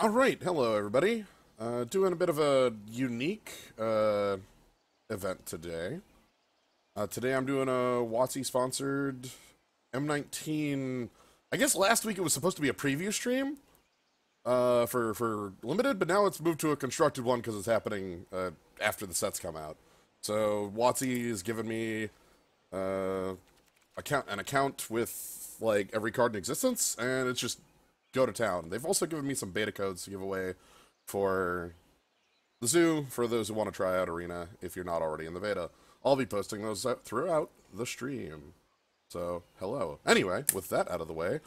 All right, hello everybody. Doing a bit of a unique event today. Today I'm doing a WotC sponsored M19. I guess last week it was supposed to be a preview stream for limited, but now it's moved to a constructed one because it's happening after the sets come out. So WotC has given me an account with like every card in existence, and it's just go to town. They've also given me some beta codes to give away for the zoo for those who want to try out Arena if you're not already in the beta. I'll be posting those out throughout the stream. So, hello. Anyway, with that out of the way,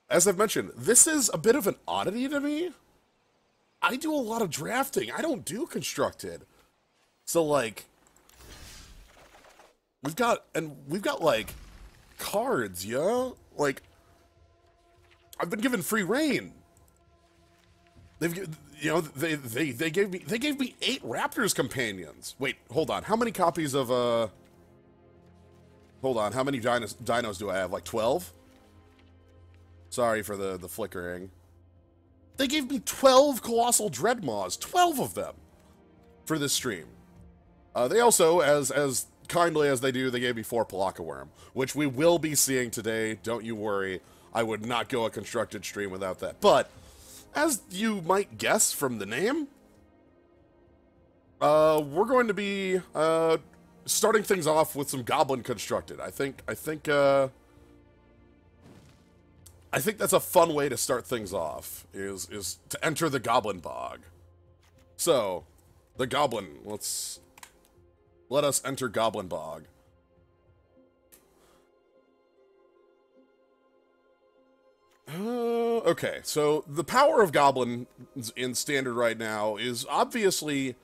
as I've mentioned, this is a bit of an oddity to me. I do a lot of drafting. I don't do constructed. So, like, we've got like cards, yeah? Like, I've been given free reign. They gave me 8 Raptors companions. Wait, hold on. How many copies of hold on, how many dinos do I have? Like 12? Sorry for the flickering. They gave me 12 Colossal Dreadmaws, 12 of them for this stream. They also, as kindly as they do, they gave me 4 Palaka Worm, which we will be seeing today, don't you worry. I would not go a constructed stream without that. But, as you might guess from the name, we're going to be starting things off with some Goblin constructed. I think that's a fun way to start things off, is to enter the Goblin Bog. So, the Goblin, let us enter Goblin Bog. Okay, so the power of Goblin in Standard right now is obviously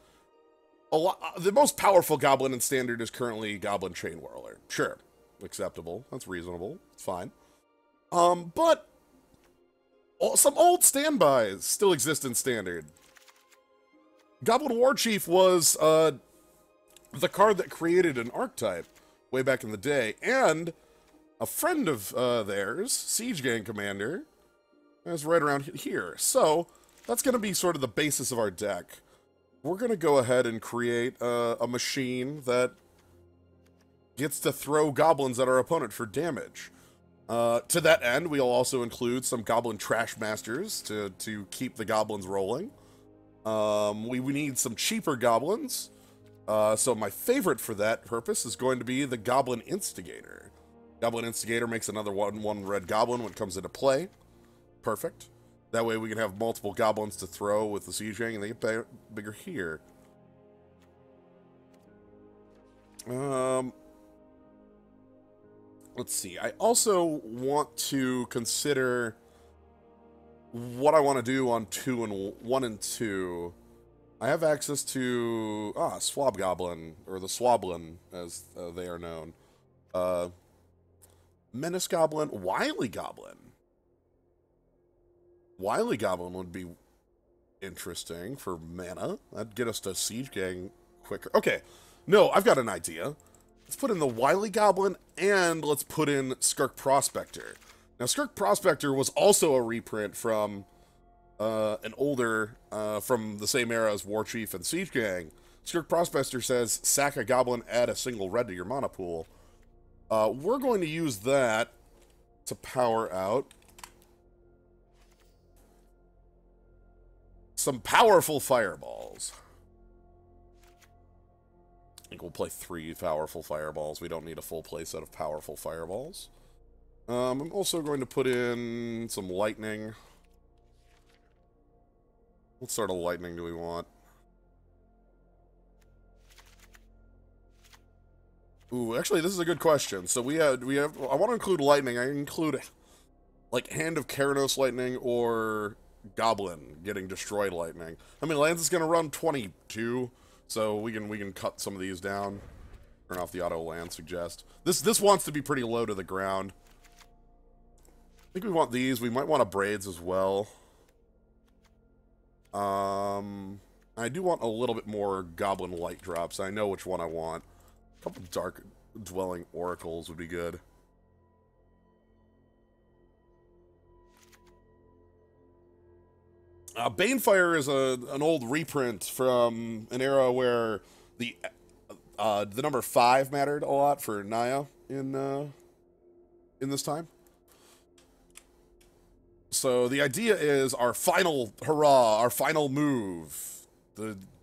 a lot. The most powerful Goblin in Standard is currently Goblin Chain Whirler. Sure, acceptable. That's reasonable. It's fine. But some old standbys still exist in Standard. Goblin War Chief was the card that created an archetype way back in the day, and a friend of theirs, Siege Gang Commander, is right around here. So, that's going to be sort of the basis of our deck. We're going to go ahead and create a machine that gets to throw goblins at our opponent for damage. To that end, we'll also include some Goblin Trash Masters to keep the goblins rolling. We need some cheaper goblins. So my favorite for that purpose is going to be the Goblin Instigator. Goblin Instigator makes another 1/1 red goblin when it comes into play. Perfect. That way we can have multiple goblins to throw with the Siege Gang, and they get bigger here. Let's see. I also want to consider what I want to do on 1 and 2. I have access to Swab Goblin, or the Swablin, as they are known. Menace Goblin, Wily Goblin. Wily Goblin would be interesting for mana. That'd get us to Siege Gang quicker. Okay, no, I've got an idea. Let's put in the Wily Goblin, and let's put in Skirk Prospector. Now, Skirk Prospector was also a reprint from an older, from the same era as War Chief and Siege Gang. Skirk Prospector says, sack a goblin, add a single red to your mana pool. We're going to use that to power out some powerful fireballs. I think we'll play 3 powerful fireballs. We don't need a full play set of powerful fireballs. I'm also going to put in some lightning. What sort of lightning do we want? Ooh, actually, this is a good question. So we have. I want to include lightning. I include like Hand of Keranos lightning or Goblin getting destroyed lightning. I mean, Lance is gonna run 22, so we can cut some of these down. Turn off the auto land suggest. This wants to be pretty low to the ground. I think we want these. We might want a braids as well. I do want a little bit more Goblin light drops. I know which one I want. A couple Dark Dwelling Oracles would be good. Banefire is an old reprint from an era where the number 5 mattered a lot for Naya in this time. So the idea is our final hurrah, our final move,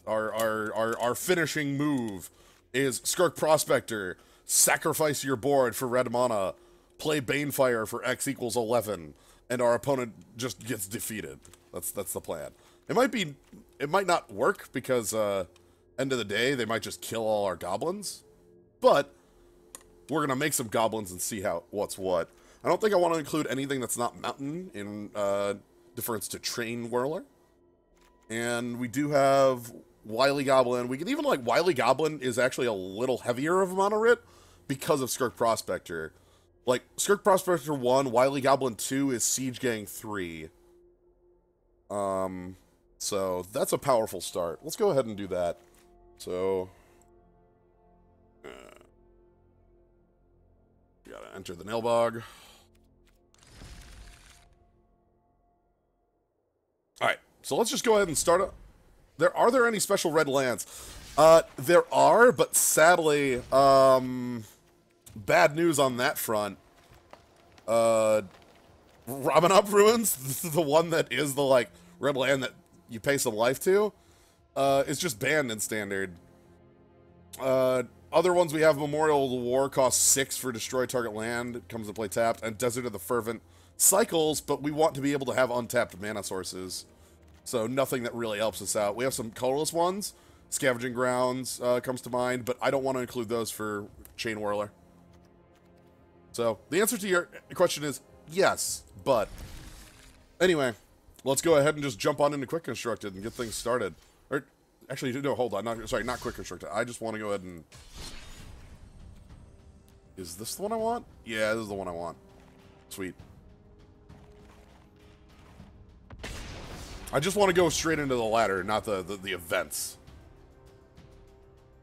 our finishing move is Skirk Prospector, sacrifice your board for red mana, play Banefire for X equals 11, and our opponent just gets defeated. That's the plan. It might not work because end of the day they might just kill all our goblins, but we're gonna make some goblins and see what's what. I don't think I want to include anything that's not mountain in difference to Train Whirler. And we do have Wily Goblin. We can even, like, Wily Goblin is actually a little heavier of a mono writ because of Skirk Prospector. Like, Skirk Prospector 1, Wily Goblin 2 is Siege Gang 3. So that's a powerful start. Let's go ahead and do that. So, gotta enter the Nailbog. Alright, so let's just go ahead and start up. Are there any special red lands? There are, but sadly, bad news on that front. Ramen Up Ruins, the one that is the, like, red land that you pay some life to, is just banned in Standard. Other ones we have Memorial of the War, costs 6 for destroy target land, it comes to play tapped, and Desert of the Fervent cycles, but we want to be able to have untapped mana sources. So nothing that really helps us out. We have some colorless ones. Scavenging Grounds comes to mind, but I don't want to include those for Chain Whirler. So the answer to your question is yes, but anyway, let's go ahead and just jump on into Quick Constructed and get things started. Or actually, no, hold on. Not Quick Constructed. I just want to go ahead and... Is this the one I want? Yeah, this is the one I want. Sweet. I just want to go straight into the ladder, not the events.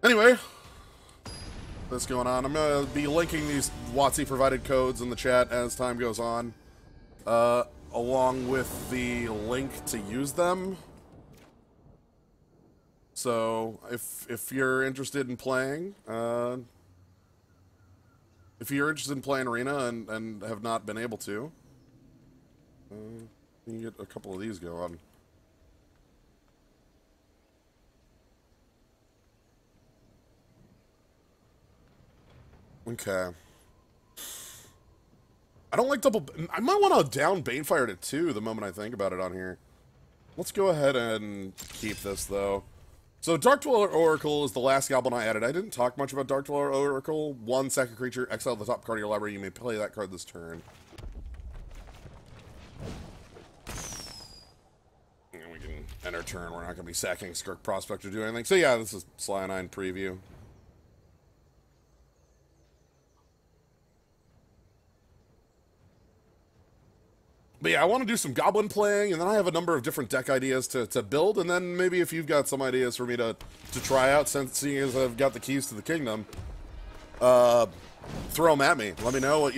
Anyway, that's going on. I'm going to be linking these WotC provided codes in the chat as time goes on, along with the link to use them. So if you're interested in playing, Arena and have not been able to, you can get a couple of these going. Okay. I don't like double... I might want to down Banefire to 2 the moment I think about it on here. Let's go ahead and keep this, though. So, Dark Dweller Oracle is the last goblin I added. I didn't talk much about Dark Dweller Oracle. 1, sack a creature, exile the top card of your library. You may play that card this turn. And we can end our turn. We're not going to be sacking Skirk Prospector to do anything. So, yeah, this is Slionine preview. But yeah, I want to do some Goblin playing, and then I have a number of different deck ideas to build, and then maybe if you've got some ideas for me to try out, seeing as I've got the keys to the kingdom, throw them at me. Let me know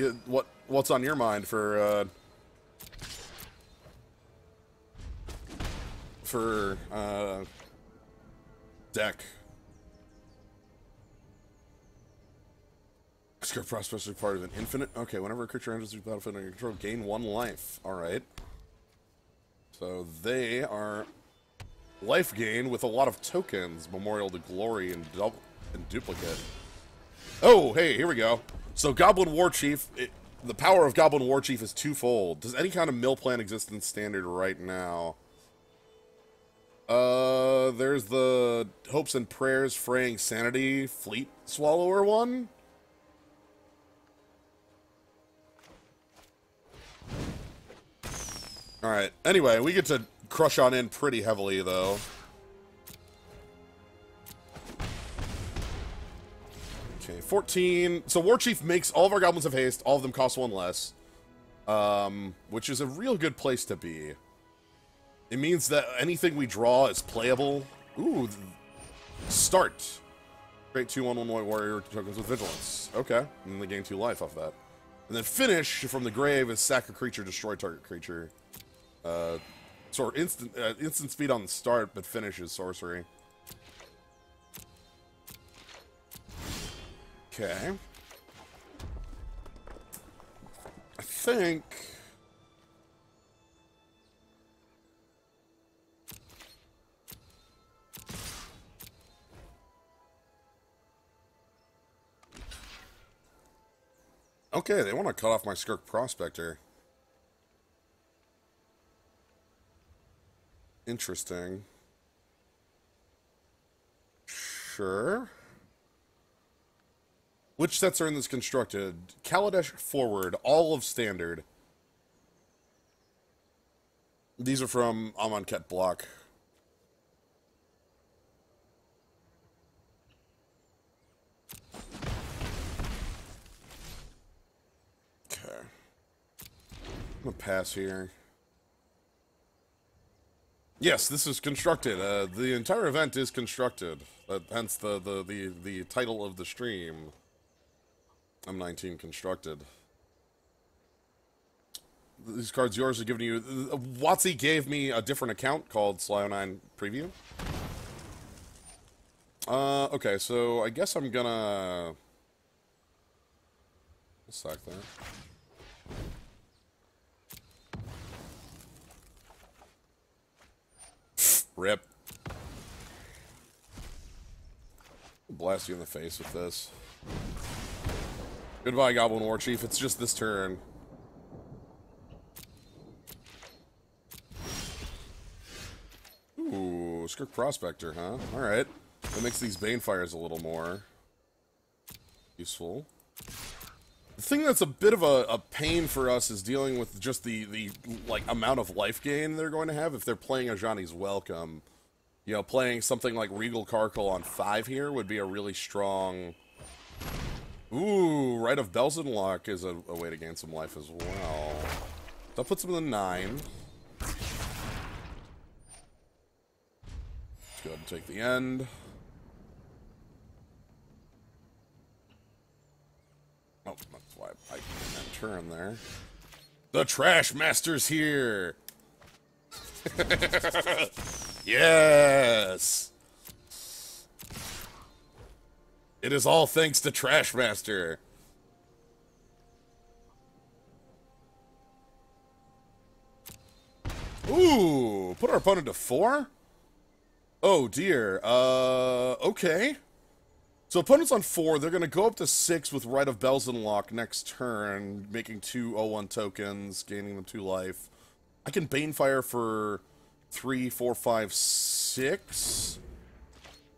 what's on your mind for deck. Skirk Prospector is part of an infinite. Okay, whenever a creature enters the battlefield under your control, gain 1 life. Alright. So they are life gain with a lot of tokens. Memorial to Glory and Duplicate. Oh, hey, here we go. So Goblin War Chief, the power of Goblin War Chief is twofold. Does any kind of mill plan exist in Standard right now? There's the Hopes and Prayers Fraying Sanity Fleet Swallower one. Alright, anyway, we get to crush on in pretty heavily, though. Okay, 14. So War Chief makes all of our goblins have haste, all of them cost 1 less. Which is a real good place to be. It means that anything we draw is playable. Ooh, start. Create 2/1/1 white warrior tokens with vigilance. Okay, and then they gain 2 life off that. And then finish from the grave is sack a creature, destroy target creature. instant speed on the start, but finishes sorcery. Okay. I think... Okay, they want to cut off my Skirk Prospector. Interesting. Sure. Which sets are in this constructed? Kaladesh Forward, all of Standard. These are from Amonkhet Block. Okay. I'm gonna pass here. Yes, this is constructed. The entire event is constructed. Hence the title of the stream. M19 constructed. These cards yours are giving you... WotC gave me a different account called Slyo9 Preview. Okay, so I guess I'm gonna... sack that. Rip. Blast you in the face with this. Goodbye, Goblin War Chief. It's just this turn. Ooh, Skirk Prospector, huh? Alright. That makes these Banefires a little more useful. The thing that's a bit of a pain for us is dealing with just the like amount of life gain they're going to have if they're playing Ajani's Welcome. You know, playing something like Regal Carkle on 5 here would be a really strong... Ooh, Rite of Belzenlock is a way to gain some life as well. That puts him in the 9. Let's go ahead and take the end. Oh, that's why I did that turn there. The Trash Master's here! Yes! It is all thanks to Trash Master. Ooh, put our opponent to 4? Oh dear, okay. So opponent's on 4, they're gonna go up to 6 with Rite of Belzenlock next turn, making 2 0/1 tokens, gaining them 2 life. I can Banefire for 3, 4, 5, 6.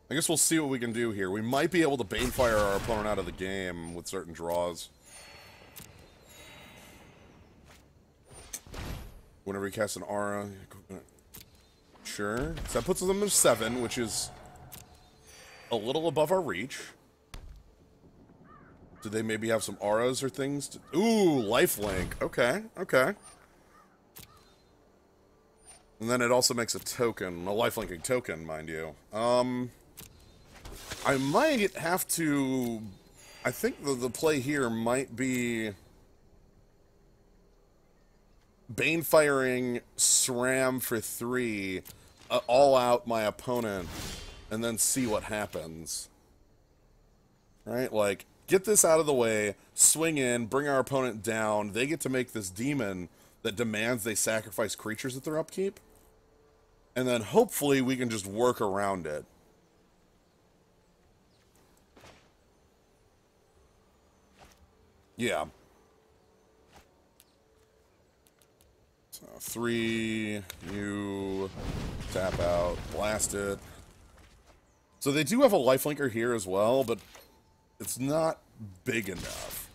I guess we'll see what we can do here. We might be able to Banefire our opponent out of the game with certain draws. Whenever he casts an aura. Sure. So that puts them to 7, which is a little above our reach. Do they maybe have some auras or things? Ooh, lifelink. Okay, okay. And then it also makes a token, a lifelinking token, mind you. I might have to... I think the play here might be... Banefiring SRAM for 3, all out my opponent, and then see what happens. Right? Like, get this out of the way, swing in, bring our opponent down, they get to make this demon that demands they sacrifice creatures at their upkeep, and then hopefully we can just work around it. Yeah. So 3, you tap out, blast it. So they do have a lifelinker here as well, but it's not big enough.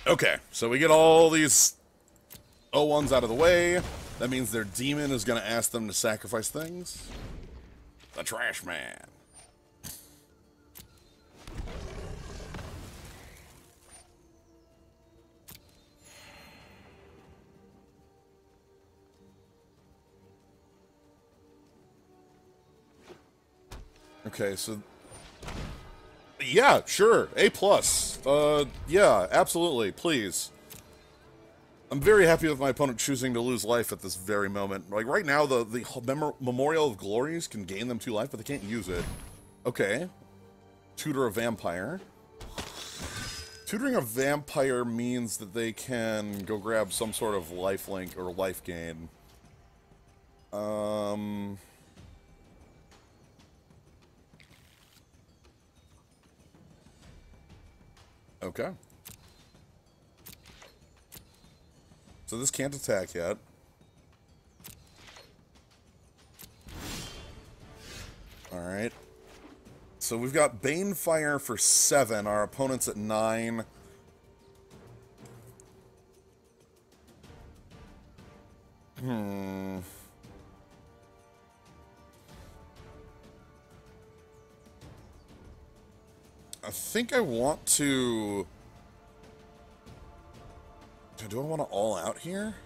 Okay, so we get all these 0/1s out of the way. That means their demon is going to ask them to sacrifice things. The Trash Man. Okay, so... Yeah, sure. A+. Yeah, absolutely. Please. I'm very happy with my opponent choosing to lose life at this very moment. Like, right now, the Memorial of Glories can gain them 2 life, but they can't use it. Okay. Tutor a vampire. Tutoring a vampire means that they can go grab some sort of life link or life gain. Okay. So this can't attack yet. Alright. So we've got Banefire for 7. Our opponent's at 9. I think I want to... Do I want to all out here?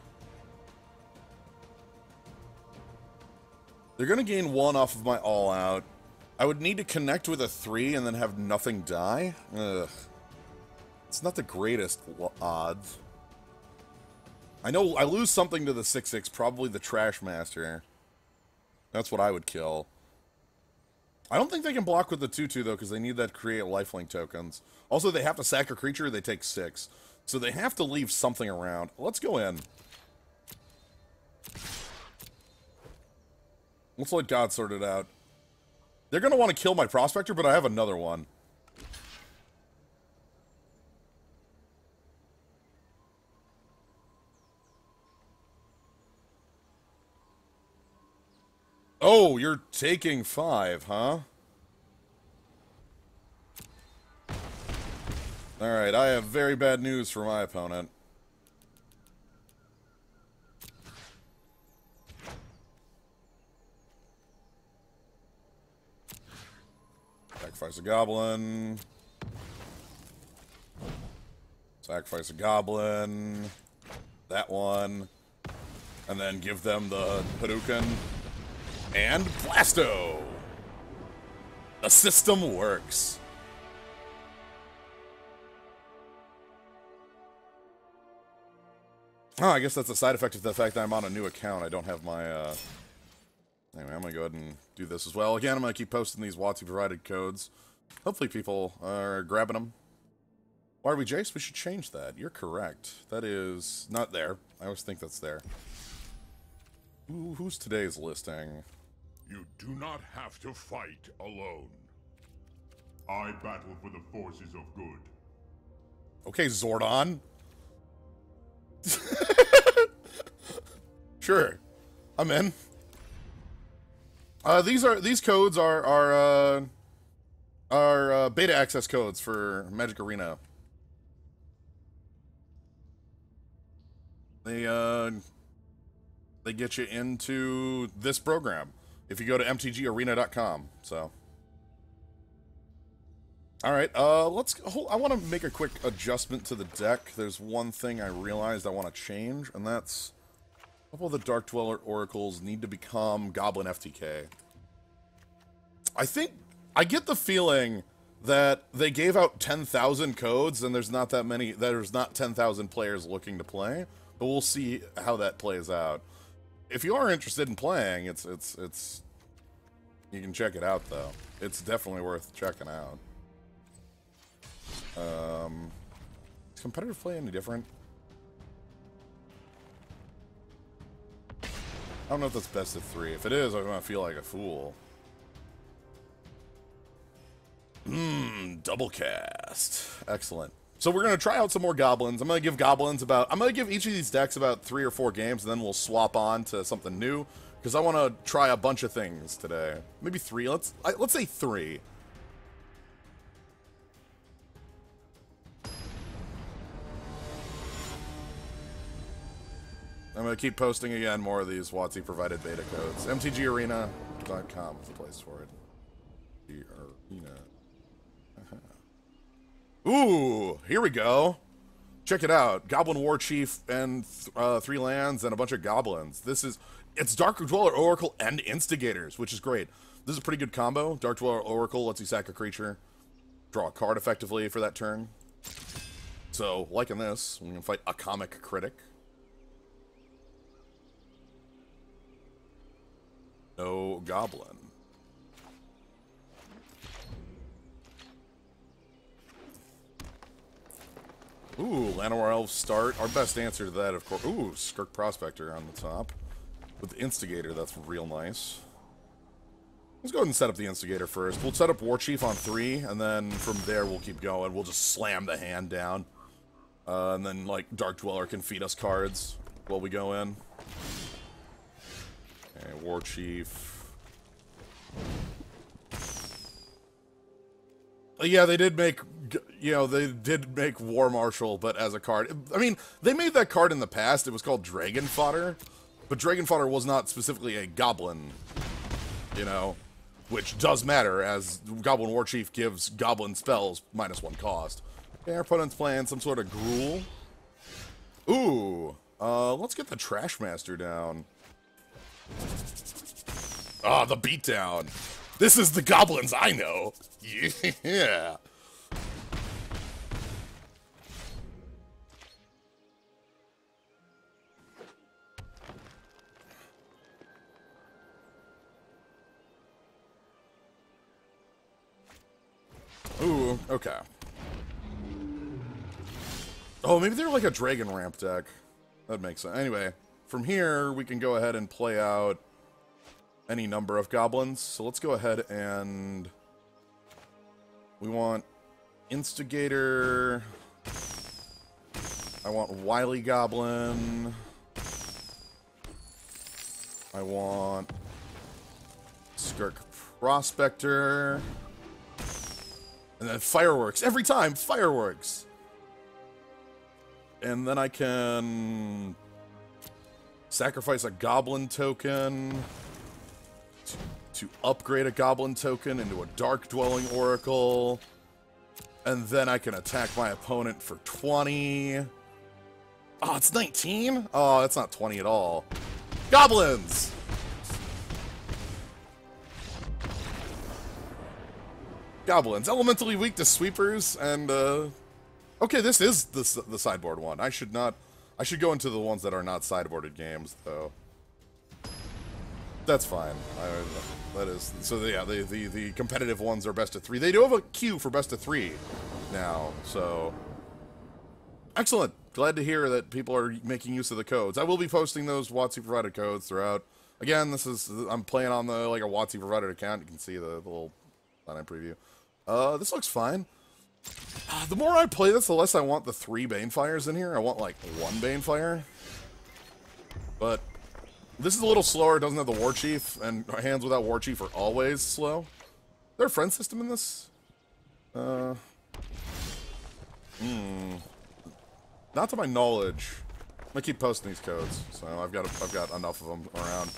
They're going to gain 1 off of my all out. I would need to connect with a 3 and then have nothing die. Ugh. It's not the greatest odds. I know I lose something to the 6/6, probably the Trash Master. That's what I would kill. I don't think they can block with the 2/2 though, because they need that to create lifelink tokens. Also, they have to sack a creature, they take 6. So they have to leave something around. Let's go in. Let's let God sort it out. They're going to want to kill my Prospector, but I have another one. Oh, you're taking 5, huh? Alright, I have very bad news for my opponent. Sacrifice a Goblin. Sacrifice a Goblin. That one. And then give them the Hadouken. And Blasto! The system works. Oh, I guess that's a side effect of the fact that I'm on a new account. I don't have my, Anyway, I'm gonna go ahead and do this as well. Again, I'm gonna keep posting these WotC provided codes. Hopefully people are grabbing them. Why are we Jace? We should change that. You're correct. That is not there. I always think that's there. Ooh, who's today's listing? You do not have to fight alone. I battle for the forces of good. Okay, Zordon. Sure, I'm in. These codes are beta access codes for Magic Arena. They get you into this program if you go to mtgarena.com. So, all right, I want to make a quick adjustment to the deck. There's one thing I realized I want to change, and that's a couple of the Dark Dweller Oracles need to become Goblin FTK. I get the feeling that they gave out 10,000 codes, and there's not 10,000 players looking to play. But we'll see how that plays out. If you are interested in playing, it's you can check it out though. It's definitely worth checking out. Is competitive play any different? I don't know if that's best of 3. If it is, I'm gonna feel like a fool. Double cast. Excellent. So we're gonna try out some more goblins. I'm gonna give each of these decks about 3 or 4 games, and then we'll swap on to something new. Because I want to try a bunch of things today. Maybe 3. Let's say 3. I'm gonna keep posting again more of these WotC provided beta codes. mtgarena.com is the place for it. Arena. Ooh, here we go. Check it out. Goblin War Chief and 3 lands and a bunch of goblins. It's Dark Dweller Oracle and Instigators, which is great. This is a pretty good combo. Dark Dweller Oracle lets you sack a creature, draw a card effectively for that turn. So, liking this, we can fight a Comic Critic. No Goblin. Ooh, Llanowar Elves start. Our best answer to that, of course. Ooh, Skirk Prospector on the top. With the Instigator, that's real nice. Let's go ahead and set up the Instigator first. We'll set up War Chief on 3, and then from there we'll keep going. We'll just slam the hand down. And then, like, Dark Dweller can feed us cards while we go in. Okay, War Chief. Yeah, they did make, you know, they did make War Marshal, but as a card. I mean, they made that card in the past. It was called Dragon Fodder. But Dragon Fodder was not specifically a Goblin, you know, which does matter, as Goblin War Chief gives Goblin spells -1 cost. Okay, our opponent's playing some sort of Gruul. Ooh, let's get the Trashmaster down. Ah, the beatdown. This is the Goblins I know. Yeah. Ooh, okay. Oh, maybe they're like a Dragon Ramp deck. That makes sense. Anyway, from here, we can go ahead and play out any number of goblins. So let's go ahead and... we want Instigator. I want Wily Goblin. I want Skirk Prospector. And then Fireworks. Every time, Fireworks. And then I can sacrifice a Goblin token to upgrade a Goblin token into a Dark Dwelling Oracle. And then I can attack my opponent for 20. Oh, it's 19? Oh, that's not 20 at all. Goblins! Goblins. Elementally weak to sweepers, and, okay, this is the sideboard one. I should go into the ones that are not sideboarded games, though. That's fine. That is... so, yeah, the competitive ones are best of 3. They do have a queue for best of 3 now, so... excellent. Glad to hear that people are making use of the codes. I will be posting those WotC provided codes throughout. Again, this is... I'm playing on a WotC provided account. You can see the little line preview. This looks fine. The more I play this, the less I want the 3 Banefires in here. I want, like, 1 Banefire. But this is a little slower. It doesn't have the War Chief, and hands without War Chief are always slow. Is there a friend system in this? Not to my knowledge. I'm gonna keep posting these codes, so I've got enough of them around.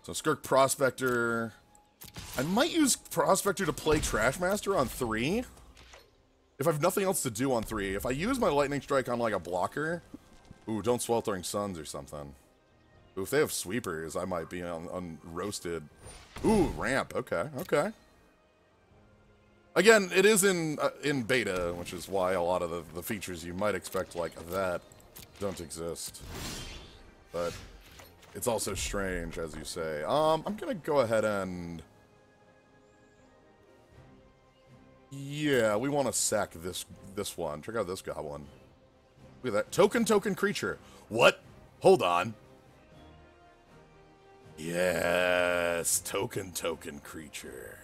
So Skirk Prospector. I might use Prospector to play Trashmaster on 3. If I have nothing else to do on 3. If I use my Lightning Strike on, like, a blocker... ooh, don't Sweltering Suns or something. Ooh, if they have sweepers, I might be on roasted. Ooh, ramp. Okay, okay. Again, it is in beta, which is why a lot of the features you might expect like that don't exist. But it's also strange, as you say. I'm gonna go ahead and... yeah, we want to sack this one. Check out this goblin. Look at that. Token creature. What? Hold on. Yes, token creature.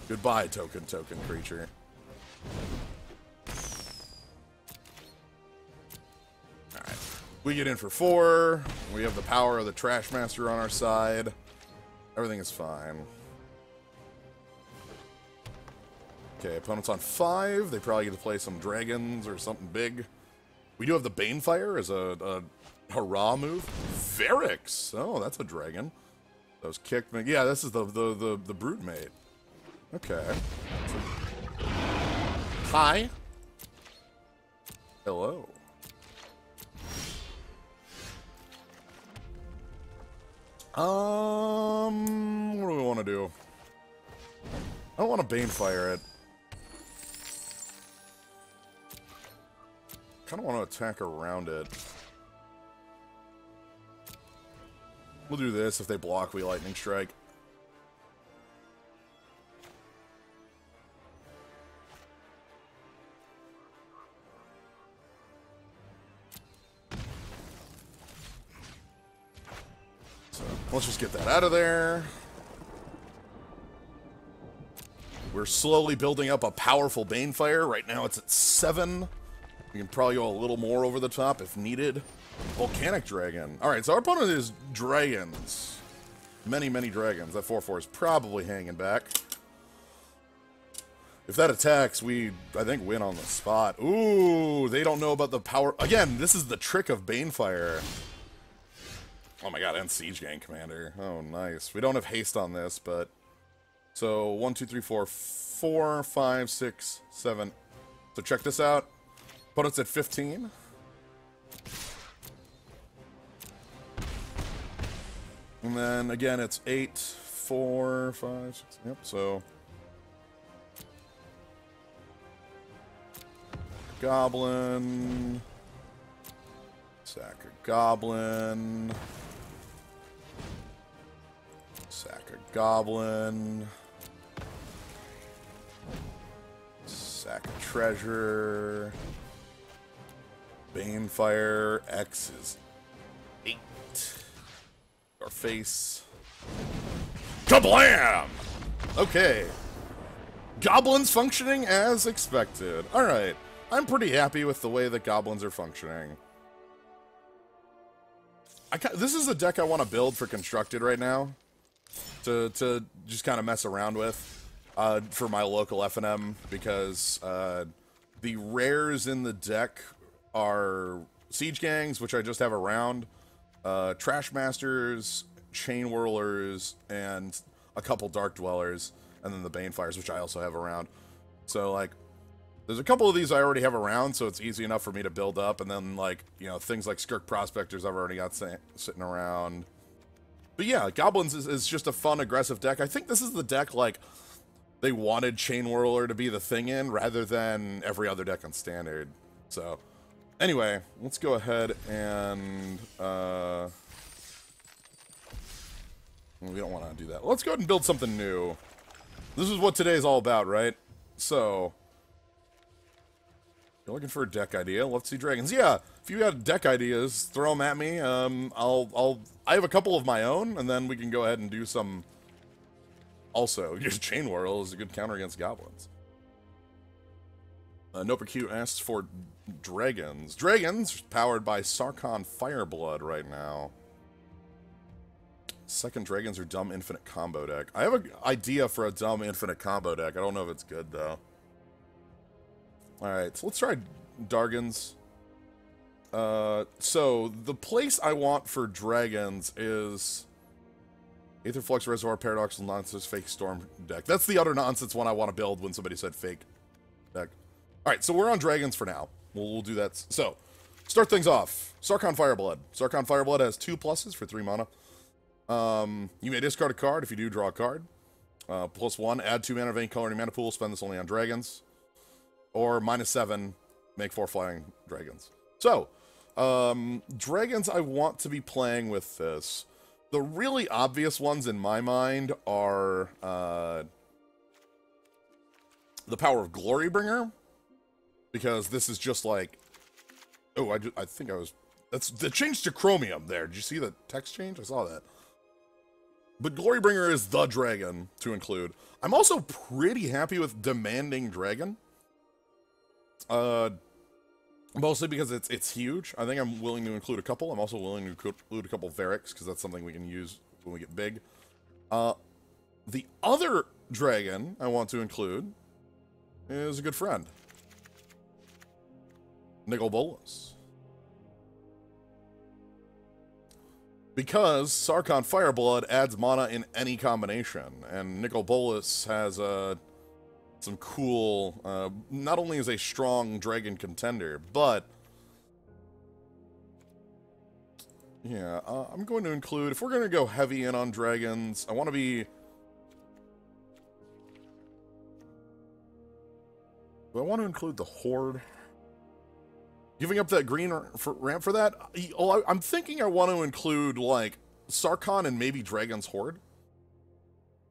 Goodbye, token creature. Alright. We get in for 4. We have the power of the Trashmaster on our side. Everything is fine. Okay, opponent's on 5. They probably get to play some dragons or something big. We do have the Banefire as a hurrah move. Varix! Oh, that's a dragon. Those kick... yeah, this is the Brute Mate. Okay. Hi. Hello. What do we want to do? I don't want to Banefire it. Kind of want to attack around it. We'll do this. If they block, we lightning strike. So let's just get that out of there. We're slowly building up a powerful Banefire. Right now it's at 7. We can probably go a little more over the top if needed. Volcanic Dragon. Alright, so our opponent is dragons. Many, many dragons. That 4/4 is probably hanging back. If that attacks, we, I think, win on the spot. Ooh, they don't know about the power. Again, this is the trick of Banefire. Oh my god, and Siege Gang Commander. Oh, nice. We don't have haste on this, but... So, 1, 2, 3, 4, 4, 5, 6, 7. So check this out. Opponent's at 15. And then, again, it's 8, 4, 5, 6. Yep, so... Goblin. Sack a Goblin. Sack a Goblin. Sack a Treasure. Banefire. X is 8. Our face. Kablam! Okay. Goblins functioning as expected. Alright. I'm pretty happy with the way that Goblins are functioning. This is a deck I want to build for Constructed right now. To just kind of mess around with. For my local FNM. Because the rares in the deck are Siege Gangs, which I just have around. Trash Masters, Chain Whirlers, and a couple Dark Dwellers. And then the Banefires, which I also have around. So, like... There's a couple of these I already have around, so it's easy enough for me to build up. And then, like, you know, things like Skirk Prospectors I've already got sitting around. But yeah, Goblins is just a fun, aggressive deck. I think this is the deck, like, they wanted Chain Whirler to be the thing in, rather than every other deck on Standard. So, anyway, let's go ahead and... we don't want to do that. Let's go ahead and build something new. This is what today's all about, right? So... You're looking for a deck idea? Let's see dragons. Yeah, if you got deck ideas, throw them at me. I have a couple of my own, and then we can go ahead and do some. Also, your Chain Whirl is a good counter against goblins. NoperQ asks for dragons. Dragons powered by Sarkhan Fireblood right now. Second dragons are dumb infinite combo deck. I have an idea for a dumb infinite combo deck. I don't know if it's good though. Alright, so let's try Dargans. So, the place I want for dragons is... Aetherflux Reservoir Paradoxical Nonsense Fake Storm deck. That's the utter nonsense one I want to build when somebody said fake deck. Alright, so we're on dragons for now. We'll do that. So, start things off. Sarkhan Fireblood. Sarkhan Fireblood has 2 pluses for 3 mana. You may discard a card. If you do, draw a card. +1, add 2 mana of any color in your mana pool. Spend this only on dragons. Or -7, make 4 flying dragons. So, dragons I want to be playing with this. The really obvious ones in my mind are the power of Glorybringer. Because this is just like... Oh, I think I was... That's the change to Chromium there. Did you see the text change? I saw that. But Glorybringer is the dragon to include. I'm also pretty happy with Demanding Dragon. Mostly because it's huge. I think I'm willing to include a couple. I'm also willing to include a couple Variks, because that's something we can use when we get big. The other dragon I want to include is a good friend. Nicol Bolas. Because Sarkhan Fireblood adds mana in any combination, and Nicol Bolas has some cool, not only is a strong dragon contender, but yeah, I'm going to include, if we're going to go heavy in on dragons, I want to be, do I want to include the Horde? Giving up that green ramp for that? I'm thinking I want to include, like, Sarkhan and maybe Dragon's Horde.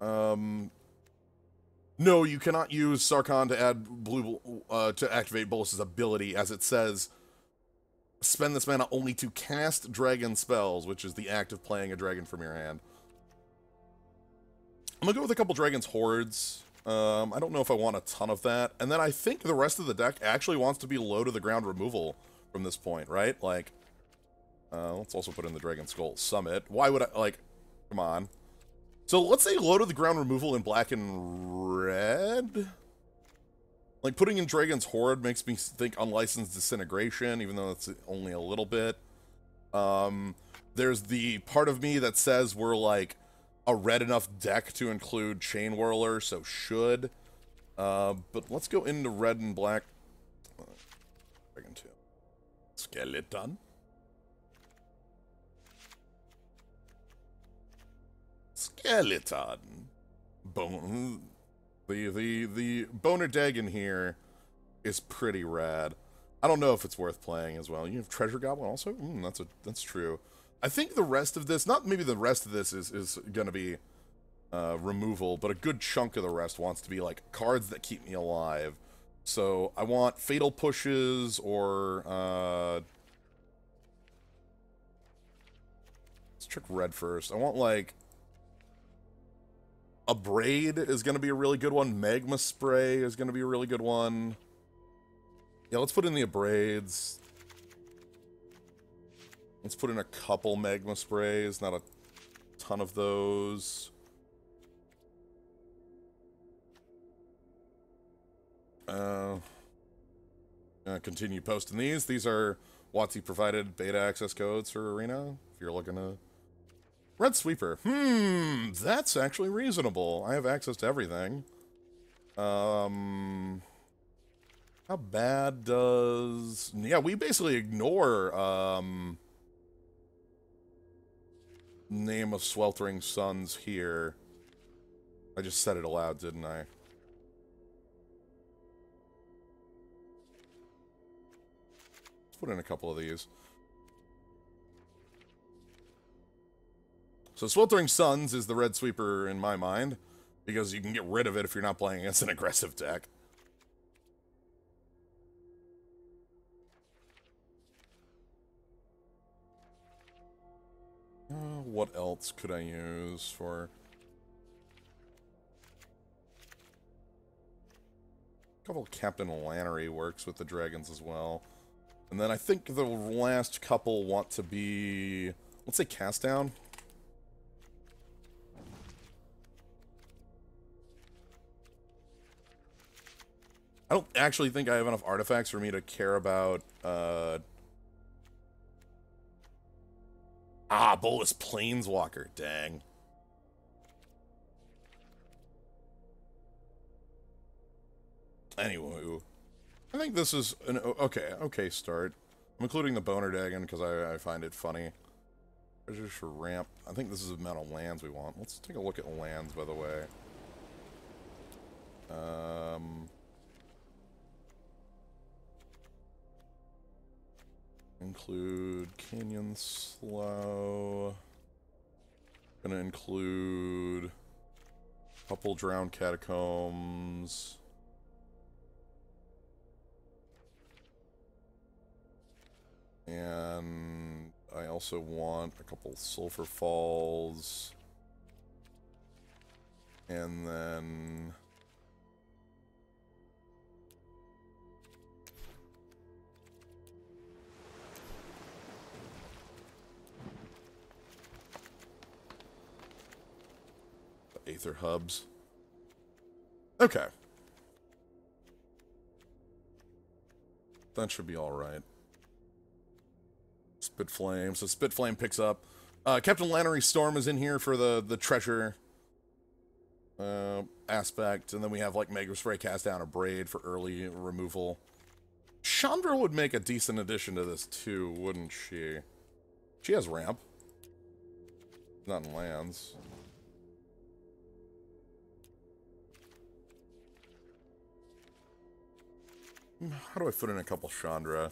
No, you cannot use Sarkhan to add to activate Bolus's ability, as it says, spend this mana only to cast dragon spells, which is the act of playing a dragon from your hand. I'm gonna go with a couple Dragon's Hordes. I don't know if I want a ton of that. And then I think the rest of the deck actually wants to be low to the ground removal from this point, right? Like, let's also put in the Dragon Skull Summit. Why would I, like, come on. So let's say low to the ground removal in black and red? Like, putting in Dragon's Horde makes me think Unlicensed Disintegration, even though it's only a little bit. There's the part of me that says we're, like, a red enough deck to include Chain Whirler, so should. But let's go into red and black. Dragon 2. Skeleton. Skeleton. Bone. The Boner Dagon here is pretty rad. I don't know if it's worth playing as well. You have Treasure Goblin also? That's true. I think the rest of this, not maybe the rest of this is going to be removal, but a good chunk of the rest wants to be like cards that keep me alive. So I want Fatal Pushes or let's check red first. I want like a Braid is going to be a really good one. Magma Spray is going to be a really good one. Yeah, let's put in the Abrades. Let's put in a couple Magma Sprays, not a ton of those. Continue posting these. These are WotC provided beta access codes for Arena, if you're looking to... Red Sweeper. That's actually reasonable. I have access to everything. How bad does... Yeah, we basically ignore, Name of Sweltering Suns here. I just said it aloud, didn't I? Let's put in a couple of these. So Sweltering Suns is the red sweeper in my mind, because you can get rid of it if you're not playing against an aggressive deck. What else could I use for... A couple of Captain Lannery works with the dragons as well. And then I think the last couple want to be... Let's say Cast Down. I don't actually think I have enough artifacts for me to care about, Bolus Planeswalker, dang. Anyway, I think this is an okay start. I'm including the Boner Dagon because I find it funny. Treasures for ramp. I think this is the amount of lands we want. Let's take a look at lands, by the way. Include Canyon Slough. Gonna include a couple Drowned Catacombs. And I also want a couple Sulphur Falls. And then... Aether Hubs. Okay. That should be alright. Spit Flame. So Spit Flame picks up. Captain Lannery Storm is in here for the treasure aspect. And then we have like Mega Spray, Cast Down, or Braid for early removal. Chandra would make a decent addition to this too, wouldn't she? She has ramp. Not in lands. How do I fit in a couple Chandra?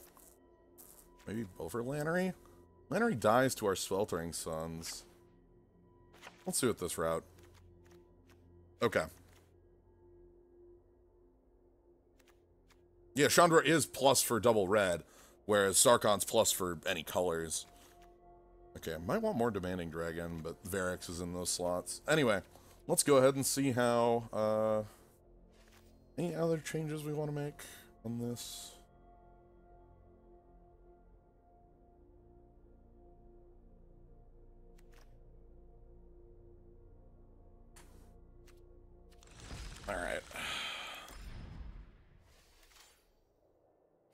Maybe over Lannery? Lannery dies to our Sweltering Suns. Let's do it this route. Okay. Yeah, Chandra is plus for double red, whereas Sarkon's plus for any colors. Okay, I might want more Demanding Dragon, but Varix is in those slots. Anyway, let's go ahead and see how, any other changes we want to make on this? Alright.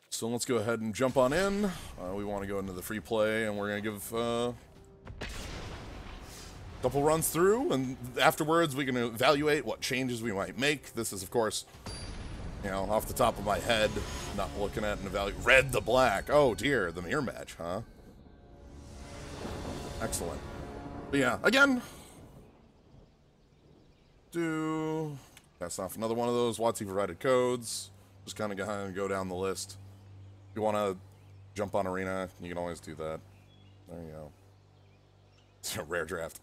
So let's go ahead and jump on in. We want to go into the free play, and we're going to give a couple runs through, and afterwards we can evaluate what changes we might make. This is, of course, you know, off the top of my head, not looking at and evaluate. Red the black. Oh dear, the mirror match, huh? Excellent. But yeah, again, that's off another one of those WotC provided codes. Just kind of go down the list. If you want to jump on Arena, you can always do that. There you go. It's a rare draft.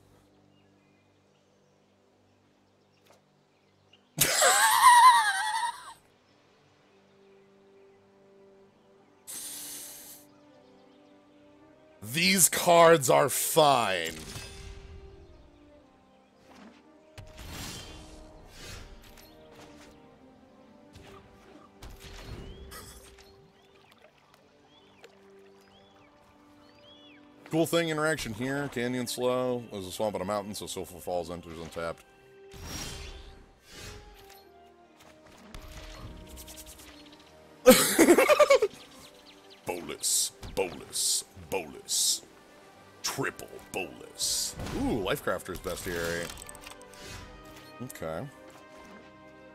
These cards are fine. Cool thing, interaction here. Canyon slow. There's a swamp on a mountain, so Sulfur Falls enters untapped. Bolus, bolus, bolus. Triple bolus. Ooh, Lifecrafter's bestiary. Okay.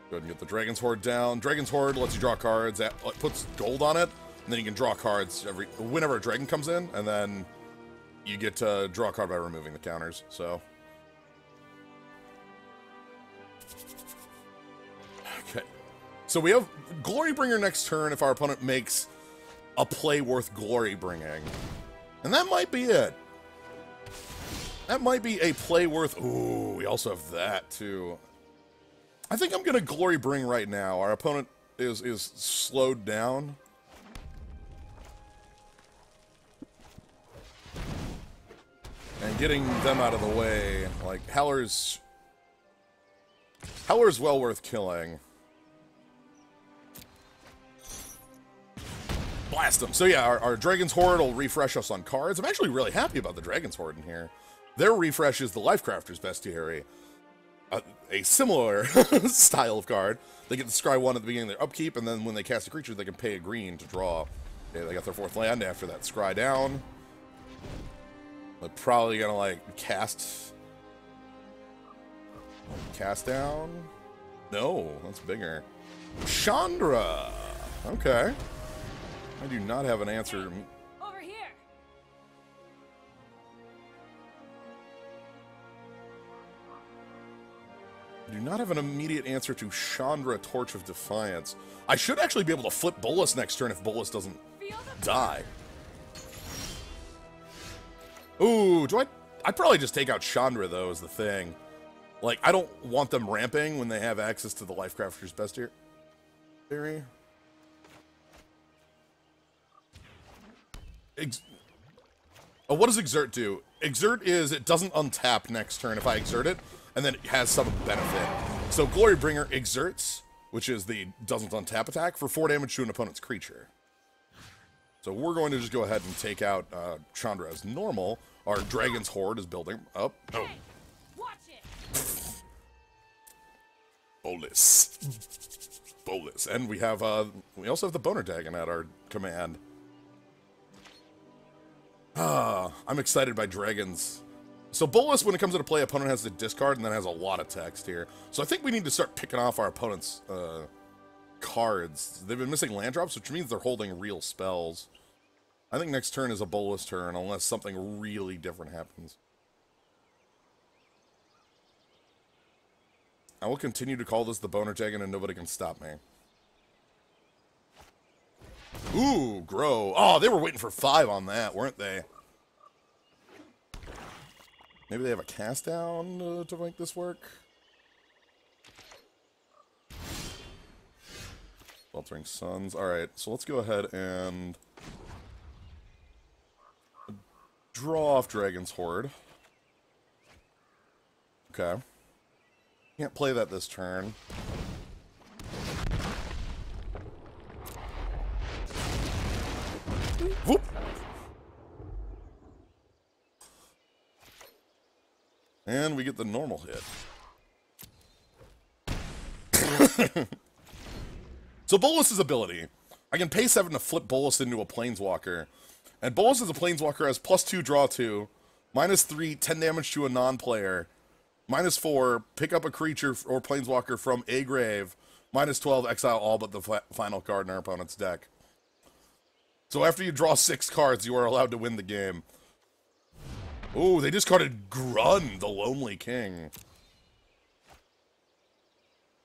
Go ahead and get the Dragon's Horde down. Dragon's Horde lets you draw cards. Puts gold on it, and then you can draw cards whenever a dragon comes in, and then you get to draw a card by removing the counters, so. Okay. So we have Glorybringer next turn if our opponent makes a play worth Glorybringing. And that might be it. That might be a play worth... Ooh, we also have that, too. I think I'm going to Glorybring right now. Our opponent is slowed down. And getting them out of the way, like, Howler's well worth killing. Blast them. So yeah, our Dragon's Horde will refresh us on cards. I'm actually really happy about the Dragon's Horde in here. Their refresh is the Lifecrafter's Bestiary. A similar style of card. They get the Scry 1 at the beginning of their upkeep, and then when they cast a creature, they can pay a green to draw. Okay, they got their 4th land after that Scry down. They're probably gonna, like, cast down? No, that's bigger. Chandra! Okay. I do not have an answer. Over here. I do not have an immediate answer to Chandra Torch of Defiance. I should actually be able to flip Bolus next turn if Bolus doesn't die. Ooh, I'd probably just take out Chandra, though, is the thing. Like, I don't want them ramping when they have access to the Lifecrafter's Bestiary. What does Exert do? Exert is, it doesn't untap next turn if I exert it, and then it has some benefit. So Glorybringer exerts, which is the doesn't untap attack, for 4 damage to an opponent's creature. So we're going to just go ahead and take out Chandra as normal. Our Dragon's Horde is building up. Oh. Hey, watch it. Bolus. And we have, we also have the Boner Dagon at our command. I'm excited by dragons. So Bolus, when it comes into play, opponent has to discard and then has a lot of text here. So I think we need to start picking off our opponent's cards. They've been missing land drops, which means they're holding real spells. I think next turn is a Bolus turn, unless something really different happens. I will continue to call this the Boner Dagon, and nobody can stop me. Ooh, grow. Oh, they were waiting for 5 on that, weren't they? Maybe they have a cast down to make this work. Sweltering Suns. Alright, so let's go ahead and draw off Dragon's Horde. Okay. Can't play that this turn. Whoop! And we get the normal hit. So Bolus's ability. I can pay 7 to flip Bolus into a Planeswalker. And Bolus as a Planeswalker has +2, draw 2, -3, 10 damage to a non-player, -4, pick up a creature or Planeswalker from a grave, -12, exile all but the final card in our opponent's deck. So after you draw 6 cards, you are allowed to win the game. Ooh, they discarded Grun, the Lonely King.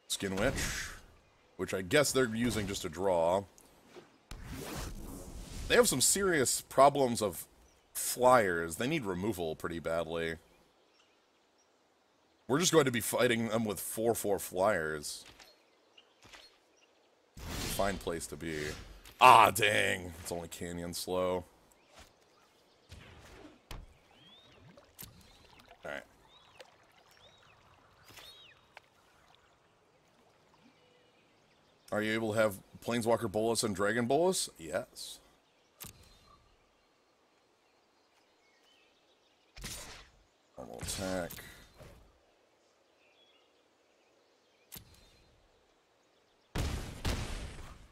Skin Witch, which I guess they're using just to draw. They have some serious problems of flyers. They need removal pretty badly. We're just going to be fighting them with 4/4 flyers. Fine place to be. Ah, dang. It's only Canyon slow. Alright. Are you able to have Planeswalker Bolus and Dragon Bolus? Yes. Normal attack.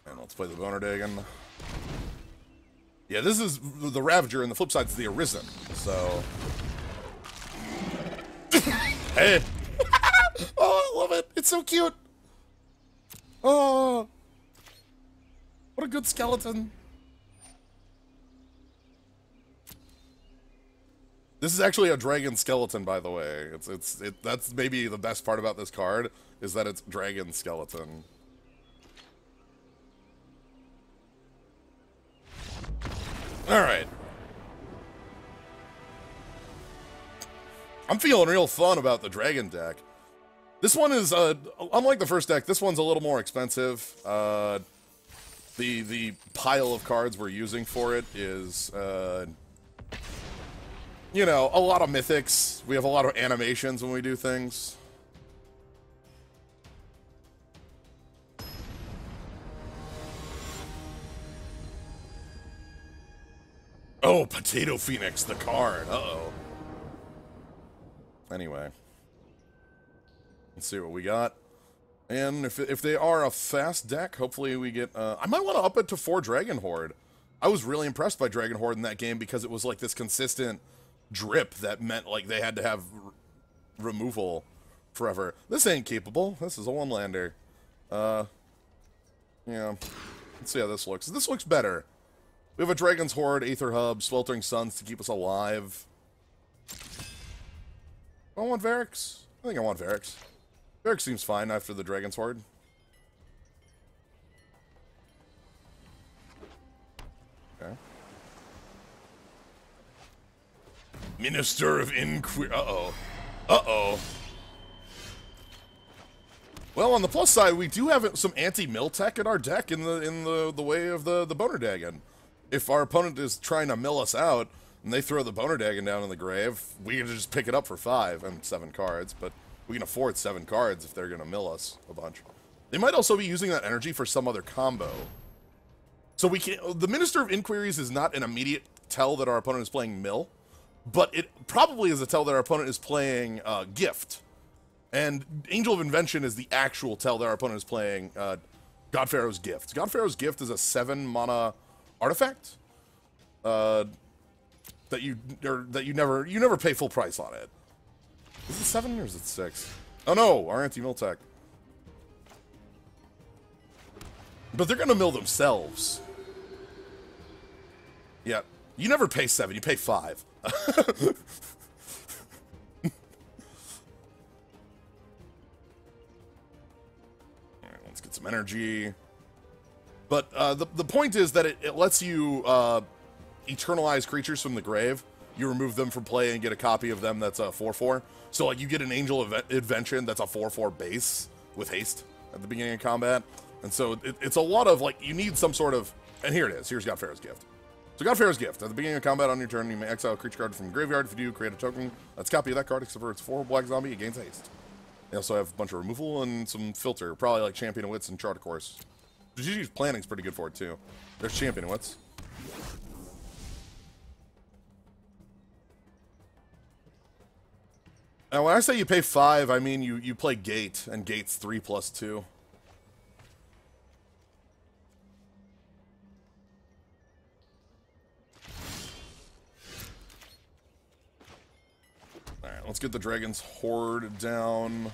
And let's play the Boner Dagon. Yeah, this is the Ravager, and the flip side is the Arisen, so... Hey! Oh, I love it! It's so cute! Oh! What a good skeleton! This is actually a dragon skeleton, by the way. That's maybe the best part about this card, is that it's dragon skeleton. Alright. I'm feeling real fun about the dragon deck. This one is, unlike the first deck, this one's a little more expensive. The pile of cards we're using for it is, you know, a lot of mythics. We have a lot of animations when we do things. Oh, Potato Phoenix, the card. Uh-oh. Anyway. Let's see what we got. And if they are a fast deck, hopefully we get... I might want to up it to 4 Dragon Horde. I was really impressed by Dragon Horde in that game because it was like this consistent drip that meant like they had to have removal forever. This ain't capable. This is a one-lander. Yeah. Let's see how this looks. This looks better. We have a Dragon's Horde, Aether Hub, Sweltering Suns to keep us alive. Do I want Varix? I think I want Varix. Varix seems fine after the Dragon's Horde. Okay. Minister of Inquiry. Uh-oh. Uh-oh. Well, on the plus side, we do have some anti-mill tech in our deck in the way of the Boner Dagon. If our opponent is trying to mill us out, and they throw the Boner Dagon down in the grave, we can just pick it up for 5 and 7 cards, but we can afford 7 cards if they're going to mill us a bunch. They might also be using that energy for some other combo. So we can... The Minister of Inquiries is not an immediate tell that our opponent is playing mill, but it probably is a tell that our opponent is playing Gift. And Angel of Invention is the actual tell that our opponent is playing God Pharaoh's Gift. God Pharaoh's Gift is a 7-mana artifact that you never pay full price on it. Is it 7 or is it 6? Oh no, our anti-mill tech. But they're gonna mill themselves. Yeah, you never pay 7, you pay 5. Alright, let's get some energy. But the point is that it lets you eternalize creatures from the grave you remove them from play and get a copy of them that's a 4/4. So like you get an Angel of Invention that's a 4/4 base with haste at the beginning of combat. And so it's a lot of like, you need some sort of, and here it is. Here's Godfarer's Gift. So Godfarer's Gift. At the beginning of combat on your turn, you may exile a creature card from the graveyard. If you do, create a token that's a copy of that card, except for it's 4 black zombie, it gains haste. They also have a bunch of removal and some filter, probably like Champion of Wits and Chart of Course. Strategic Planning's pretty good for it too. There's Champion of Wits. Now when I say you pay 5, I mean you play Gate, and Gate's 3+2. Alright, let's get the Dragon's Horde down.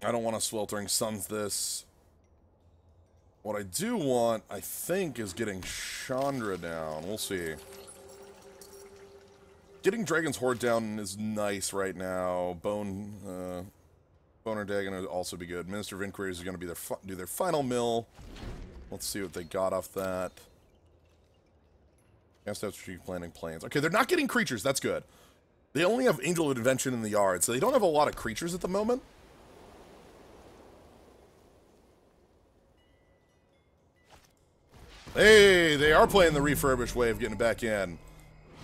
I don't want to Sweltering Suns this. What I do want, I think, is getting Chandra down. We'll see. Getting Dragon's Horde down is nice right now. Boner Dagon would also be good. Minister of Inquiries is going to be do their final mill. Let's see what they got off that. Cast out Strategic Planning Plans. Okay, they're not getting creatures. That's good. They only have Angel of Invention in the yard, so they don't have a lot of creatures at the moment. Hey, they are playing the Refurbish way of getting back in.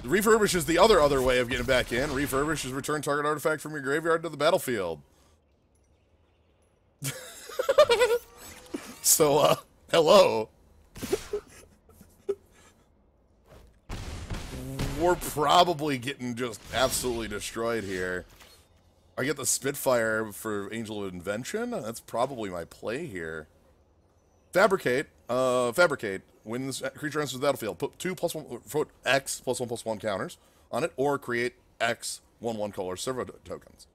The Refurbish is the other way of getting back in. Refurbish is return target artifact from your graveyard to the battlefield. So, hello. We're probably getting just absolutely destroyed here. I get the Spitfire for Angel of Invention. That's probably my play here. Fabricate. Fabricate. When this creature enters the battlefield, put 2+1, put X +1/+1 counters on it, or create X 1/1 color servo tokens.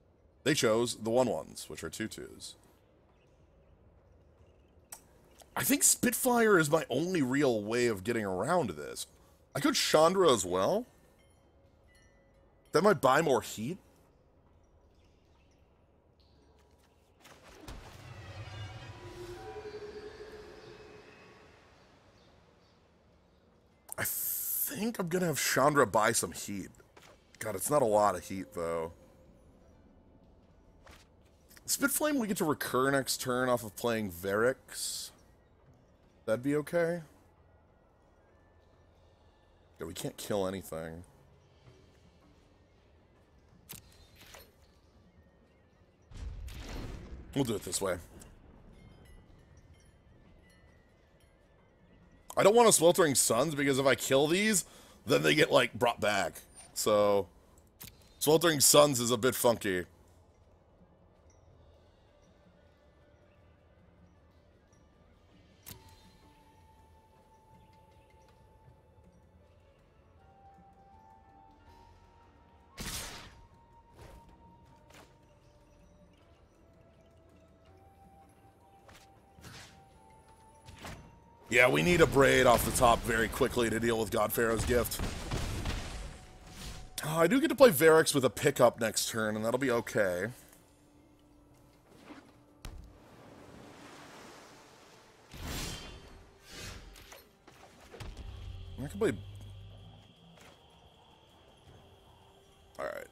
They chose the 1/1s, which are 2/2s. I think Spitfire is my only real way of getting around this. I could Chandra as well. That might buy more heat. I think I'm gonna have Chandra buy some heat. God, it's not a lot of heat, though. Spitflame, we get to recur next turn off of playing Varix. That'd be okay. Yeah, we can't kill anything. We'll do it this way. I don't want to Sweltering Suns, because if I kill these, then they get, like, brought back. So, Sweltering Suns is a bit funky. Yeah, we need a Braid off the top very quickly to deal with Godfarer's Gift. Oh, I do get to play Varix with a pickup next turn, and that'll be okay. I can play... Alright.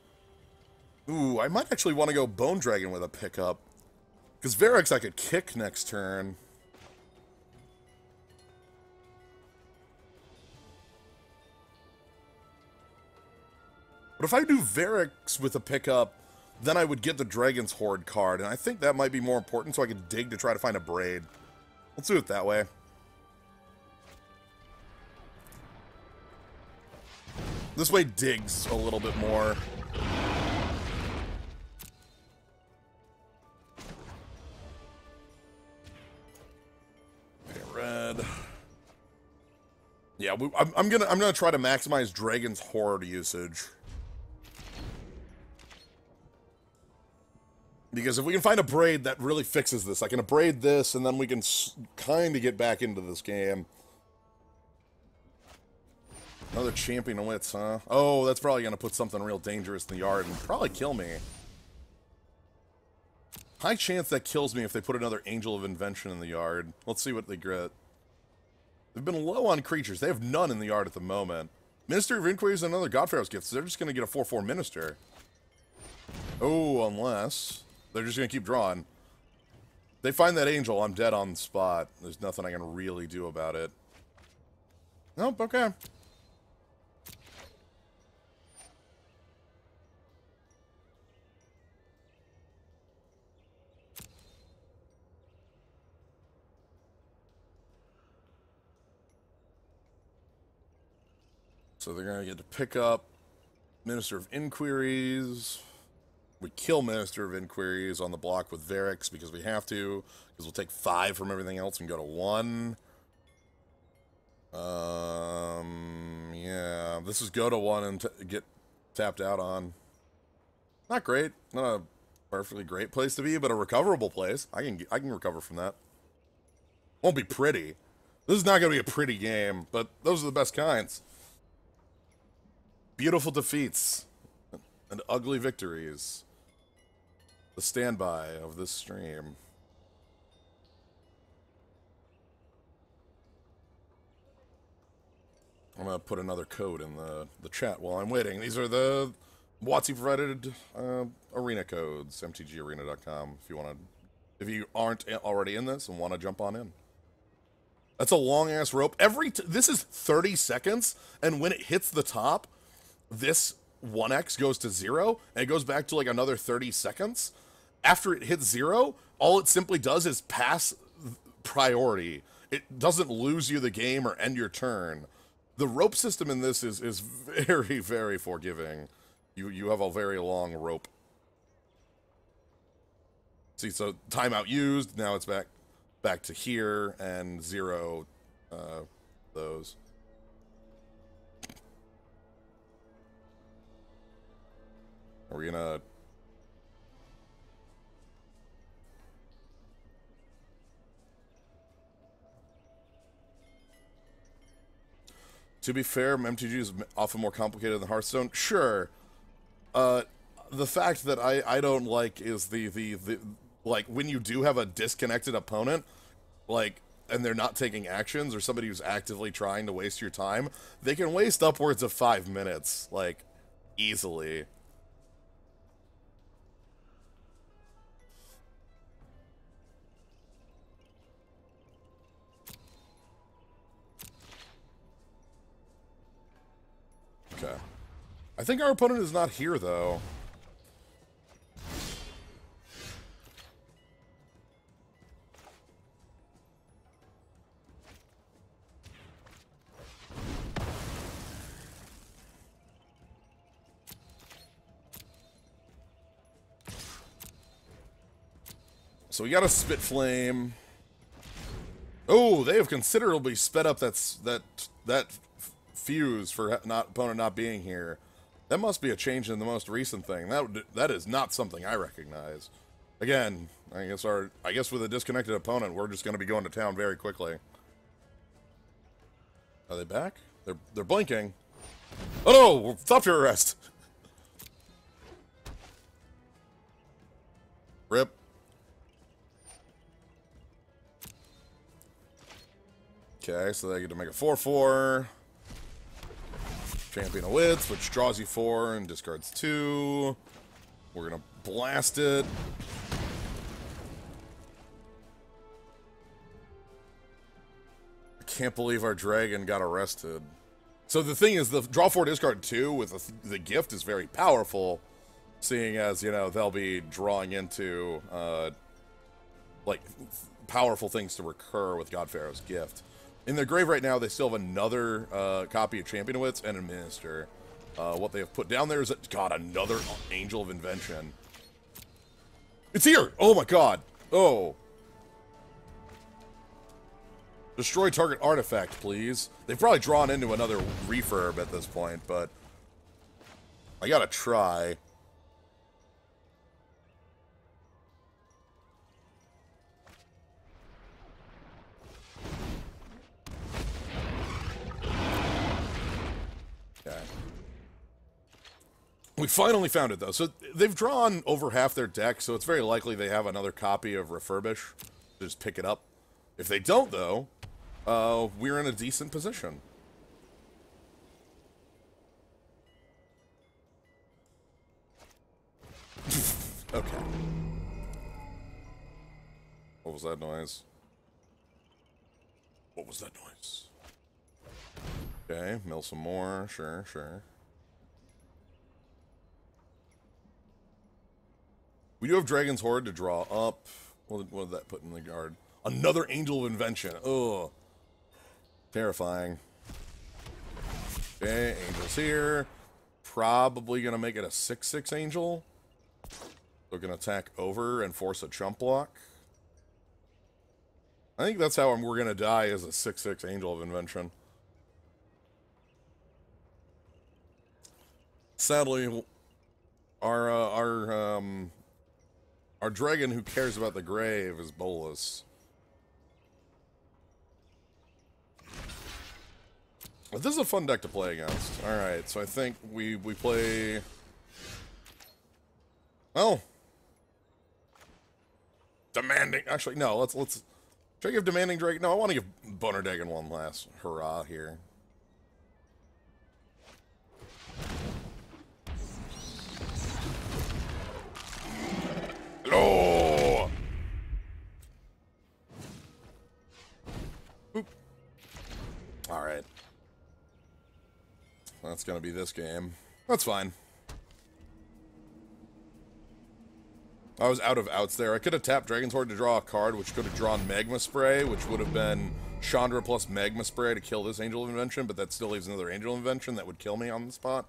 Ooh, I might actually want to go Bone Dragon with a pickup. Because Varix I could kick next turn. But if I do Varix with a pickup, then I would get the Dragon's Horde card, and I think that might be more important, so I could dig to try to find a Braid. Let's do it that way. This way digs a little bit more. Okay, red. Yeah, I'm gonna try to maximize Dragon's Horde usage. Because if we can find a Braid, that really fixes this. I can Braid this, and then we can kind of get back into this game. Another Champion of Wits, huh? Oh, that's probably going to put something real dangerous in the yard and probably kill me. High chance that kills me if they put another Angel of Invention in the yard. Let's see what they get. They've been low on creatures. They have none in the yard at the moment. Minister of Inquiry is another Godpharaoh's gift, so they're just going to get a 4/4 Minister. Oh, unless they're just going to keep drawing. They find that angel, I'm dead on the spot. There's nothing I can really do about it. Nope, okay. So they're going to get to pick up Minister of Inquiries. We kill Minister of Inquiries on the block with Varix because we have to, because we'll take 5 from everything else and go to 1. Yeah, this is go to 1 and get tapped out on. Not great, not a perfectly great place to be, but a recoverable place. I can recover from that. Won't be pretty. This is not going to be a pretty game, but those are the best kinds. Beautiful defeats and ugly victories. The standby of this stream. I'm going to put another code in the chat while I'm waiting. These are the WotC provided arena codes, mtgarena.com, if you aren't already in this and want to jump on in. That's a long-ass rope. This is 30 seconds, and when it hits the top, this 1x goes to 0, and it goes back to like another 30 seconds. After it hits 0, all it simply does is pass priority. It doesn't lose you the game or end your turn. The rope system in this is very, very forgiving. You have a very long rope. See, so timeout used, now it's back to here, and 0 those. Are we gonna... To be fair, MTG is often more complicated than Hearthstone. Sure. The fact that I don't like is the like, when you do have a disconnected opponent, like, and they're not taking actions, or somebody who's actively trying to waste your time, they can waste upwards of 5 minutes, like, easily. Okay. I think our opponent is not here, though. So we got a Spit Flame. Oh, they have considerably sped up that fuse for opponent not being here. That must be a change in the most recent thing. That is not something I recognize. Again, I guess with a disconnected opponent, we're just going to be going to town very quickly. Are they back? They're blinking. Oh no! Stop your arrest. Rip. Okay, so they get to make a 4/4. Champion of Wits, which draws you 4 and discards 2. We're gonna blast it. I can't believe our dragon got arrested. So the thing is, the draw 4, discard 2 with the gift is very powerful, seeing as, you know, they'll be drawing into, like, powerful things to recur with Godpharaoh's gift. In their grave right now, they still have another copy of Champion of Wits and a Minister. What they have put down there is, God, another Angel of Invention. It's here! Oh my god! Oh. Destroy target artifact, please. They've probably drawn into another refurb at this point, but I gotta try. Okay. We finally found it, though. So they've drawn over half their deck, so it's very likely they have another copy of Refurbish. Just pick it up. If they don't, though, we're in a decent position. Okay. What was that noise? What was that noise? Okay, mill some more. Sure, sure. We do have Dragon's Horde to draw up. What did that put in the guard? Another Angel of Invention. Ugh. Terrifying. Okay, Angel's here. Probably gonna make it a 6/6 Angel. They're gonna attack over and force a chump block. I think that's how we're gonna die, as a 6/6 Angel of Invention. Sadly, our dragon who cares about the grave is Bolus. But this is a fun deck to play against. Alright, so I think we play... Oh! Demanding... Actually, no, let's... Should I give Demanding Dragon... No, I want to give Boner Dragon one last hurrah here. Hello! Oop. Alright. That's gonna be this game. That's fine. I was out of outs there. I could have tapped Dragon's Horde to draw a card, which could have drawn Magma Spray, which would have been Chandra plus Magma Spray to kill this Angel of Invention, but that still leaves another Angel of Invention that would kill me on the spot.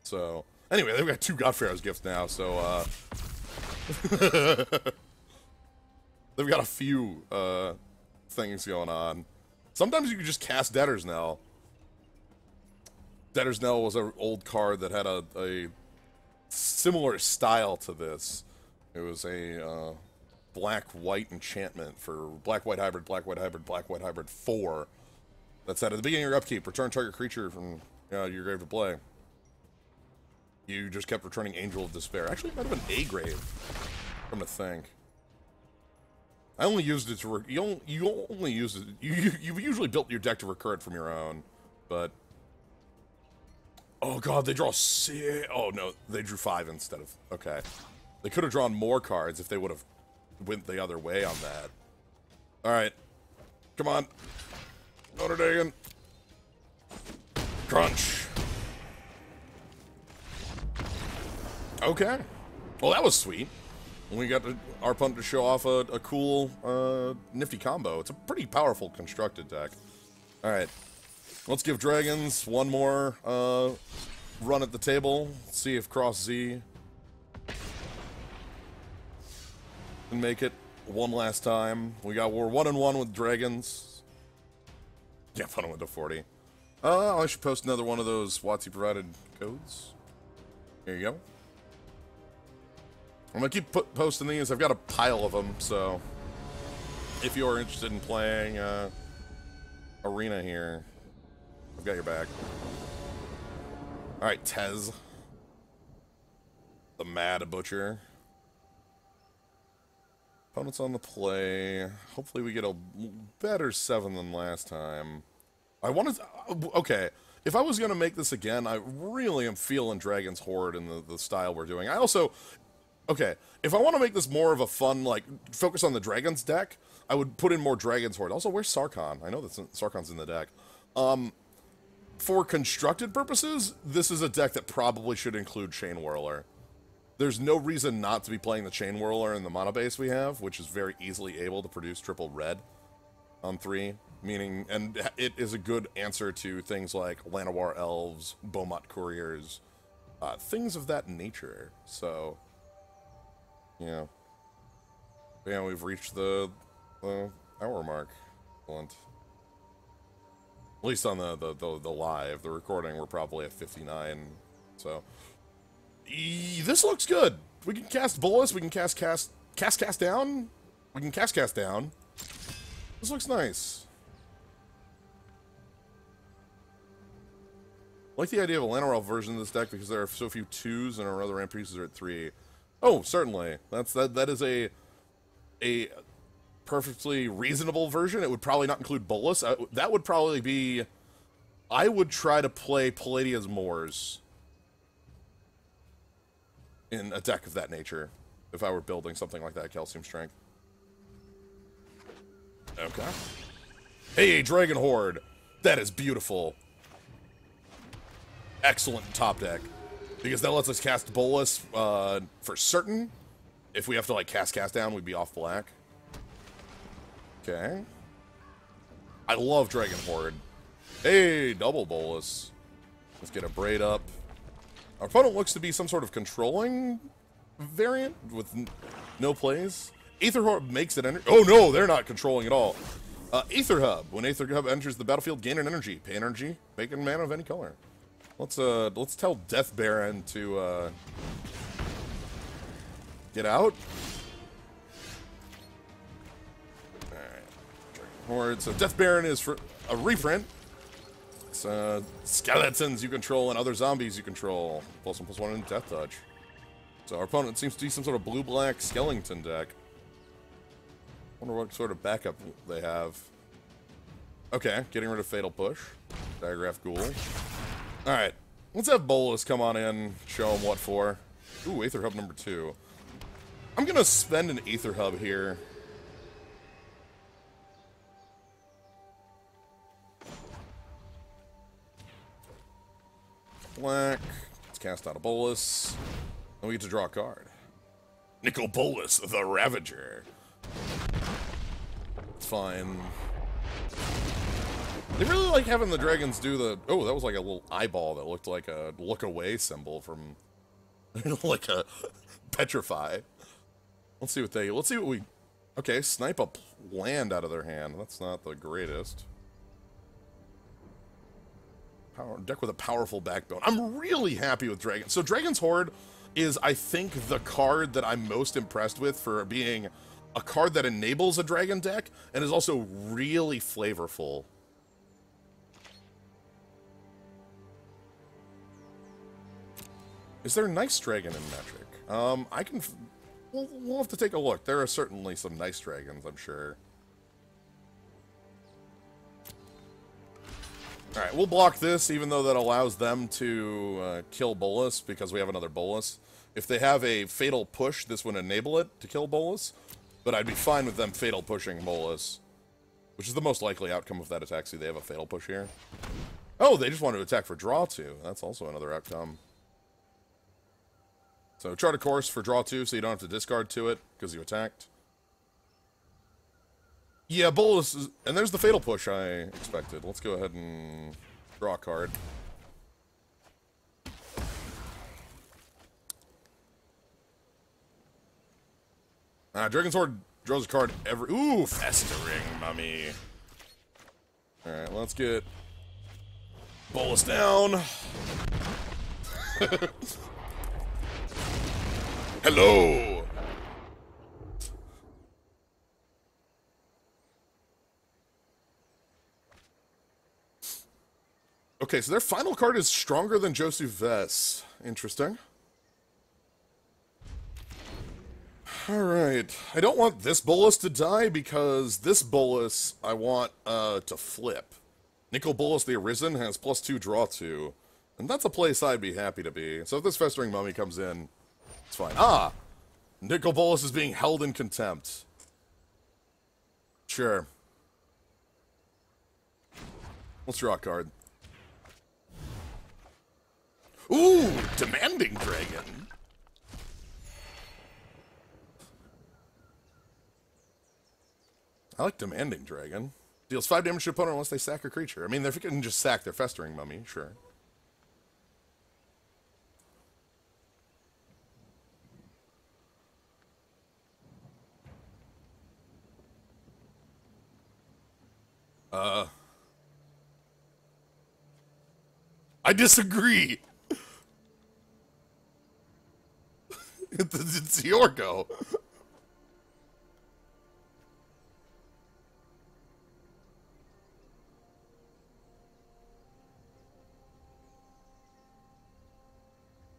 So, anyway, they've got 2 Godpharaoh's Gifts now, so, they've got a few, things going on. Sometimes you can just cast Debtor's Knell. Debtor's Knell was an old card that had a similar style to this. It was a black-white enchantment for black-white hybrid, black-white hybrid, black-white hybrid 4. That said, at the beginning of your upkeep, return target creature from your grave to play. You just kept returning Angel of Despair. Actually, it might have been a grave, from to think. I only used it to you only used it. You usually built your deck to recur it from your own, but. Oh god, they draw 6. Oh no, they drew 5 instead of. Okay. They could have drawn more cards if they would have went the other way on that. Alright. Come on. Notre Dame. Crunch. Okay. Well, that was sweet. We got our punt to show off a cool, nifty combo. It's a pretty powerful constructed deck. Alright. Let's give Dragons one more run at the table. See if Cross Z can make it one last time. We're 1-1 with Dragons. Yeah, fun went to 40. I should post another one of those WotC provided codes. Here you go. I'm gonna keep posting these. I've got a pile of them, so if you're interested in playing Arena here, I've got your back. Alright, Tez. The Mad Butcher. Opponents on the play. Hopefully we get a better 7 than last time. I wanted to, okay, if I was going to make this again, I really am feeling Dragon's Horde in the style we're doing. I also, okay, if I want to make this more of a fun, like, focus on the Dragons deck, I would put in more Dragon's Horde. Also, where's Sarkhan? I know that Sarkhan's in the deck. For constructed purposes, this is a deck that probably should include Chain Whirler. There's no reason not to be playing the Chain Whirler in the mono base we have, which is very easily able to produce triple red on 3, meaning, and it is a good answer to things like Llanowar Elves, Beaumont Couriers, things of that nature. So, yeah. Yeah, we've reached the hour mark. Excellent. At least on the live. The recording, we're probably at 59. So, this looks good. We can cast Bolus. We can cast down. We can cast down. This looks nice. I like the idea of a Llanowar version of this deck because there are so few 2s and our other ramp pieces are at 3. Oh, certainly. That is a perfectly reasonable version, it would probably not include Bolus. That would probably be... I would try to play Palladia's Moors in a deck of that nature if I were building something like that, Calcium Strength. Okay. Hey, Dragon Horde! That is beautiful. Excellent top deck. Because that lets us cast Bolus for certain. If we have to, like, cast down, we'd be off black. Okay. I love Dragon Horde. Hey, double Bolus. Let's get a Braid up. Our opponent looks to be some sort of controlling variant with no plays. Aether Hub makes it enter. Oh no, they're not controlling at all. Aether Hub. When Aether Hub enters the battlefield, gain an energy. Pay energy. Make a mana of any color. Let's tell Death Baron to get out. Alright. Horde. So Death Baron is for a reprint. It's skeletons you control and other zombies you control. +1/+1 in Death Touch. So our opponent seems to be some sort of blue-black skeleton deck. Wonder what sort of backup they have. Okay, getting rid of Fatal Push. Digraph Ghoul. Alright, let's have Bolus come on in, show him what for. Ooh, Aether Hub number 2. I'm gonna spend an Aether Hub here. Black. Let's cast out a Bolus. Then we get to draw a card. Nicol Bolas, the Ravager. It's fine. They really like having the dragons do the... Oh, that was like a little eyeball that looked like a look away symbol from... like a petrify. Let's see what we... Okay, snipe a land out of their hand. That's not the greatest. Deck with a powerful backbone. I'm really happy with Dragon. So Dragon's Horde is, I think, the card that I'm most impressed with for being a card that enables a dragon deck and is also really flavorful. Is there nice dragon in Magic? We'll have to take a look. There are certainly some nice dragons, I'm sure. Alright, we'll block this, even though that allows them to kill Bolus, because we have another Bolus. If they have a Fatal Push, this would enable it to kill Bolus, but I'd be fine with them Fatal Pushing Bolus, which is the most likely outcome of that attack. See, they have a Fatal Push here. Oh, they just want to attack for draw 2. That's also another outcome. So chart a course for draw 2, so you don't have to discard to it, because you attacked. Yeah, Bolus is... And there's the Fatal Push I expected. Let's go ahead and draw a card. Dragon's Horde draws a card every... Ooh, Festering Mummy. Alright, let's get Bolus down. Hello! Okay, so their final card is stronger than Josu Vess. Interesting. Alright. I don't want this Bolus to die because this Bolus I want to flip. Nicol Bolas the Arisen has +2 draw 2. And that's a place I'd be happy to be. So if this Festering Mummy comes in, it's fine. Ah! Nicol Bolas is being held in contempt. Sure. Let's draw a card. Ooh, Demanding Dragon. I like Demanding Dragon. Deals 5 damage to opponent unless they sack a creature. I mean, if you can just sack their Festering Mummy, sure. I disagree. It's your go.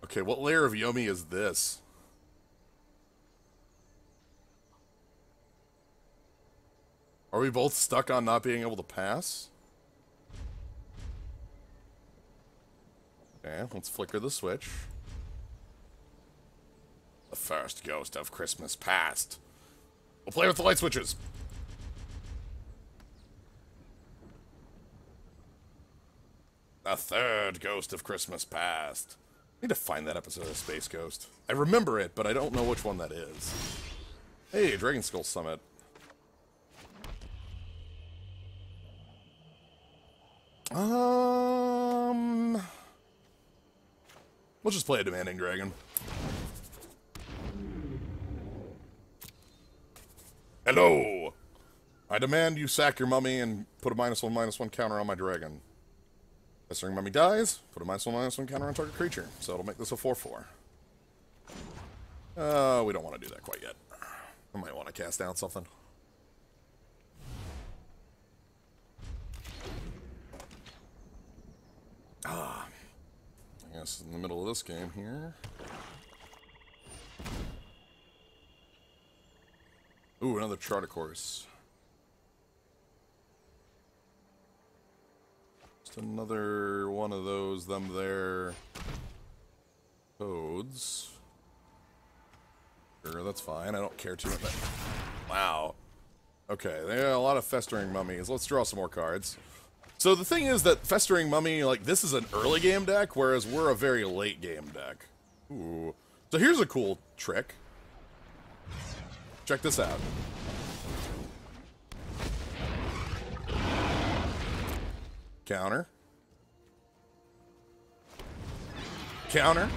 Okay, what layer of Yomi is this? Are we both stuck on not being able to pass? Okay, let's flicker the switch. The first ghost of Christmas past. We'll play with the light switches. The third ghost of Christmas past. I need to find that episode of Space Ghost. I remember it, but I don't know which one that is. Hey, Dragon Skull Summit. We'll just play a demanding dragon. Hello! I demand you sack your mummy and put a -1/-1 counter on my dragon. Festering mummy dies, put a -1/-1 counter on target creature. So it'll make this a 4/4. We don't want to do that quite yet. I might want to cast down something. I guess in the middle of this game here. Ooh, another charter course. Just another one of those, them there. Codes. Sure, that's fine. I don't care too much. Wow. Okay, there are a lot of festering mummies. Let's draw some more cards. So the thing is that Festering Mummy, like, this is an early game deck, whereas we're a very late game deck. Ooh. So here's a cool trick. Check this out. Counter. Counter.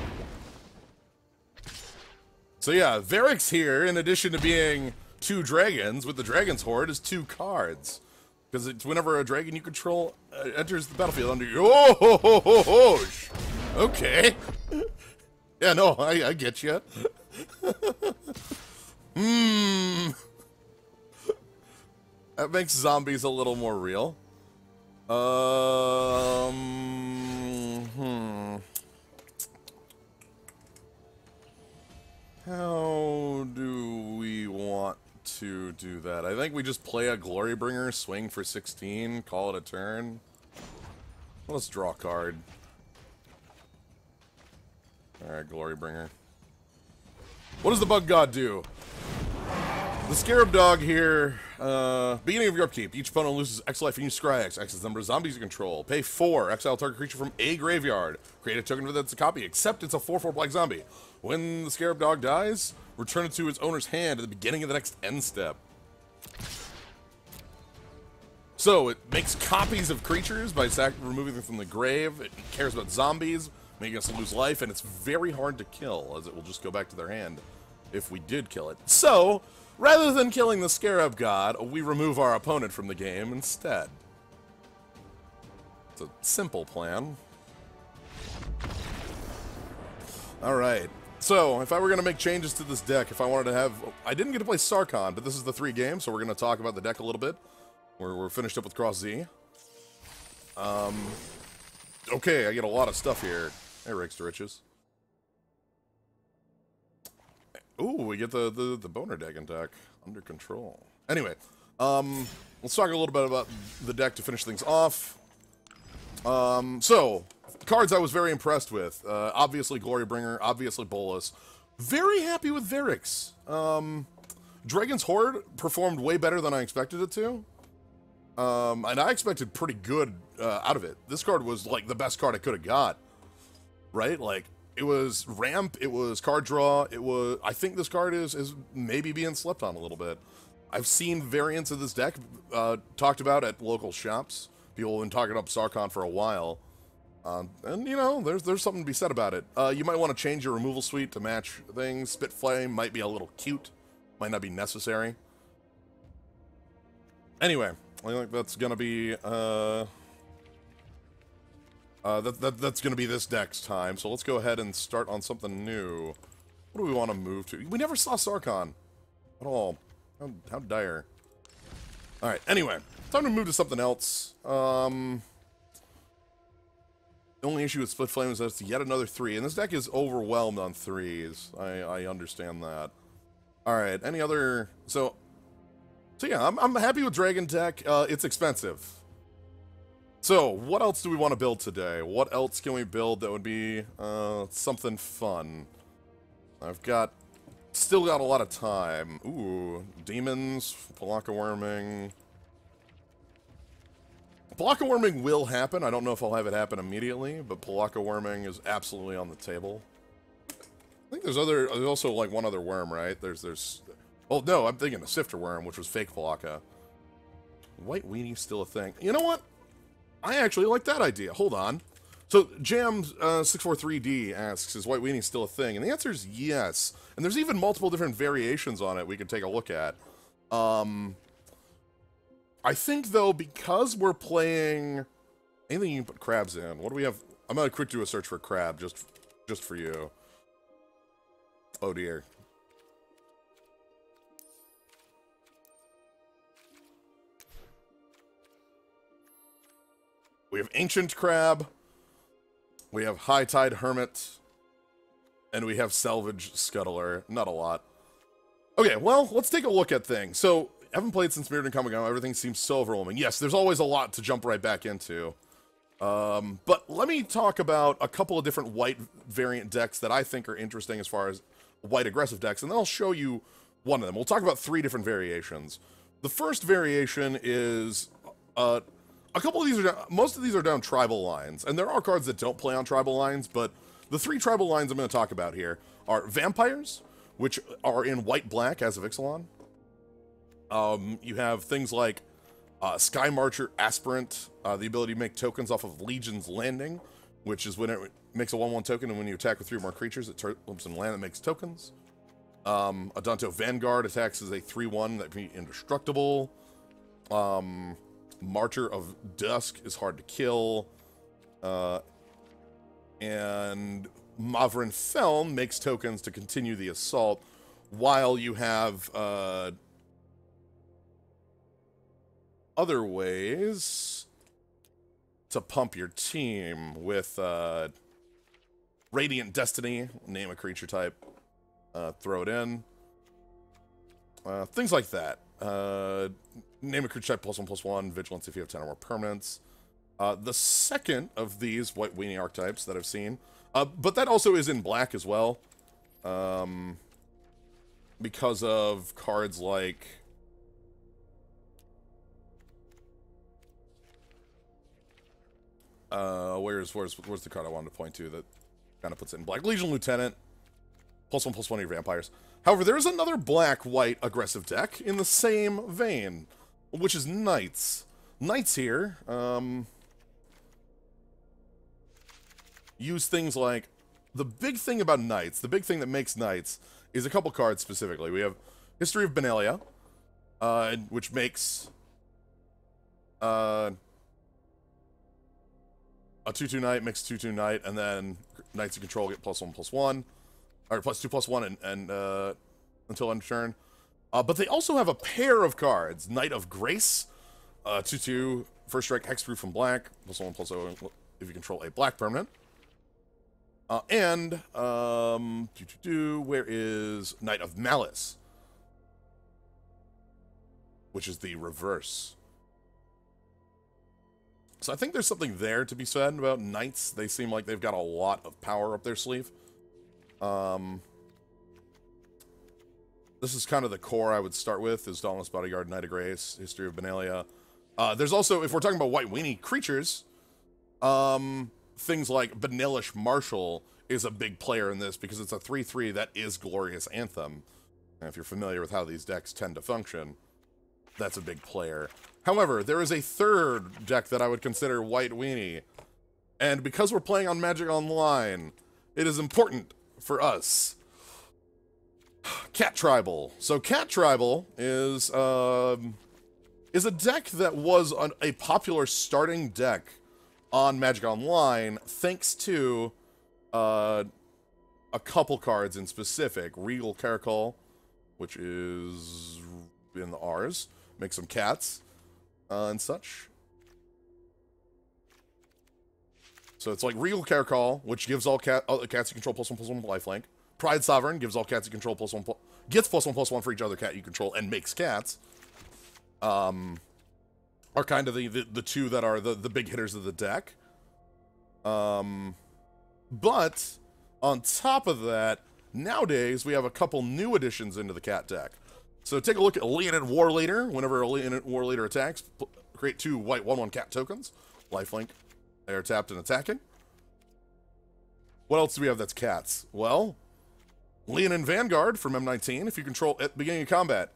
So yeah, Varix here, in addition to being 2 dragons, with the Dragon's Horde, is 2 cards. Because it's whenever a dragon you control enters the battlefield under you. Oh, ho, ho, ho, ho. Okay. Yeah, no, I get you. That makes zombies a little more real. How do we want to do that? I think we just play a Glorybringer, swing for 16, call it a turn. Let's draw a card. Alright, Glorybringer. What does the Bug God do? The Scarab Dog here, beginning of your upkeep, each opponent loses X life and you scry X. X is the number of zombies you control. Pay 4, exile target creature from a graveyard. Create a token that's a copy, except it's a 4/4 black zombie. When the Scarab Dog dies, return it to its owner's hand at the beginning of the next end step. So, it makes copies of creatures by removing them from the grave. It cares about zombies, making us lose life, and it's very hard to kill, as it will just go back to their hand if we did kill it. So, rather than killing the Scarab God, we remove our opponent from the game instead. It's a simple plan. Alright. So, if I were going to make changes to this deck, if I wanted to have... I didn't get to play Sarkhan, but this is the 3 games, so we're going to talk about the deck a little bit. We're finished up with Cross Z. Okay, I get a lot of stuff here. Hey, Rakes to Riches. Ooh, we get the Boner Dragon deck under control. Anyway, let's talk a little bit about the deck to finish things off. So, cards I was very impressed with. Obviously Glorybringer, obviously Bolus. Very happy with Varix. Dragon's Horde performed way better than I expected it to. And I expected pretty good out of it. This card was like the best card I could have got. Right? Like, it was ramp, it was card draw, it was... I think this card is maybe being slept on a little bit. I've seen variants of this deck talked about at local shops. People have been talking up Sarkhan for a while. And, you know, there's something to be said about it. You might want to change your removal suite to match things. Spitflame might be a little cute. Might not be necessary. Anyway, I think that's gonna be, that's gonna be this deck's time, so let's go ahead and start on something new. What do we want to move to? We never saw Sarkhan at all. How dire. Alright, anyway, time to move to something else. The only issue with Split Flame is that it's yet another 3, and this deck is overwhelmed on 3s. I understand that. Alright, any other... So, So yeah, I'm happy with Dragon Deck. It's expensive. So, what else do we want to build today? What else can we build that would be something fun? Still got a lot of time. Ooh, demons, Palaka worming. Palaka worming will happen. I don't know if I'll have it happen immediately, but Palaka worming is absolutely on the table. I think there's also like one other worm, right? Oh no, I'm thinking a sifter worm, which was fake Palaka. White weenie still a thing. You know what? I actually like that idea. Hold on. So Jam643D asks, is White Weenie still a thing? And the answer is yes. And there's even multiple different variations on it we can take a look at. I think, though, because we're playing... Anything you can put crabs in. What do we have? I'm going to quick do a search for crab, just for you. Oh, dear. We have Ancient Crab, we have High Tide Hermit, and we have Salvage Scuttler. Not a lot. Okay, well, let's take a look at things. So, haven't played since Mirrodin Kamigawa. Everything seems so overwhelming. Yes, there's always a lot to jump right back into. But let me talk about a couple of different white variant decks that I think are interesting as far as white aggressive decks, and then I'll show you one of them. We'll talk about 3 different variations. The first variation is... a couple of these are down, most of these are down tribal lines, and there are cards that don't play on tribal lines, but the 3 tribal lines I'm going to talk about here are Vampires, which are in white-black as of Ixalan. You have things like Sky Marcher Aspirant, the ability to make tokens off of Legion's Landing, which is when it makes a 1/1 token, and when you attack with 3 or more creatures, it turns in land that makes tokens. Adanto Vanguard attacks as a 3/1 that can be indestructible. Martyr of Dusk is hard to kill. And Mavrin Felm makes tokens to continue the assault, while you have other ways to pump your team with Radiant Destiny, name a creature type, throw it in. Things like that. Name a creature type +1/+1, vigilance if you have 10 or more permanents. The second of these White Weenie archetypes that I've seen, but that also is in black as well, because of cards like where's the card I wanted to point to that kind of puts it in black? Legion Lieutenant, +1/+1 of your vampires. However, there is another black-white aggressive deck in the same vein, which is Knights. Knights here use things like... The big thing about Knights, the big thing that makes Knights, is a couple cards specifically. We have History of Benalia, which makes a 2/2 Knight, makes 2/2 Knight, and then Knights you control get +1/+1, or +2/+1 and until end of turn. But they also have a pair of cards. Knight of Grace, 2/2, first strike, hexproof from black, +1/+0 if you control a black permanent. Where is Knight of Malice? Which is the reverse. So I think there's something there to be said about Knights. They seem like they've got a lot of power up their sleeve. This is kind of the core I would start with, is Dauntless Bodyguard, Knight of Grace, History of Benalia. There's also, if we're talking about White Weenie creatures, things like Benelish Marshal is a big player in this, because it's a 3/3 that is Glorious Anthem. And if you're familiar with how these decks tend to function, that's a big player. However, there is a third deck that I would consider White Weenie, and because we're playing on Magic Online, it is important for us. Cat Tribal. So Cat Tribal is a deck that was a popular starting deck on Magic Online, thanks to a couple cards in specific. Regal Caracol, which is in the R's, make some cats and such. So it's like Regal Caracol, which gives all cats you control +1/+1 lifelink. Pride Sovereign gives all cats you control gets +1/+1 for each other cat you control and makes cats. are kind of the two that are the big hitters of the deck. But on top of that, nowadays we have a couple new additions into the cat deck. So take a look at Leonid War Leader. Whenever a Leonid War Leader attacks, create 2 white 1/1 cat tokens. Lifelink. They are tapped and attacking. What else do we have that's cats? Well, Leonin Vanguard from M19. If you control at the beginning of combat,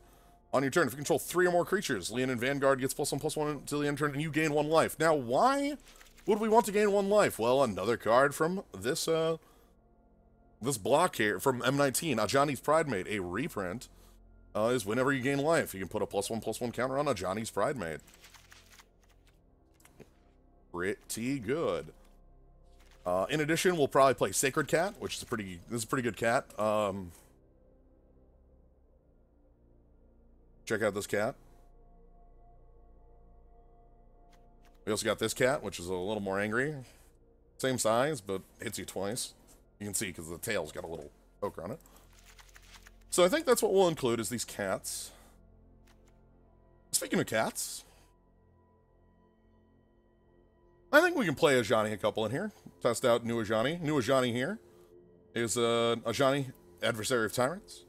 on your turn, if you control 3 or more creatures, Leonin Vanguard gets +1/+1 until the end of the turn, and you gain 1 life. Now, why would we want to gain 1 life? Well, another card from this this block here from M19, Ajani's Pridemate, a reprint, is whenever you gain life, you can put a +1/+1 counter on Ajani's Pridemate. Pretty good. In addition, we'll probably play Sacred Cat, which is this is a pretty good cat. Check out this cat. We also got this cat, which is a little more angry. Same size, but hits you twice. You can see because the tail's got a little poker on it. So I think that's what we'll include is these cats. Speaking of cats, I think we can play Ajani a couple in here. Test out new Ajani. New Ajani here is Ajani, Adversary of Tyrants.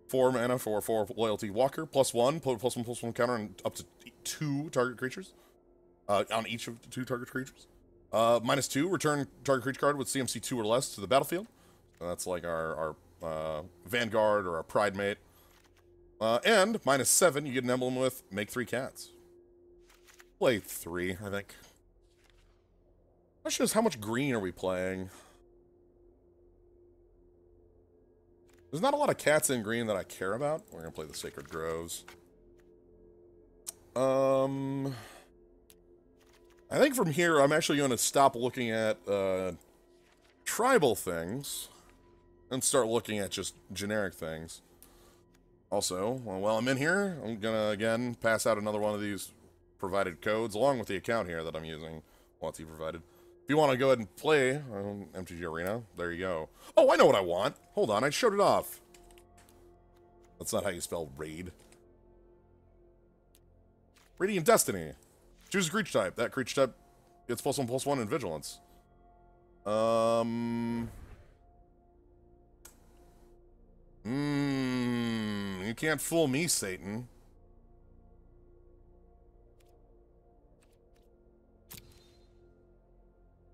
4 mana for 4 loyalty walker. +1, put a +1/+1 counter on up to 2 target creatures. On each of the 2 target creatures. -2, return target creature card with CMC 2 or less to the battlefield. So that's like our Vanguard or our Pridemate. And -7, you get an emblem with make 3 cats. Play 3, I think. Question is, how much green are we playing? There's not a lot of cats in green that I care about. We're gonna play the Sacred Groves. I think from here, I'm actually going to stop looking at tribal things and start looking at just generic things. Also, while I'm in here, I'm going to, again, pass out another one of these provided codes, along with the account here that I'm using, WotC provided. If you want to go ahead and play MTG Arena, there you go. Oh, I know what I want. Hold on, I showed it off. That's not how you spell raid. Radiant Destiny. Choose a creature type. That creature type gets +1/+1 in Vigilance. You can't fool me, Satan.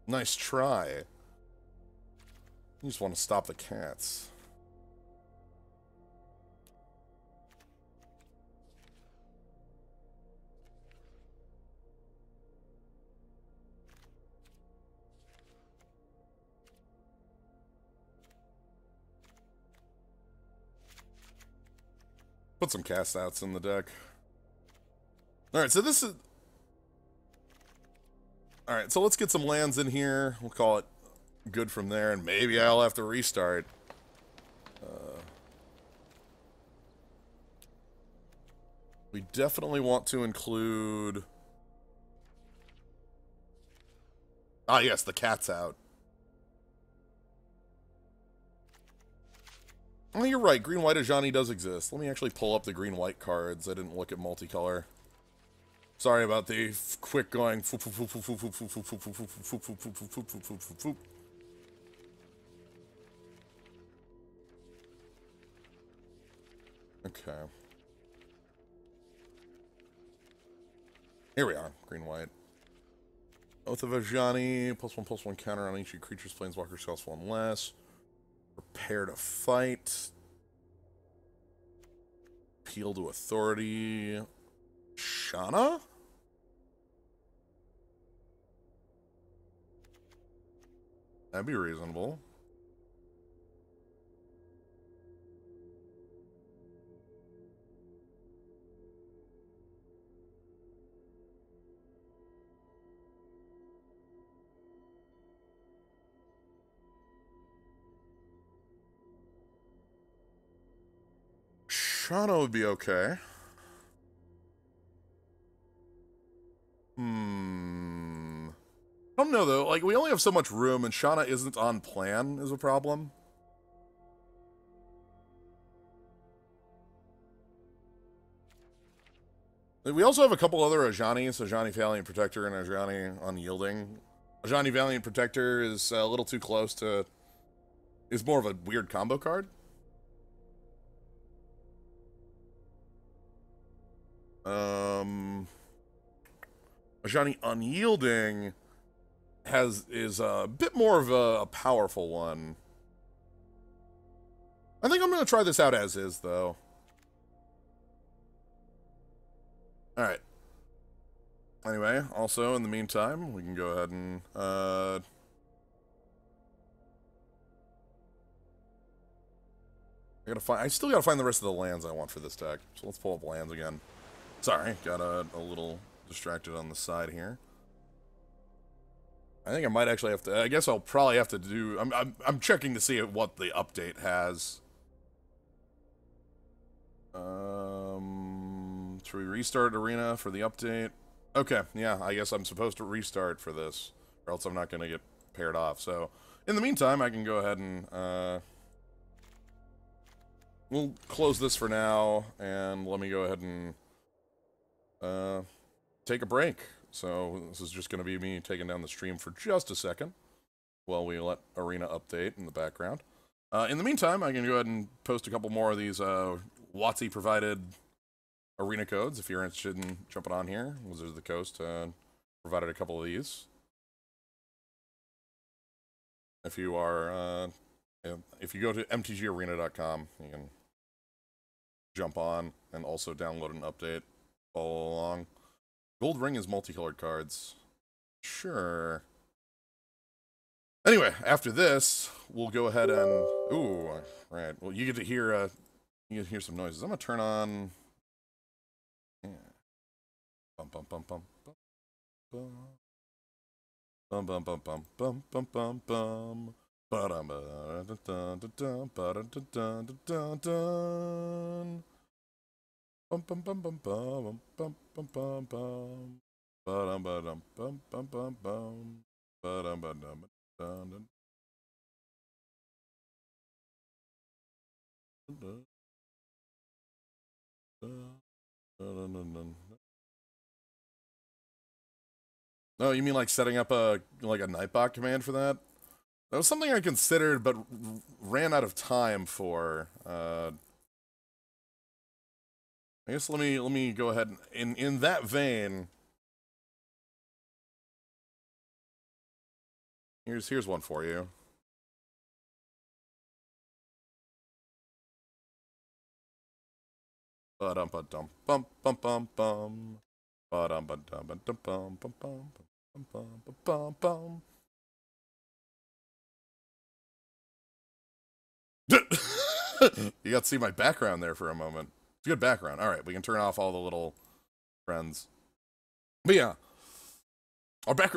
Nice try. You just want to stop the cats. Put some cast outs in the deck. Alright, so this is... Alright, so let's get some lands in here. We'll call it good from there, and maybe I'll have to restart. We definitely want to include... Ah, yes, the cat's out. Oh, you're right. Green-white Ajani does exist. Let me actually pull up the green-white cards. I didn't look at multicolor. Sorry about the quick going. Okay. Here we are. Green-white. Oath of Ajani. +1/+1 counter on each of your creatures. Planeswalker costs 1 less. Prepare to fight. Appeal to authority. Shana? That'd be reasonable. Shana would be okay. I don't know, though. Like, we only have so much room, and Shana isn't on plan is a problem. We also have a couple other Ajanis, Ajani Valiant Protector and Ajani Unyielding. Ajani Valiant Protector is a little too close to... is more of a weird combo card. Ajani Unyielding is a bit more of a powerful one. I think I'm going to try this out as is, though. Alright. Anyway, also, in the meantime, we can go ahead and, I still gotta find the rest of the lands I want for this deck. So let's pull up lands again. Sorry, got a little distracted on the side here. I think I might actually have to, I guess I'll probably have to do, I'm checking to see what the update has. Should we restart Arena for the update? Okay, yeah, I guess I'm supposed to restart for this, or else I'm not going to get paired off. So, in the meantime, I can go ahead and, we'll close this for now, and let me go ahead and, take a break. So, this is just going to be me taking down the stream for just a second, while we let Arena update in the background. In the meantime, I can go ahead and post a couple more of these, WotC provided Arena codes, if you're interested in jumping on here. Wizards of the Coast provided a couple of these. If you are, if you go to mtgarena.com, you can jump on and also download an update, follow along. Gold Ring is multicolored cards. Sure. Anyway, after this, we'll go ahead and... Ooh, right. Well, you get to hear some noises. I'm gonna turn on... Yeah. Bum bum bum bum bum bum bum bum bum bum bum bum bum ba-dum ba-da-da-da-da ba-da-da-da-da-da-dun. Bum bum bum bum bum bum bum bum bum ba-dum ba-dum bum bum bum bum ba-dum ba-dum ba-dum. No, you mean like setting up a Nightbot command for that? That was something I considered, but ran out of time for. I guess let me go ahead and in that vein. Here's one for you. Ba-dum ba-dum bum bum bum bum. Ba-dum ba-dum ba-dum bum bum bum bum bum bum bum. You got to see my background there for a moment. It's a good background. All right, we can turn off all the little friends. But yeah,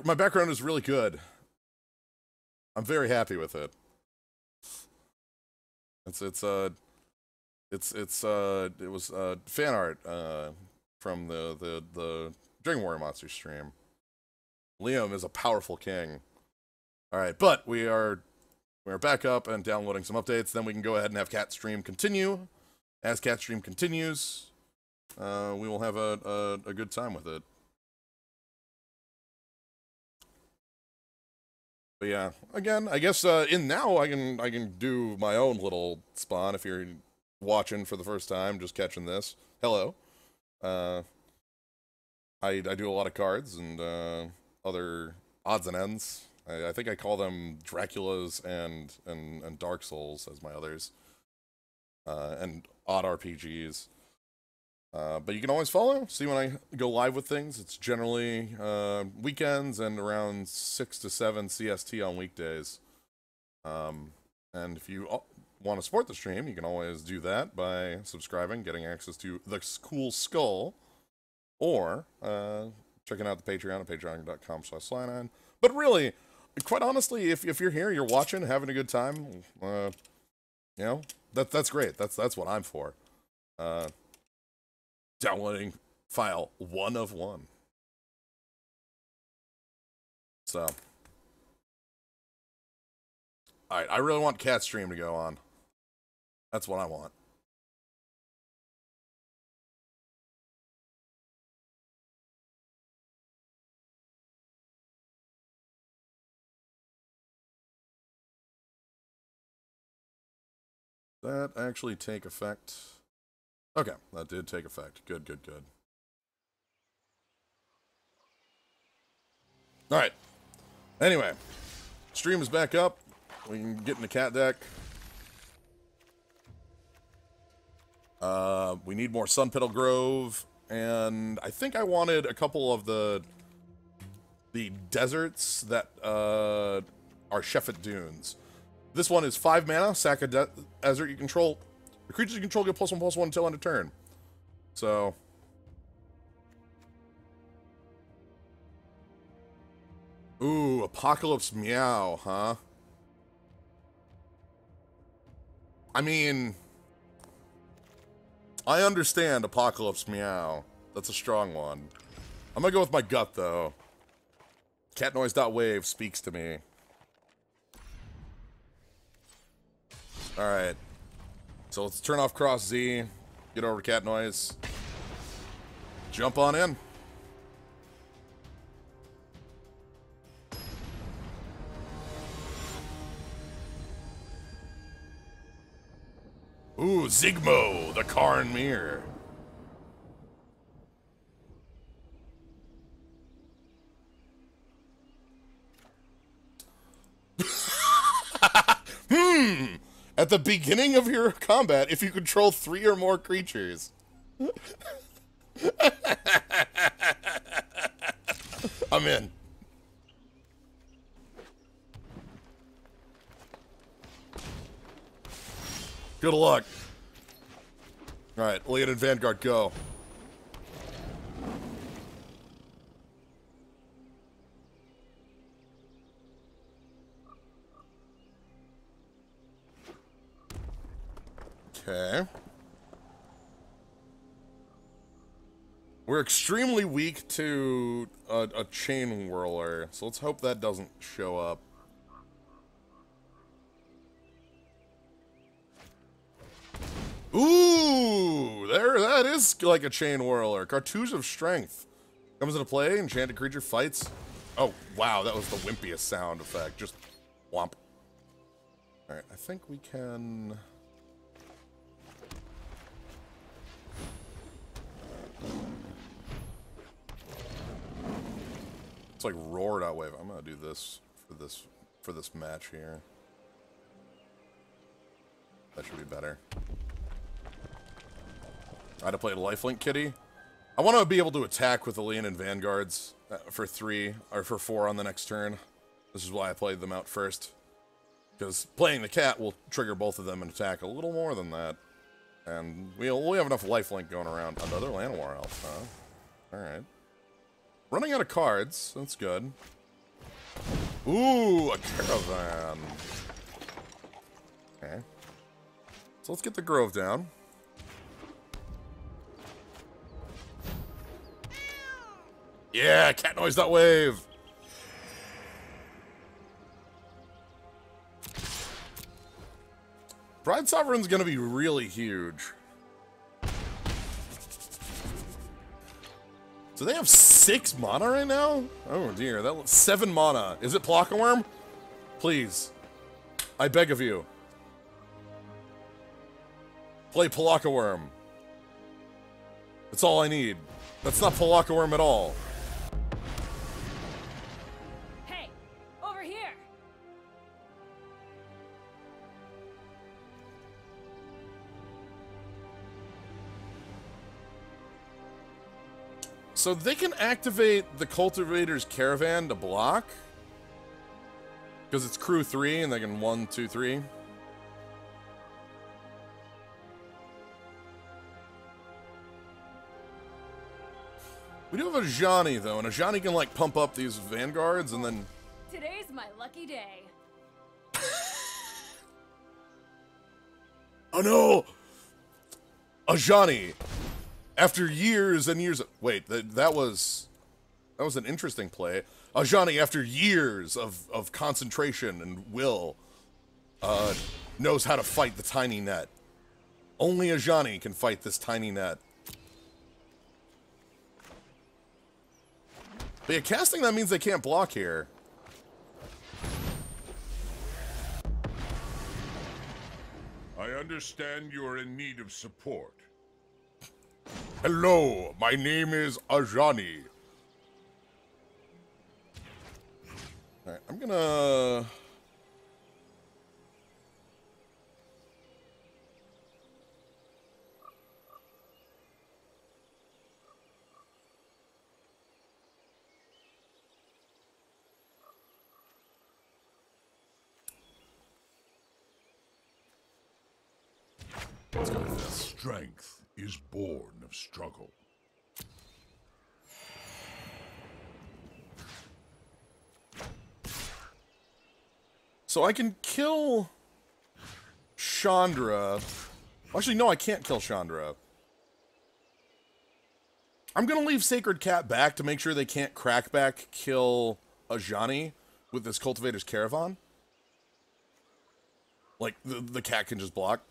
my background is really good. I'm very happy with it. It was fan art from the Dragon Warrior Monster stream. Liam is a powerful king. All right, but we're back up and downloading some updates. Then we can go ahead and have Cat Stream continue. As Cat Stream continues, we will have a good time with it. But yeah, again, I guess in now I can do my own little spawn if you're watching for the first time, just catching this. Hello. I do a lot of cards and other odds and ends. I think I call them Draculas and Dark Souls as my others. And odd RPGs. But you can always follow, see when I go live with things. It's generally weekends and around 6 to 7 CST on weekdays. And if you want to support the stream, you can always do that by subscribing, getting access to the cool skull, or checking out the Patreon at patreon.com/Cyanide. But really, quite honestly, if you're here, you're watching, having a good time, you know, that's great. That's what I'm for. Downloading file 1 of 1. So, alright, I really want Cat Stream to go on. That's what I want. that actually take effect? Okay, that did take effect. Good, good, good. Alright. Anyway. Stream is back up. We can get in the cat deck. We need more Sun Petal Grove. And I think I wanted a couple of the deserts that are Sheffet Dunes. This one is 5 mana, sack a desert you control. The creatures you control get +1/+1 until end of turn. So. Ooh, Apocalypse Meow, huh? I mean, I understand Apocalypse Meow. That's a strong one. I'm gonna go with my gut, though. Catnoise.wave speaks to me. Alright. So let's turn off Cross Z, get over to Cat Noise, jump on in. Ooh, Zigmo, the Karn Mirror. At the beginning of your combat, if you control 3 or more creatures. I'm in. Good luck. Alright, Leon and Vanguard, go. Okay. We're extremely weak to a chain whirler, so let's hope that doesn't show up. Ooh, that is like a chain whirler. Cartouche of Strength comes into play. Enchanted creature fights. Oh wow, that was the wimpiest sound effect. Just whomp. All right, I think we can. It's like roar.wave. I'm gonna do this for this match here. That should be better. I had to play Lifelink Kitty. I want to be able to attack with the Leon and Vanguards for 3 or for 4 on the next turn. This is why I played them out first. Because playing the cat will trigger both of them and attack a little more than that. And we have enough lifelink going around. Another Llanowar Elf, huh? Alright. Running out of cards. That's good. Ooh, a Caravan. Okay. So let's get the Grove down. Yeah, Catnoise.wave. Pride Sovereign's gonna be really huge. So they have 6 mana right now? Oh dear, that 7 mana. Is it Plockaworm? Please. I beg of you. Play Plockaworm. That's all I need. That's not Plockaworm at all. Hey, over here. So they can activate the Cultivator's Caravan to block? Because it's crew 3 and they can 1, 2, 3. We do have a Ajani though, and Ajani can like pump up these Vanguards and then... Today's my lucky day. Oh no! Ajani! After years and years of... Wait, that was an interesting play. Ajani, after years of concentration and will, knows how to fight the tiny net. Only Ajani can fight this tiny net. But yeah, casting that means they can't block here. I understand you are in need of support. Hello, my name is Ajani. Alright, I'm gonna... Let's go with this. Strength is born of struggle. So I can kill Chandra. Actually, no, I can't kill Chandra. I'm gonna leave Sacred Cat back to make sure they can't crackback kill Ajani with this Cultivator's Caravan. Like, the cat can just block.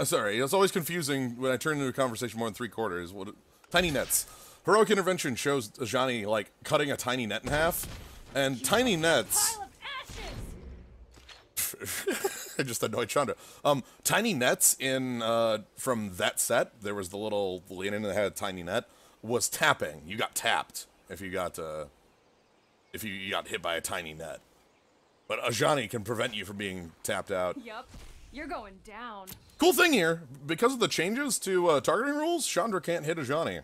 Sorry, it's always confusing when I turn into a conversation more than 3/4. Tiny nets. Heroic intervention shows Ajani, like, cutting a tiny net in half. And tiny nets... Pile of ashes! I just annoyed Chandra. Tiny nets in, from that set, there was the little Leonin that had a tiny net, was tapping. You got tapped if you got hit by a tiny net. But Ajani can prevent you from being tapped out. Yup, you're going down. Cool thing here, because of the changes to targeting rules, Chandra can't hit Ajani.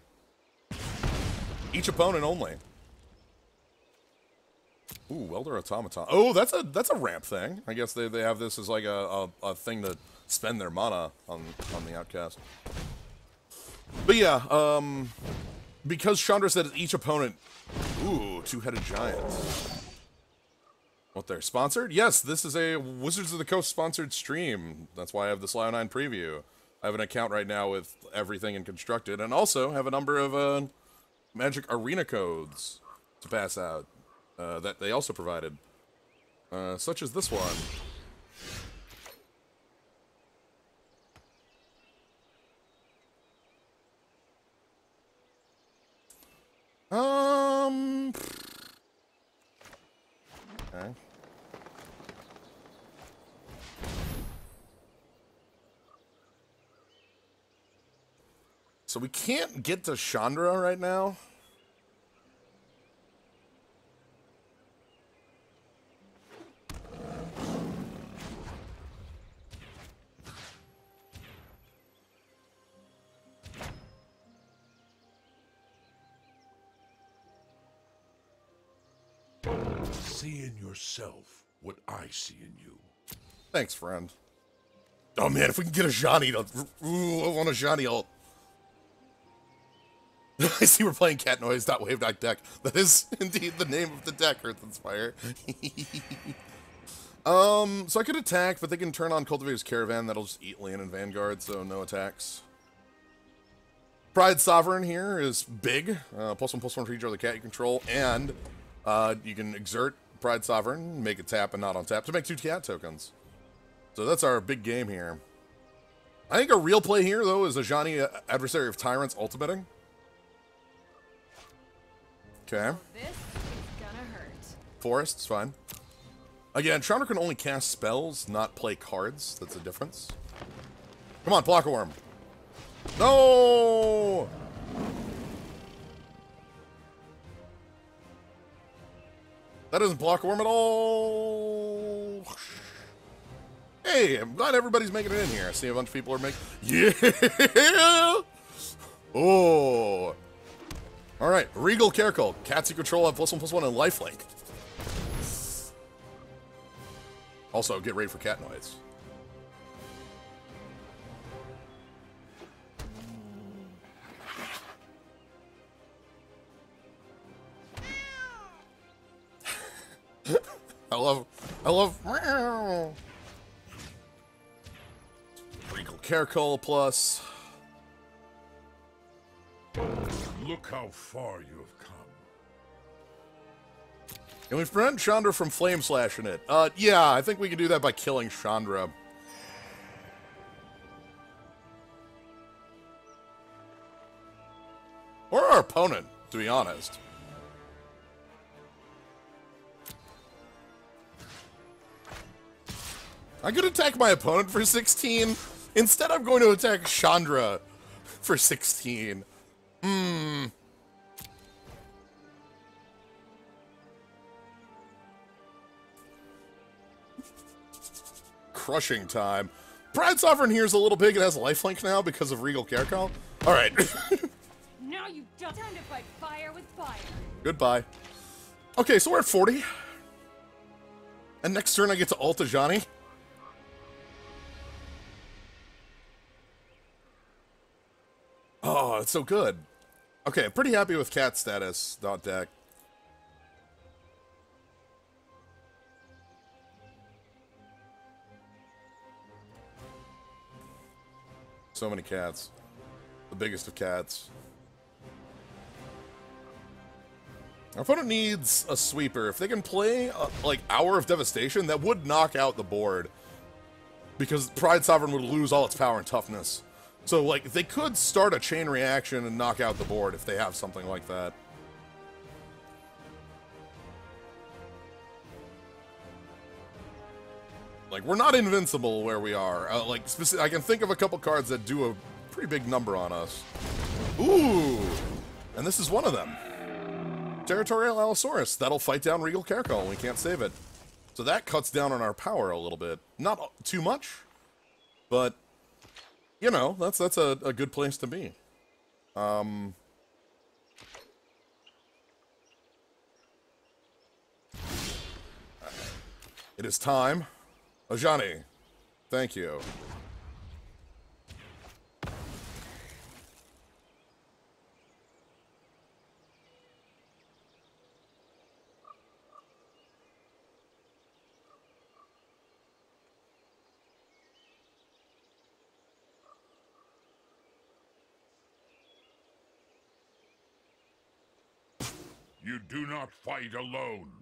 Each opponent only. Ooh, Welder Automaton. Oh, that's a ramp thing. I guess they have this as like a thing to spend their mana on the outcast. But yeah, because Chandra said each opponent. Ooh, two-headed giant. What, they're sponsored? Yes, this is a Wizards of the Coast sponsored stream. That's why I have the Sly 09 preview. I have an account right now with everything in Constructed, and also have a number of Magic Arena codes to pass out that they also provided, such as this one. Okay. So we can't get to Chandra right now. See in yourself what I see in you. Thanks, friend. Oh man, if we can get a Johnny, ooh, I want a Johnny ult. I see we're playing Cat Noise, Wave Deck. That is indeed the name of the deck, Earth Inspire. So I could attack, but they can turn on Cultivator's Caravan. That'll just eat land and Vanguard, so no attacks. Pride Sovereign here is big. +1/+1 for each other cat you control, and you can exert Pride Sovereign, make it tap and not on tap to make 2 cat tokens. So that's our big game here. I think a real play here, though, is Ajani, Adversary of Tyrants, ultimating. Okay. This is gonna hurt. Forest's fine. Again, Chandra can only cast spells, not play cards. That's the difference. Come on, block a worm. No! That doesn't block a worm at all. Hey, I'm glad everybody's making it in here. I see a bunch of people are making... Yeah! Oh! Alright, Regal Caracol. Cats you control have +1/+1 and lifelink. Also, get ready for cat noise. I love Regal Caracol plus. Look how far you have come. Can we prevent Chandra from flame slashing it? Yeah, I think we can do that by killing Chandra. Or our opponent, to be honest. I could attack my opponent for 16. Instead, I'm going to attack Chandra for 16. Crushing time. Pride Sovereign here is a little big. It has lifelink now because of Regal Carecall. All right. Now you don't. Time to fight fire with fire. Goodbye. Okay, so we're at 40. And next turn I get to ult Ajani. Oh, it's so good. Okay, pretty happy with cat status. Dot deck. So many cats. The biggest of cats. Our opponent needs a sweeper. If they can play, like, Hour of Devastation, that would knock out the board. Because Pride Sovereign would lose all its power and toughness. So, like, they could start a chain reaction and knock out the board if they have something like that. Like, we're not invincible where we are. I can think of a couple cards that do a pretty big number on us. Ooh! And this is one of them. Territorial Allosaurus. That'll fight down Regal Carecall. We can't save it. So that cuts down on our power a little bit. Not too much, but, you know, that's a good place to be. It is time. Ajani, thank you. You do not fight alone.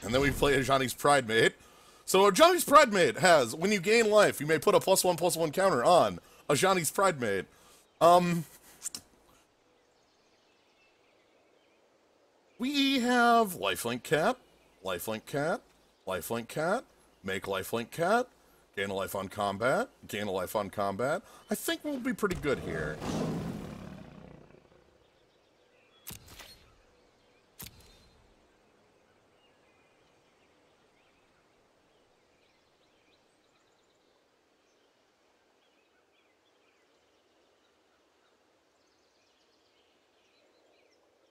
And then we play Ajani's Pridemate. So Ajani's Pridemate has, when you gain life, you may put a +1/+1 counter on Ajani's Pridemate. We have Lifelink Cat, Lifelink Cat, Lifelink Cat, make Lifelink Cat, gain a life on combat, gain a life on combat. I think we'll be pretty good here.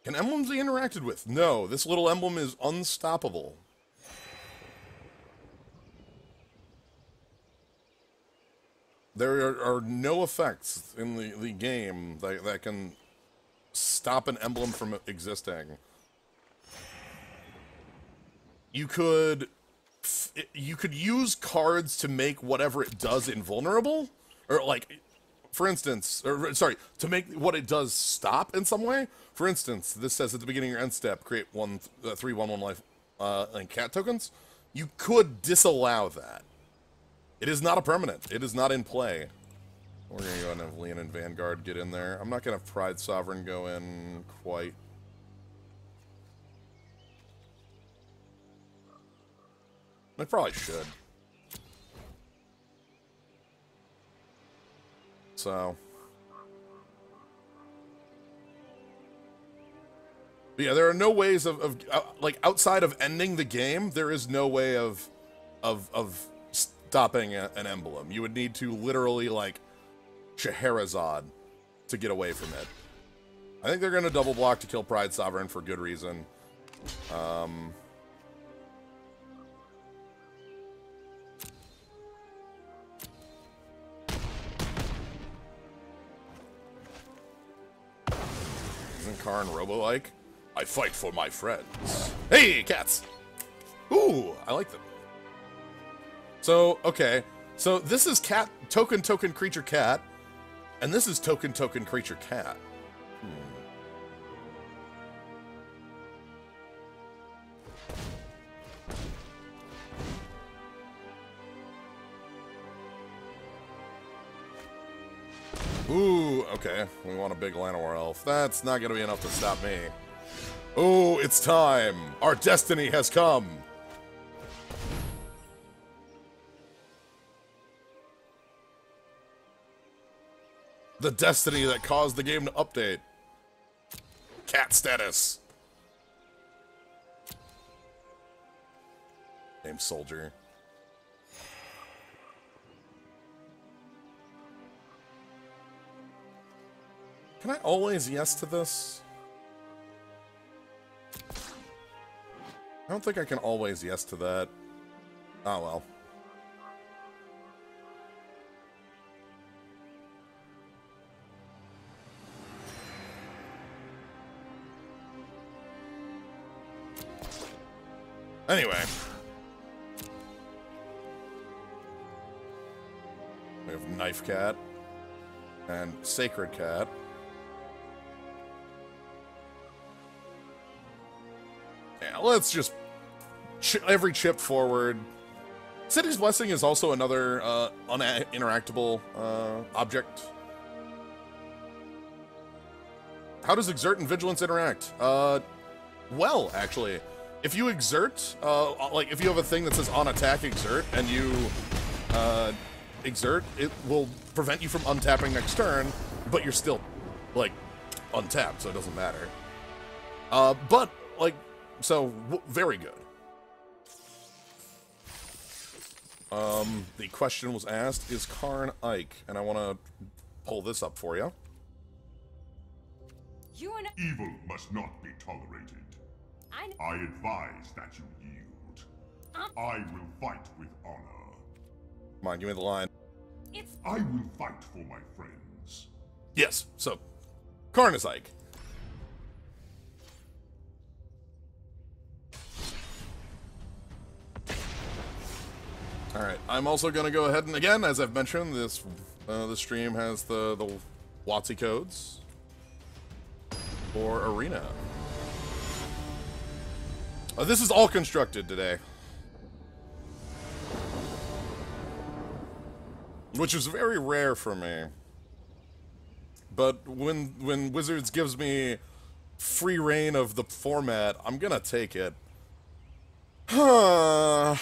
Can emblems be interacted with? No, this little emblem is unstoppable. There are no effects in the game that can stop an emblem from existing. You could use cards to make whatever it does invulnerable, or like, for instance, or sorry, to make what it does stop in some way. For instance, this says at the beginning of your end step, create 3/1/1 life and cat tokens. You could disallow that. It is not a permanent. It is not in play. We're gonna go and have Leon and Vanguard get in there. I'm not gonna have Pride Sovereign go in quite. I probably should. So. But yeah, there are no ways of like, outside of ending the game, there is no way of stopping an emblem. You would need to literally, like, Scheherazade to get away from it. I think they're going to double block to kill Pride Sovereign for good reason. Isn't Karn Robo-like? I fight for my friends. Hey, cats! Ooh, I like them. So, okay. So, this is cat, token, creature, cat. And this is token, creature, cat. Ooh, okay. We want a big Llanowar elf. That's not gonna be enough to stop me. Oh, it's time! Our destiny has come! The destiny that caused the game to update. Cat status. Name soldier. Can I always yes to this? I don't think I can always yes to that. Oh well. Anyway. We have Knife Cat and Sacred Cat. Yeah, let's just every chip forward. City's Blessing is also another uninteractable object. How does Exert and Vigilance interact? Well, actually. If you exert, like if you have a thing that says on attack exert, and you exert, it will prevent you from untapping next turn, but you're still, like, untapped, so it doesn't matter. But, like, so, very good. The question was asked, is Karn Ike? And I want to pull this up for you. Evil must not be tolerated. I advise that you yield. I will fight with honor. Come on, give me the line. I will fight for my friends. Yes, so, Karn is Ike. Alright, I'm also going to go ahead and, again, as I've mentioned, this stream has the WotC codes for Arena. This is all constructed today. Which is very rare for me. But when Wizards gives me free reign of the format, I'm gonna take it. I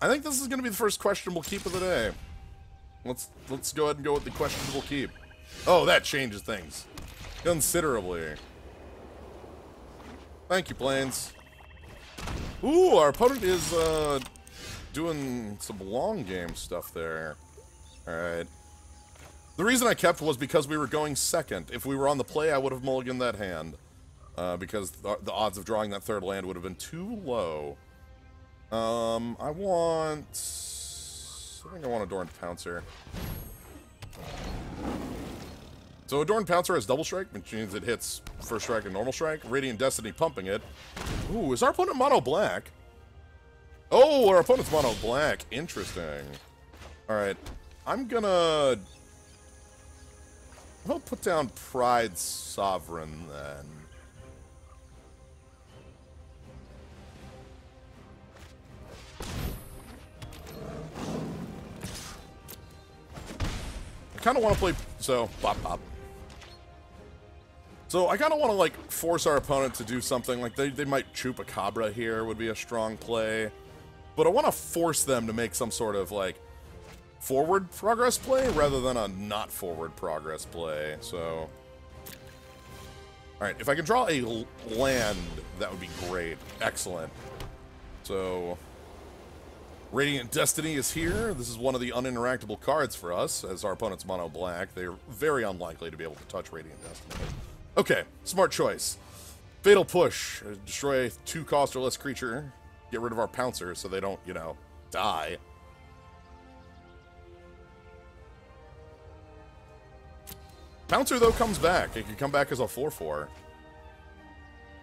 think this is gonna be the first questionable keep of the day. Let's go ahead and go with the questionable keep. Oh, that changes things considerably. Thank you, Plains. Ooh, our opponent is doing some long game stuff there. Alright. The reason I kept was because we were going second. If we were on the play, I would have mulliganed that hand. Because the odds of drawing that third land would have been too low. I think I want Adorned Pouncer. So Adorned Pouncer has double strike, which means it hits first strike and normal strike. Radiant Destiny pumping it. Ooh, is our opponent mono black? Oh, our opponent's mono black. Interesting. Alright. I'll put down Pride Sovereign then. I kind of want to play, so, pop. So, I kind of want to, like, force our opponent to do something, like, they might Chupacabra here would be a strong play, but I want to force them to make some sort of, like, forward progress play rather than a not forward progress play, so. Alright, if I can draw a land, that would be great. Excellent. So, Radiant Destiny is here. This is one of the uninteractable cards for us, as our opponent's mono black. They're very unlikely to be able to touch Radiant Destiny. Okay, smart choice. Fatal Push. Destroy 2 cost or less creature. Get rid of our Pouncer so they don't, you know, die. Pouncer, though, comes back. It can come back as a 4/4.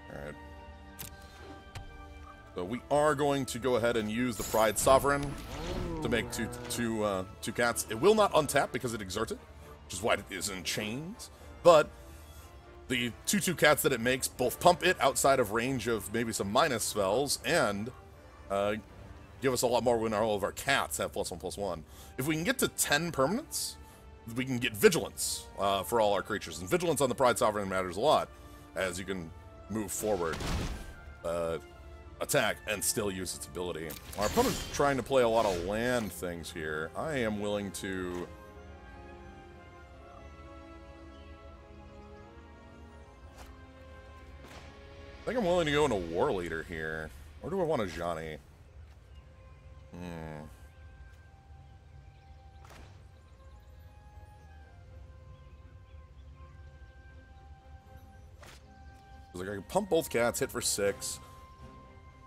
Alright. So we are going to go ahead and use the Pride Sovereign to make two cats. It will not untap because it exerts it, which is why it is in chains. But the 2/2 cats that it makes both pump it outside of range of maybe some minus spells and give us a lot more when all of our cats have +1/+1. If we can get to 10 permanents, we can get Vigilance for all our creatures. And Vigilance on the Pride Sovereign matters a lot, as you can move forward attack and still use its ability. Our opponent's trying to play a lot of land things here. I am willing to... I think I'm willing to go into War Leader here. Or do I want a Johnny? Like I can pump both cats, hit for 6.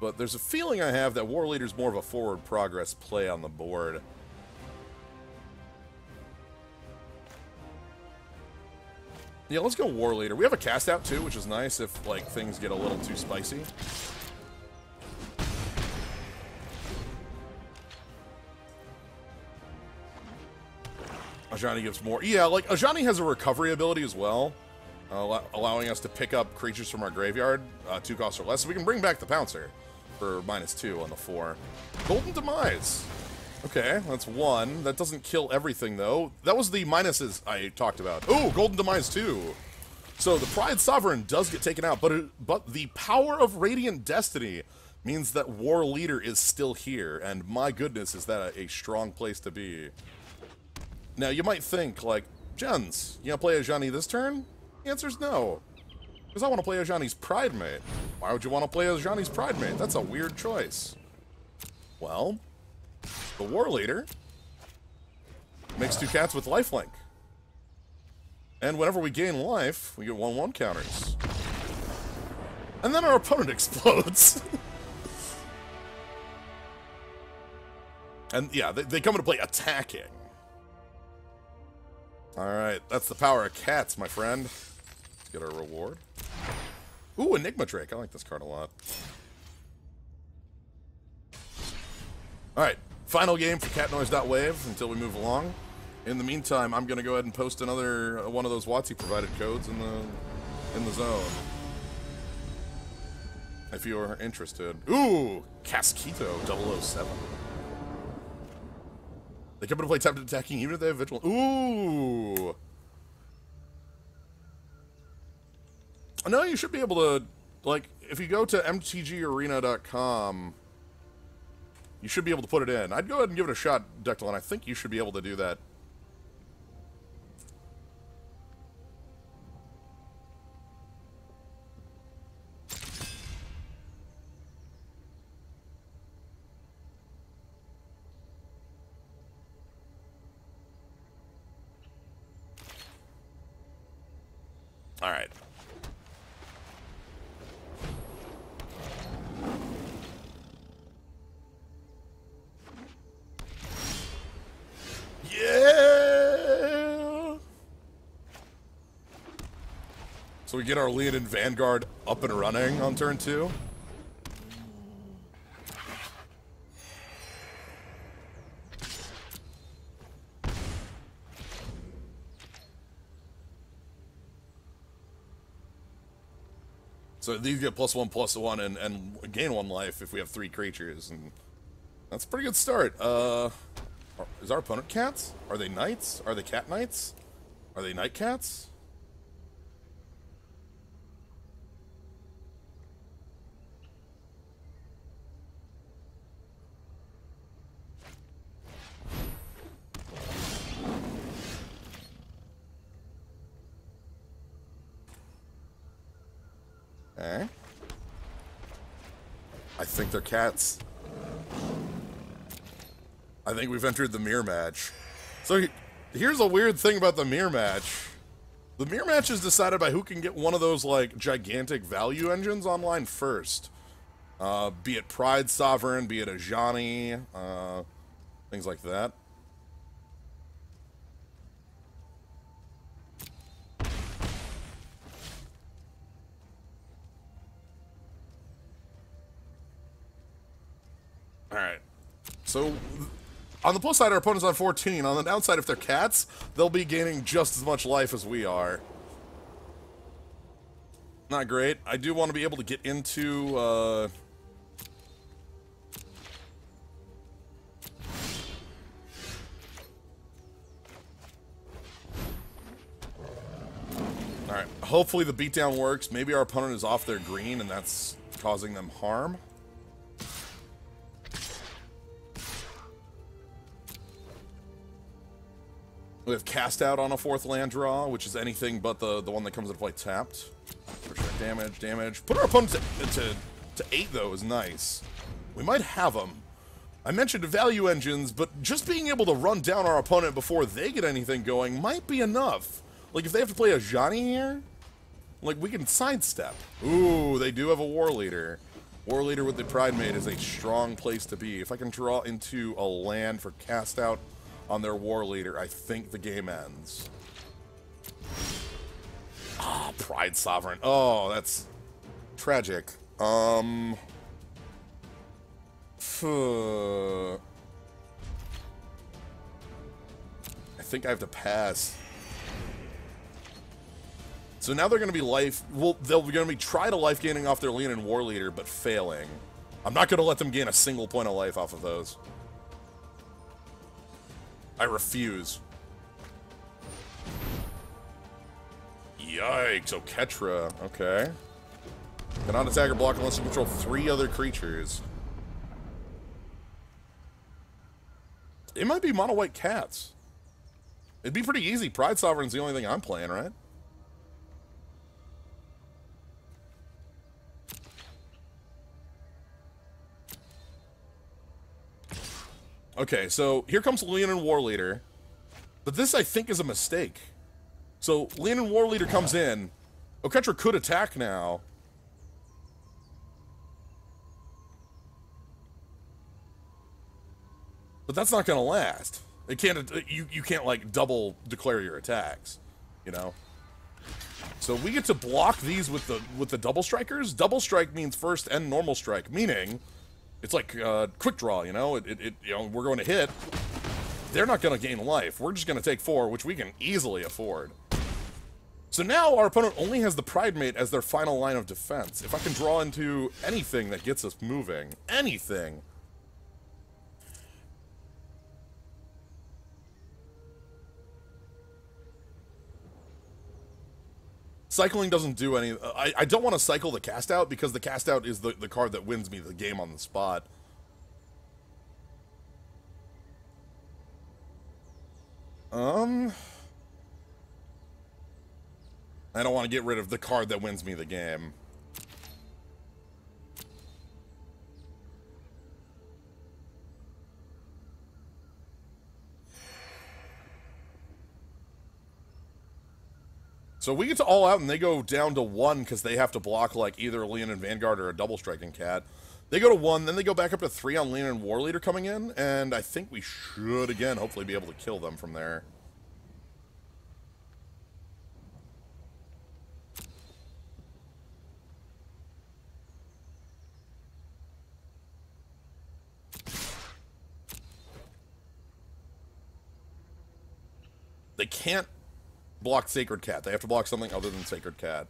But there's a feeling I have that War Leader's more of a forward progress play on the board. Yeah, let's go War Leader. We have a cast out too, which is nice if like things get a little too spicy. Ajani gives more. Yeah, like Ajani has a recovery ability as well, allowing us to pick up creatures from our graveyard, 2 costs or less. So we can bring back the Pouncer for -2 on the 4. Golden Demise. Okay, that's 1. That doesn't kill everything, though. That was the minuses I talked about. Oh, Golden Demise 2. So the Pride Sovereign does get taken out, but the power of Radiant Destiny means that War Leader is still here, and my goodness, is that a strong place to be. Now, you might think, like, Jens, you gonna play Ajani this turn? The answer's no. Because I want to play Ajani's Pridemate. Why would you want to play Ajani's Pridemate? That's a weird choice. Well, the War Leader makes 2 cats with lifelink. And whenever we gain life, we get 1/1 counters. And then our opponent explodes. And yeah, they come into play attacking. Alright, that's the power of cats, my friend. Let's get our reward. Ooh, Enigma Drake. I like this card a lot. Alright, final game for catnoise.wave until we move along. In the meantime, I'm going to go ahead and post another one of those WotC provided codes in the zone. If you are interested. Ooh, Casquito 007. They come into play tapped attacking even if they have Vigilant. Ooh! No, you should be able to, like, if you go to mtgarena.com, you should be able to put it in. I'd go ahead and give it a shot, Declan. I think you should be able to do that. All right. Yeah! So we get our lead in Vanguard up and running on turn 2. So these get +1/+1 and gain 1 life if we have 3 creatures, and that's a pretty good start. Is our opponent cats? Are they knights? Are they cat knights? Are they night cats? Okay. I think they're cats. I think we've entered the mirror match. So here's a weird thing about the mirror match. The mirror match is decided by who can get one of those, like, gigantic value engines online first. Be it Pride Sovereign, be it Ajani, things like that. Alright. So, on the plus side, our opponent's on 14. On the downside, if they're cats, they'll be gaining just as much life as we are. Not great. I do want to be able to get into, Alright, hopefully the beatdown works. Maybe our opponent is off their green and that's causing them harm. We have Cast Out on a 4th land draw, which is anything but the one that comes into play tapped. For sure, damage. Put our opponent to 8, though, is nice. We might have them. I mentioned value engines, but just being able to run down our opponent before they get anything going might be enough. Like, if they have to play a Johnny here, like, we can sidestep. Ooh, they do have a War Leader. War Leader with the Pride Mate is a strong place to be. If I can draw into a land for Cast Out on their War Leader, I think the game ends. Ah, Pride Sovereign. Oh, that's tragic. I think I have to pass. So now they're going to be they're going to be try to life gaining off their Leonin War Leader, but failing. I'm not going to let them gain a single point of life off of those. I refuse. Yikes, Oketra. Okay. Cannot attack or block unless you control 3 other creatures. It might be mono white cats. It'd be pretty easy. Pride Sovereign's the only thing I'm playing, right? Okay, so here comes Leonin War Leader. But this, I think, is a mistake. So, Leonin War Leader comes in. Oketra could attack now. But that's not going to last. It can't. You can't, like, double declare your attacks, you know? So we get to block these with the double strikers. Double strike means first and normal strike, meaning it's like quick draw, you know? You know, we're going to hit. They're not going to gain life. We're just going to take 4, which we can easily afford. So now our opponent only has the Pride Mate as their final line of defense. If I can draw into anything that gets us moving, anything. Cycling doesn't do any... I don't want to cycle the Cast Out because the Cast Out is the card that wins me the game on the spot. I don't want to get rid of the card that wins me the game. So we get to all out and they go down to 1 because they have to block like either a Leonin Vanguard or a double striking cat. They go to 1, then they go back up to 3 on Leonin War Leader coming in, and I think we should, again, hopefully be able to kill them from there. They can't block Sacred Cat. They have to block something other than Sacred Cat.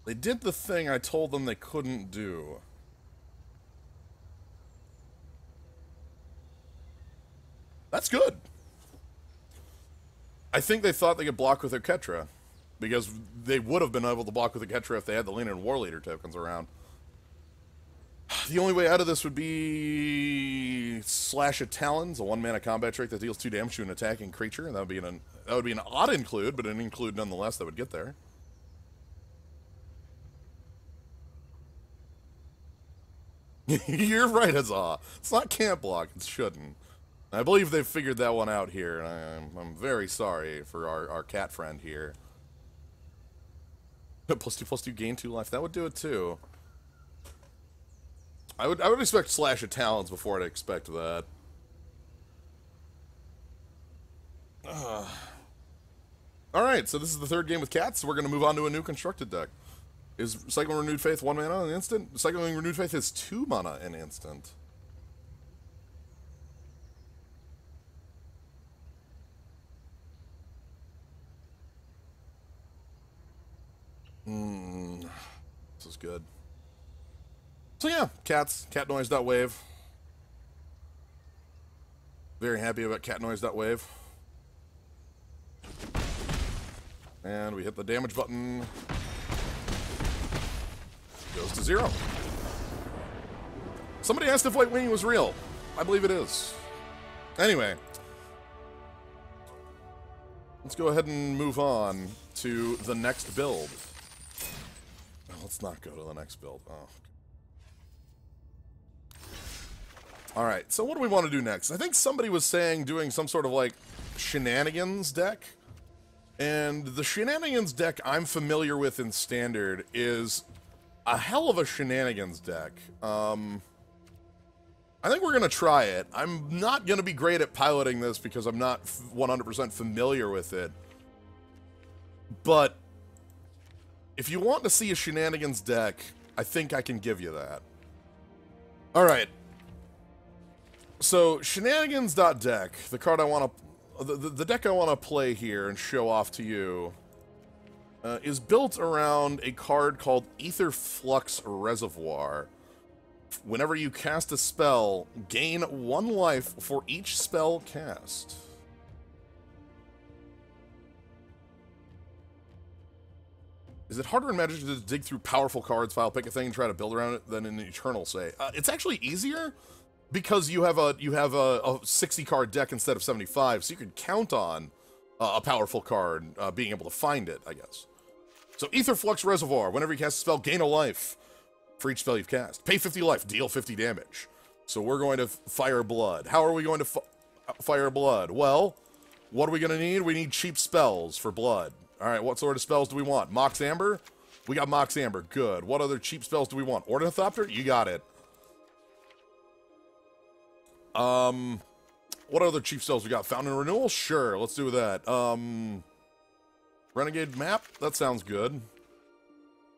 They did the thing I told them they couldn't do. That's good. I think they thought they could block with Oketra, because they would have been able to block with Oketra if they had the Leonin War Leader tokens around. The only way out of this would be Slash of Talons, a 1-mana combat trait that deals 2 damage to an attacking creature, and that would be an odd include, but an include nonetheless that would get there. You're right, Huzzah. It's not can't block, it shouldn't. I believe they've figured that one out here, and I'm very sorry for our cat friend here. +2/+2 gain 2 life, that would do it too. I would expect Slash of Talons before I'd expect that. Alright, so this is the 3rd game with cats, so we're going to move on to a new constructed deck. Is Cycling Renewed Faith 1 mana in instant? Cycling Renewed Faith is 2 mana in instant. This is good. So yeah, cats, catnoise.wave. Very happy about catnoise.wave. And we hit the damage button. Goes to 0. Somebody asked if White Wing was real. I believe it is. Anyway. Let's go ahead and move on to the next build. Oh, let's not go to the next build. Oh. Alright, so what do we want to do next? I think somebody was saying doing some sort of, like, shenanigans deck. And the shenanigans deck I'm familiar with in Standard is a hell of a shenanigans deck. I think we're going to try it. I'm not going to be great at piloting this because I'm not 100% familiar with it. But if you want to see a shenanigans deck, I think I can give you that. Alright. So, shenanigans.deck, the card I want to... The deck I want to play here and show off to you is built around a card called Ether Flux Reservoir. Whenever you cast a spell, gain 1 life for each spell cast. Is it harder in Magic to dig through powerful cards, file, pick a thing, and try to build around it than in Eternal, say? It's actually easier because you have a 60 card deck instead of 75, so you can count on a powerful card being able to find it, I guess. So Ether Flux Reservoir, whenever you cast a spell, gain a life for each spell you've cast. Pay 50 life, deal 50 damage. So we're going to fire blood. How are we going to fire blood? Well, what are we going to need? We need cheap spells for blood. All right, what sort of spells do we want? Mox Amber? We got Mox Amber. Good. What other cheap spells do we want? Ornithopter? You got it. What other cheap spells we got? Fountain Renewal? Sure, let's do that. Renegade Map? That sounds good.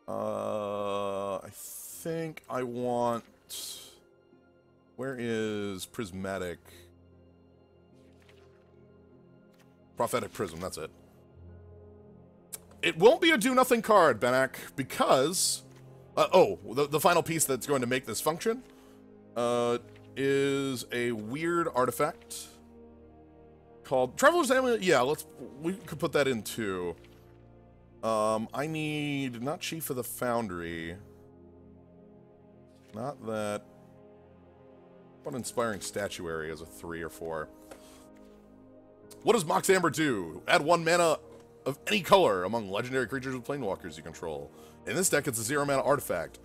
I think I want... Where is Prismatic? Prophetic Prism, that's it. It won't be a do-nothing card, Benak, because... the final piece that's going to make this function is a weird artifact called Traveler's Amulet. Yeah, we could put that in too. I need not Chief of the Foundry. Not that. What Inspiring Statuary as a 3 or 4. What does Mox Amber do? Add 1 mana of any color among legendary creatures with planewalkers you control. In this deck, it's a 0 mana artifact.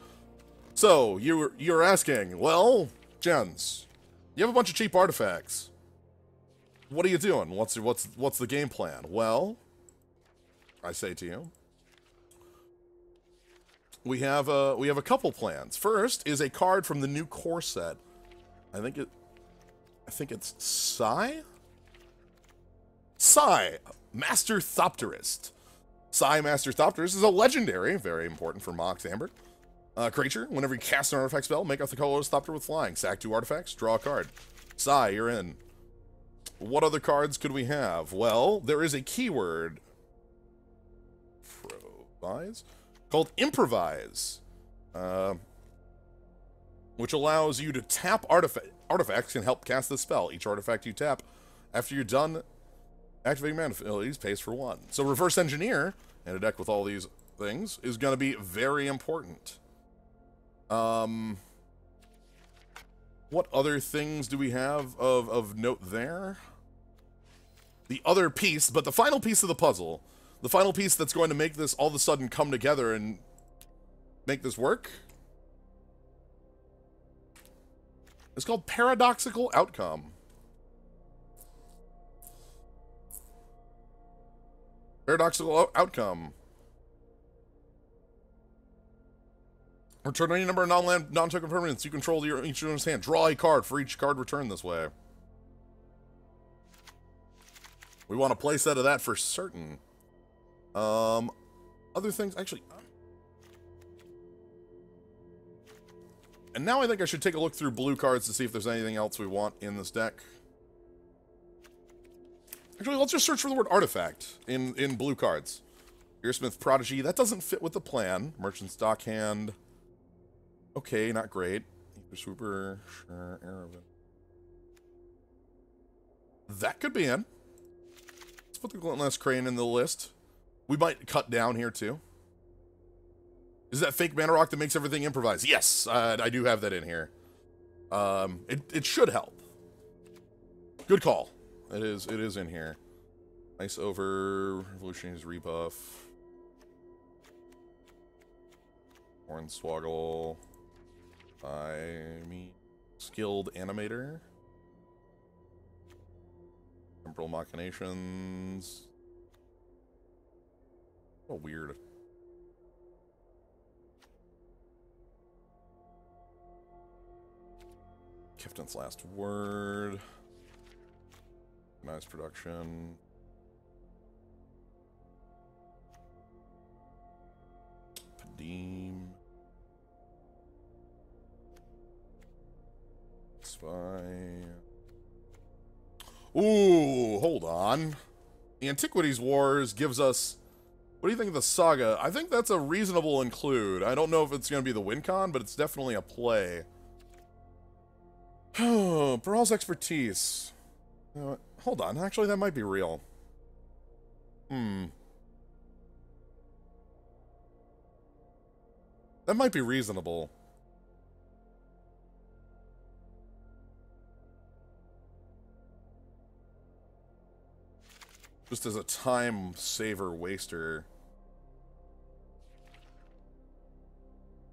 So you're asking, well, Jens, you have a bunch of cheap artifacts. What are you doing? What's the game plan? Well, I say to you, we have a couple plans. First is a card from the new core set. I think it's Psy, Master Thopterist. Psy Master Thopterist is a legendary, very important for Mox Amber. Creature, whenever you cast an artifact spell, make up the colorless Thopter with flying. Sack 2 artifacts, draw a card. Psy, you're in. What other cards could we have? Well, there is a keyword called Improvise, which allows you to tap artifacts and help cast the spell. Each artifact you tap after you're done activating mana abilities pays for 1. So Reverse Engineer, in a deck with all these things, is going to be very important. What other things do we have of note there? The other piece, but the final piece of the puzzle, the final piece that's going to make this all of a sudden come together and make this work, is called Paradoxical Outcome. Paradoxical Outcome. Return any number of non-land, non-token permanents you control to each owner's hand. Draw a card for each card returned this way. We want a playset of that for certain. Other things, actually. And now I think I should take a look through blue cards to see if there's anything else we want in this deck. Actually, let's just search for the word artifact in blue cards. Earsmith Prodigy, that doesn't fit with the plan. Merchant Stockhand. Okay, not great. Swooper, sure, Aravan. That could be in. Let's put the Glintless Crane in the list. We might cut down here, too. Is that fake mana rock that makes everything improvise? Yes, I do have that in here. It should help. Good call. It is in here. Ice over, Revolutionary's rebuff. Hornswoggle. Skilled Animator. Temporal Machinations. Oh, weird. Kifton's Last Word. Nice production. Padim. Spy. Ooh, hold on. The Antiquities Wars gives us... What do you think of the Saga? I think that's a reasonable include. I don't know if it's going to be the win con, but it's definitely a play. Brawl's expertise. Hold on, actually that might be real. That might be reasonable. Just as a time saver waster.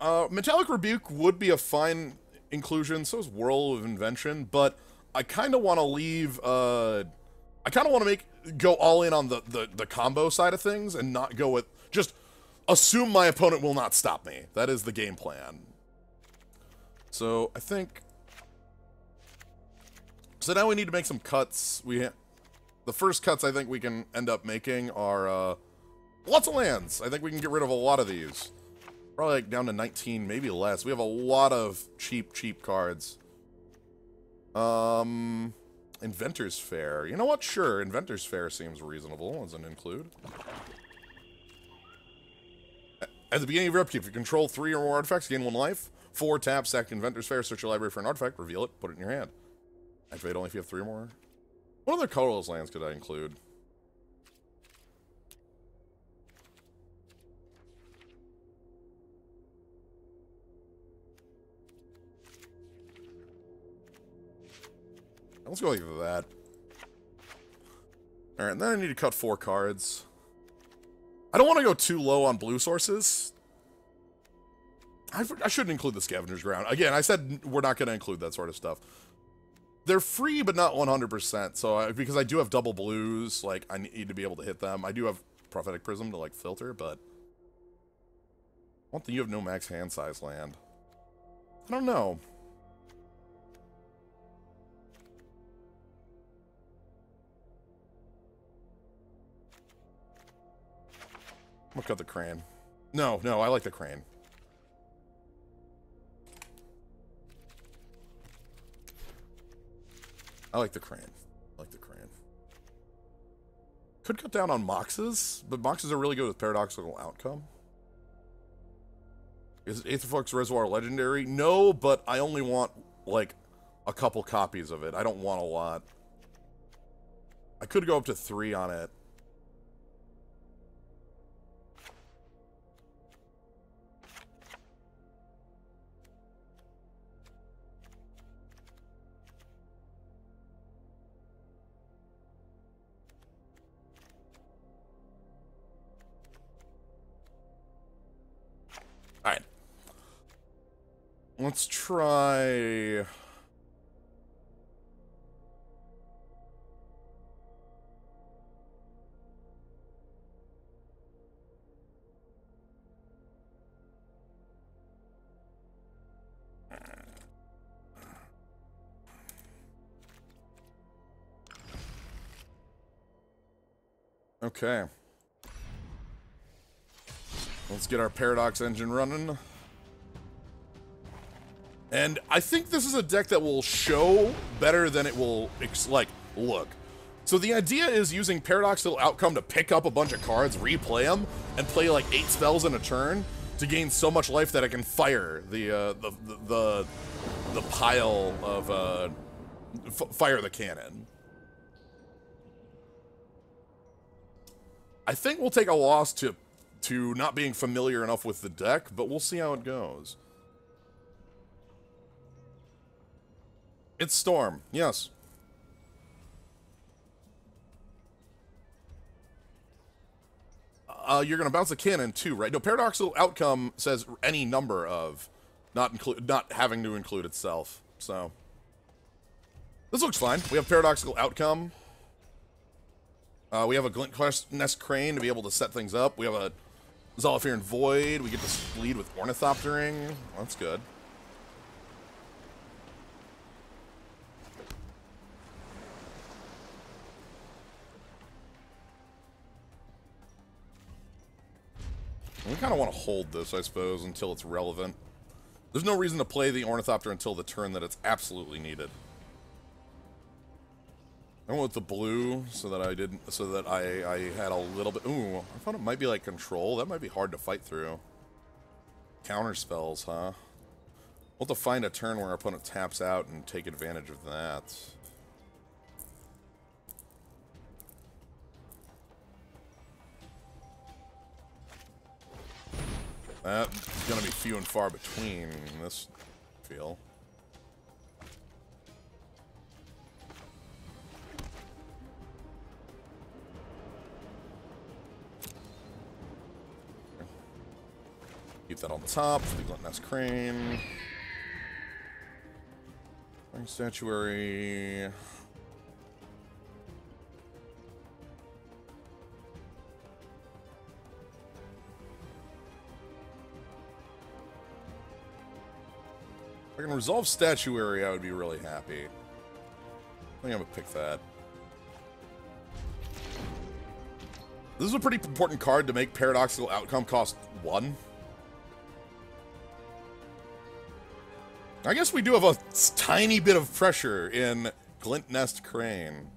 Metallic Rebuke would be a fine inclusion, so is Whirl of Invention, but I kind of want to leave, I kind of want to go all in on the combo side of things and not go with, just assume my opponent will not stop me. That is the game plan. So, I think, so now we need to make some cuts. The first cuts I think we can end up making are, lots of lands. I think we can get rid of a lot of these. Probably like down to 19, maybe less. We have a lot of cheap cards. Inventor's Fair. You know what? Sure, Inventor's Fair seems reasonable as an include. At the beginning of your upkeep, if you control 3 or more artifacts, gain 1 life. 4 tap, sack Inventor's Fair, search your library for an artifact, reveal it, put it in your hand. Activate only if you have 3 or more. What other colorless lands could I include? Let's go like that. Alright, and then I need to cut 4 cards. I don't want to go too low on blue sources. I shouldn't include the Scavenger's Ground. Again, I said we're not going to include that sort of stuff. They're free, but not 100%. So, because I do have double blues, like, I need to be able to hit them. I do have Prophetic Prism to, like, filter, but... One thing, you have no max hand size land. I don't know. I'm gonna cut the Crane. No, I like the Crane. I like the Crane. Could cut down on Moxes, but Moxes are really good with Paradoxical Outcome. Is Aetherflux Reservoir legendary? No, but I only want, like, a couple copies of it. I don't want a lot. I could go up to 3 on it. Alright. Let's try... Okay. Let's get our Paradox engine running. And I think this is a deck that will show better than it will, look. So the idea is using Paradoxical Outcome to pick up a bunch of cards, replay them, and play like 8 spells in a turn to gain so much life that I can fire the pile of, fire the cannon. I think we'll take a loss to not being familiar enough with the deck, but we'll see how it goes. It's Storm, yes. You're gonna bounce a cannon too, right? No, paradoxical outcome says any number of, not having to include itself. So this looks fine. We have paradoxical outcome. We have a Glint Nest Crane to be able to set things up. We have a Zolifir and Void. We get to lead with Ornithoptering. Well, that's good. We kind of want to hold this, I suppose, until it's relevant. There's no reason to play the Ornithopter until the turn that it's absolutely needed. I went with the blue so that I had a little bit. Ooh, I thought it might be like control. That might be hard to fight through. Counter spells, huh? We'll have to find a turn where our opponent taps out and take advantage of that. That's gonna be few and far between in this feel. Keep that on top for the Glint Nest Crane. Statuary. If I can resolve Statuary, I would be really happy. I think I'm gonna pick that. This is a pretty important card to make Paradoxical Outcome cost 1. I guess we do have a tiny bit of pressure in Glint Nest Crane.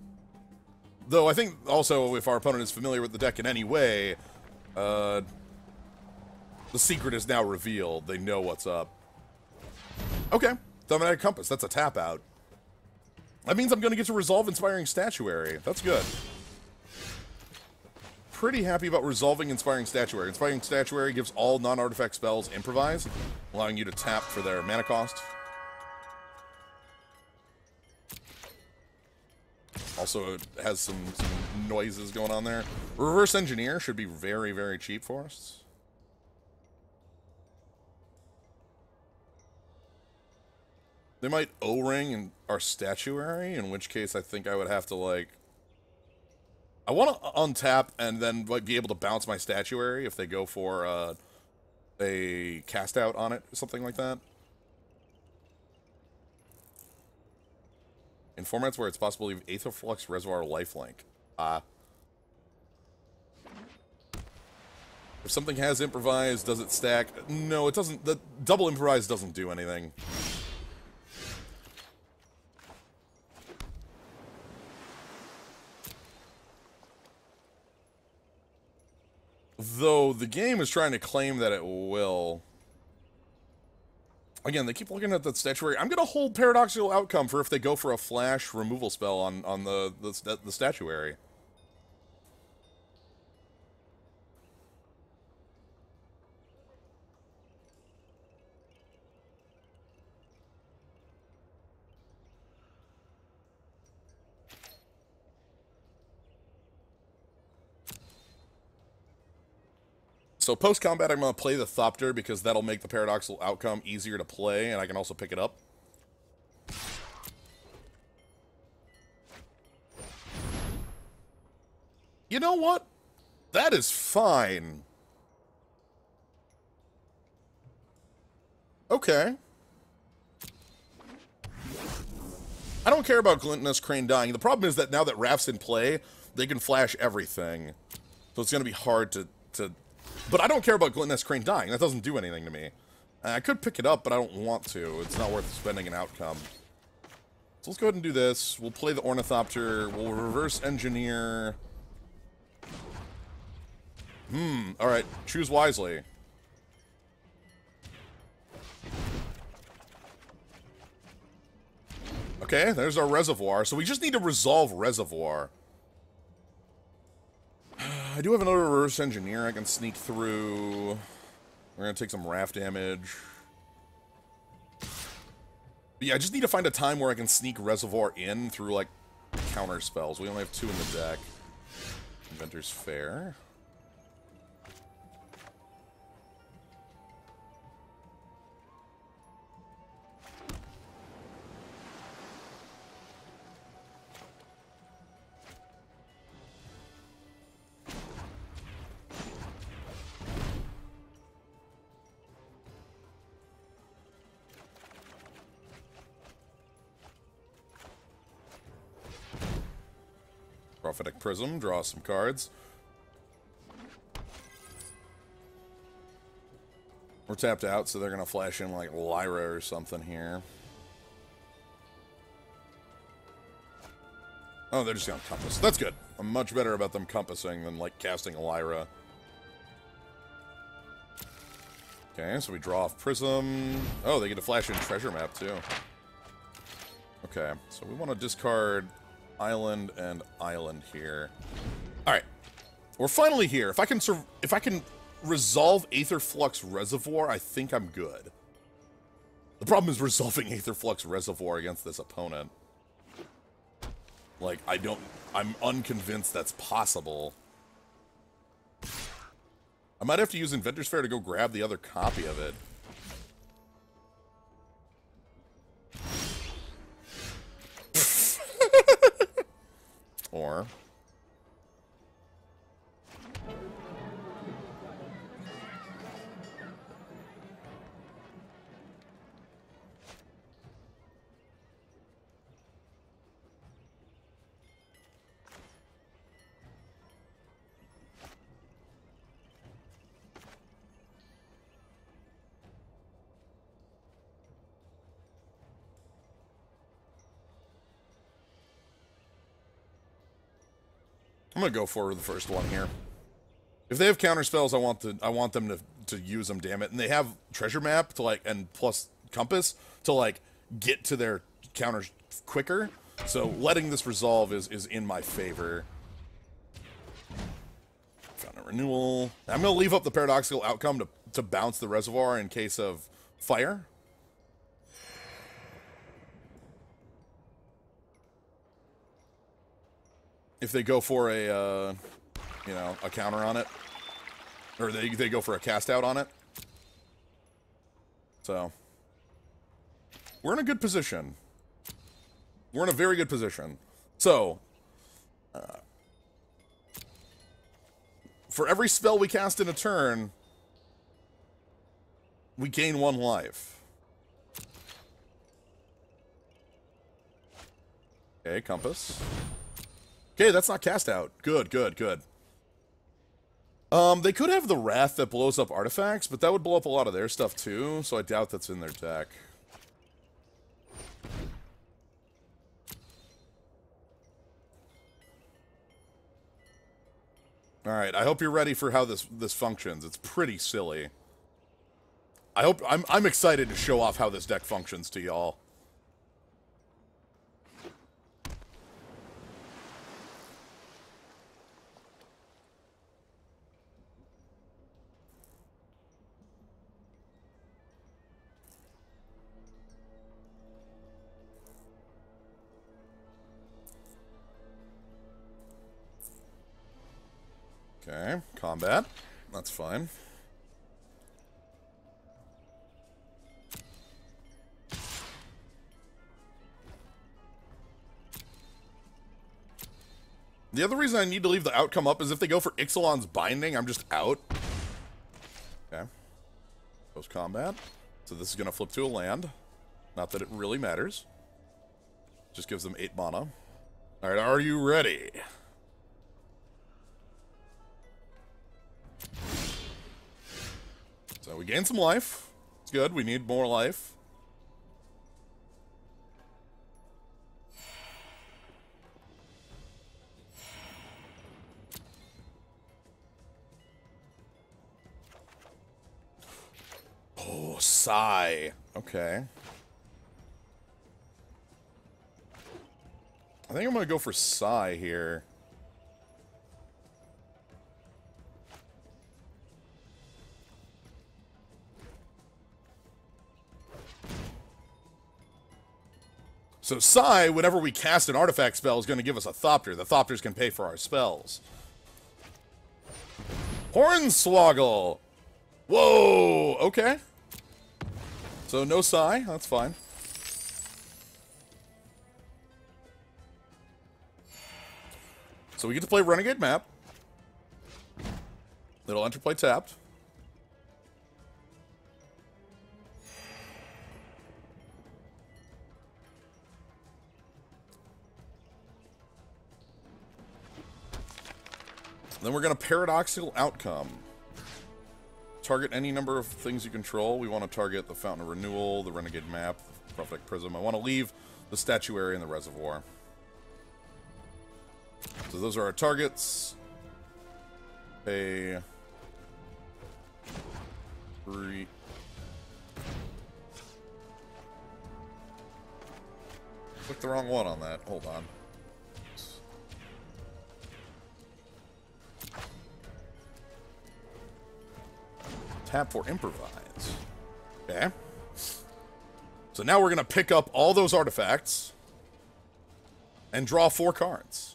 Though I think also if our opponent is familiar with the deck in any way, the secret is now revealed. They know what's up. Okay, Dominatic Compass, that's a tap out. That means I'm going to get to resolve Inspiring Statuary. That's good. Pretty happy about resolving Inspiring Statuary. Inspiring Statuary gives all non-artifact spells improvise, allowing you to tap for their mana cost. Also, it has some noises going on there. Reverse Engineer should be very, very cheap for us. They might O-ring in our Statuary, in which case I think I would have to, like... I want to untap and then like be able to bounce my Statuary if they go for a cast out on it, something like that. In formats where it's possible to leave Aetherflux, Reservoir, Lifelink. If something has improvise, does it stack? No, it doesn't. The double improvise doesn't do anything. Though the game is trying to claim that it will. Again, they keep looking at that Statuary. I'm going to hold Paradoxical Outcome for if they go for a flash removal spell on the Statuary. So post-combat, I'm going to play the Thopter because that'll make the Paradoxical Outcome easier to play, and I can also pick it up. You know what? That is fine. Okay. I don't care about Glint Nest Crane dying. The problem is that now that Raft's in play, they can flash everything. So it's going to be hard to... But I don't care about Glint Nest Crane dying. That doesn't do anything to me. I could pick it up, but I don't want to. It's not worth spending an outcome. So let's go ahead and do this. We'll play the Ornithopter. We'll reverse engineer. Alright. Choose wisely. Okay, there's our Reservoir. So we just need to resolve Reservoir. I do have another reverse engineer I can sneak through. We're gonna take some raft damage. But yeah, I just need to find a time where I can sneak Reservoir in through, like, counter spells. We only have 2 in the deck. Inventor's Fair. Prophetic Prism, draw some cards. We're tapped out, so they're going to flash in like Lyra or something here. Oh, they're just going to compass. That's good. I'm much better about them compassing than like casting a Lyra. Okay, so we draw off Prism. Oh, they get to flash in Treasure Map too. Okay, so we want to discard Island and Island here. Alright. We're finally here. If I can resolve Aetherflux Reservoir, I think I'm good. The problem is resolving Aetherflux Reservoir against this opponent. Like, I'm unconvinced that's possible. I might have to use Inventor's Fair to go grab the other copy of it. Or I'm gonna go for the first one here. If they have counter spells, I want them to use them, damn it. And they have Treasure Map to like, and plus Compass to like get to their counters quicker. So letting this resolve is in my favor. Found a renewal. I'm gonna leave up the paradoxical outcome to bounce the reservoir in case of fire. If they go for a, you know, a counter on it. Or they go for a cast out on it. So. We're in a good position. We're in a very good position. So. For every spell we cast in a turn, we gain 1 life. Okay, Compass. Okay, that's not cast out. Good, good, good. They could have the Wrath that blows up artifacts, but that would blow up a lot of their stuff too, so I doubt that's in their deck. Alright, I hope you're ready for how this functions. It's pretty silly. I'm excited to show off how this deck functions to y'all. Okay, combat. That's fine. The other reason I need to leave the outcome up is if they go for Ixalan's Binding, I'm just out. Okay. Post combat. So this is going to flip to a land. Not that it really matters. Just gives them 8 mana. Alright, are you ready? So we gain some life. It's good. We need more life. Oh, sigh. Okay. I think I'm going to go for sigh here. So Psi, whenever we cast an artifact spell, is going to give us a Thopter. The Thopters can pay for our spells. Hornswoggle! Whoa! Okay. So no Psi, that's fine. So we get to play Renegade map. It'll enter play tapped. Then we're going to Paradoxical Outcome. Target any number of things you control. We want to target the Fountain of Renewal, the Renegade Map, the Prophetic Prism. I want to leave the Statuary and the Reservoir. So those are our targets. Pay 3. Clicked the wrong one on that. Hold on. Tap for Improvise. Okay. So now we're going to pick up all those artifacts and draw 4 cards.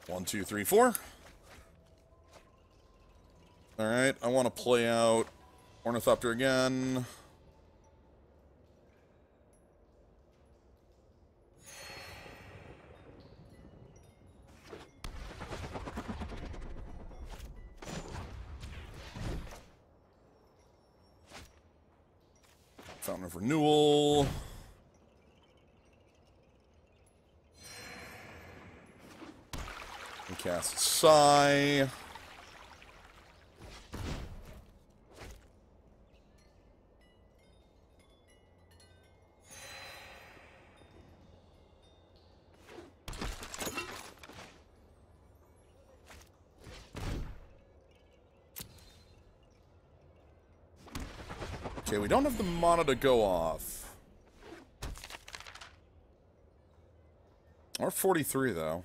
One, two, three, 4. Alright, I want to play out Ornithopter again. Fountain of Renewal. And cast Psi. Okay, we don't have the mana to go off. Or 43, though.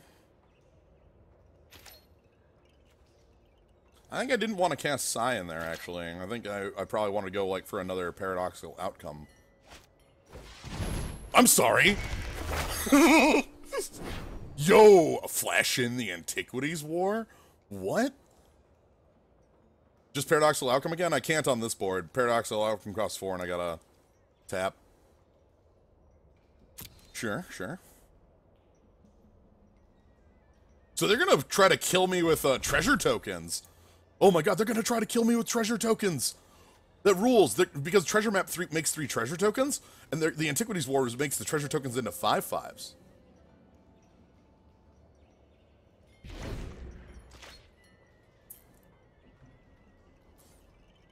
I think I didn't want to cast Psi in there, actually. I think I probably want to go, like, for another Paradoxical Outcome. I'm sorry! Yo! Flash in the Antiquities War? What? Just Paradoxical Outcome again? I can't on this board. Paradoxical Outcome costs 4 and I gotta tap. Sure, sure. So they're gonna try to kill me with treasure tokens. Oh my god, they're gonna try to kill me with treasure tokens. That rules, because Treasure Map 3 makes 3 treasure tokens, and the Antiquities Wars makes the treasure tokens into 5/5s.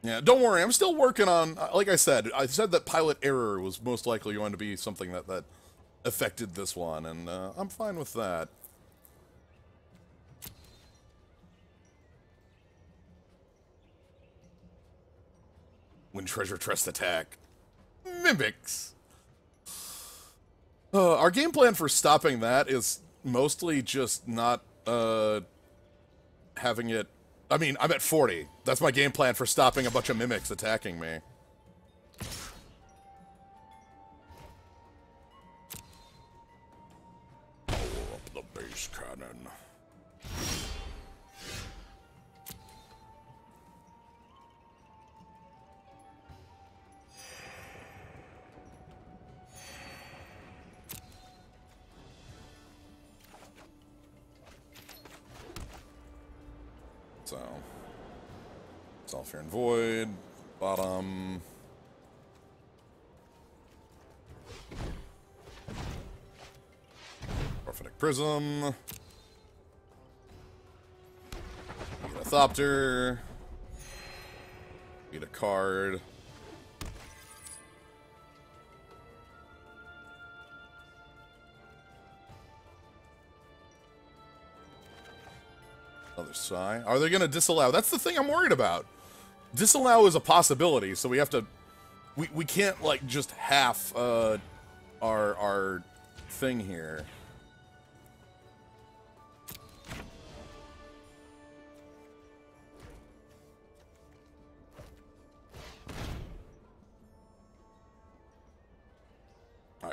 Yeah, don't worry, I'm still working on, like I said that pilot error was most likely going to be something that affected this one, and I'm fine with that. When Treasure Trust attack. Mimics! Our game plan for stopping that is mostly just not, having it... I mean, I'm at 40. That's my game plan for stopping a bunch of mimics attacking me. Power up the base cannon. So, it's all Fear and Void, bottom. Prophetic Prism. Get a Thopter. Get a card. Other Psi. Are they going to disallow? That's the thing I'm worried about. Disallow is a possibility, so we have to... We can't, like, just half our thing here.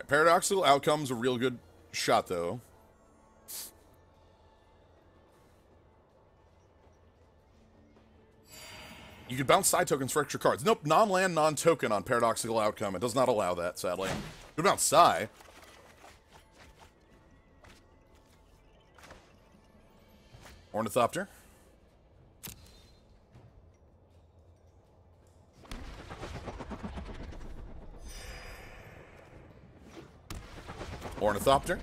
Alright, Paradoxical Outcome's a real good shot, though. You can bounce side tokens for extra cards. Nope, non-land, non-token on Paradoxical Outcome. It does not allow that, sadly. You can bounce Psy. Ornithopter. Ornithopter.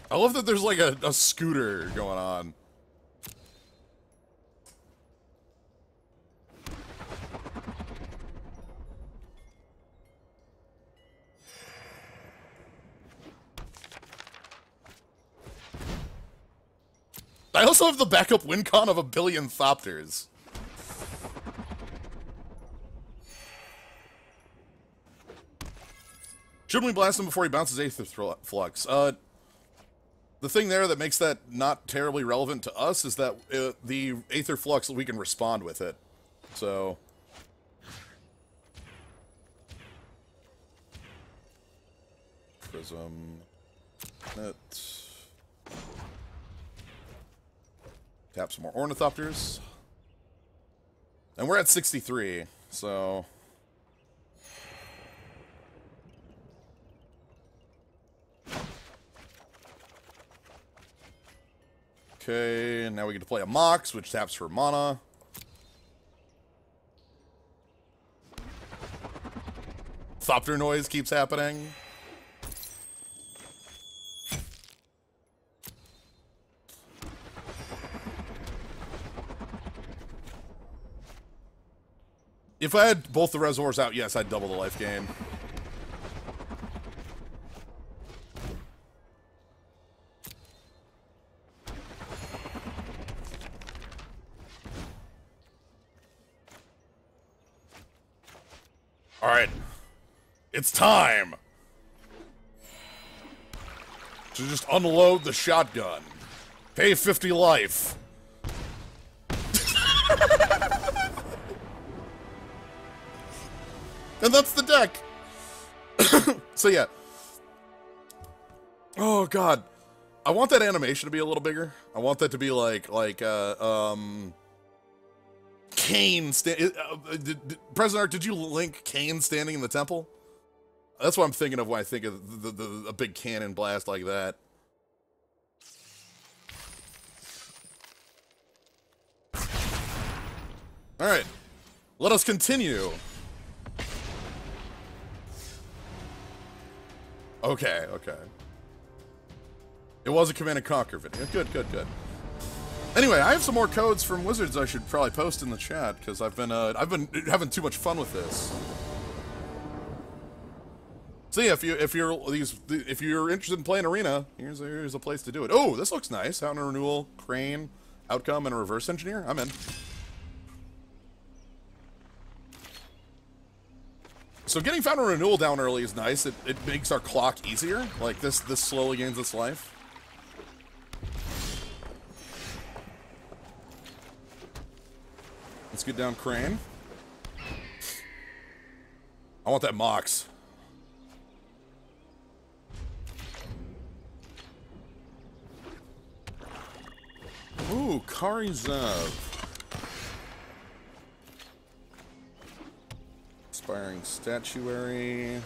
I love that there's like a scooter going on. I also have the backup win con of 1 billion Thopters. Shouldn't we blast him before he bounces Aether Flux? The thing there that makes that not terribly relevant to us is that the Aether Flux, we can respond with it. So... Prism... Net... Tap some more Ornithopters. And we're at 63, so... Okay, and now we get to play a Mox, which taps for mana. Thopter noise keeps happening. If I had both the reservoirs out, yes, I'd double the life gain. Alright. It's time to just unload the shotgun. Pay 50 life. And that's the deck. So yeah. Oh god. I want that animation to be a little bigger. I want that to be like Kane President Art, did you link Kane standing in the temple? That's what I'm thinking of when I think of a big cannon blast like that. Alright. Let us continue. Okay, okay. It was a Command & Conquer video. Good, good, good. Anyway, I have some more codes from Wizards I should probably post in the chat, because I've been having too much fun with this. So yeah, if you're interested in playing Arena, here's a place to do it. Oh, this looks nice. Fountain Renewal, Crane, Outcome, and a Reverse Engineer. I'm in. So getting Fountain Renewal down early is nice. It makes our clock easier. Like this slowly gains its life. Let's get down Crane. I want that Mox. Ooh, Kari Zev. Inspiring Statuary.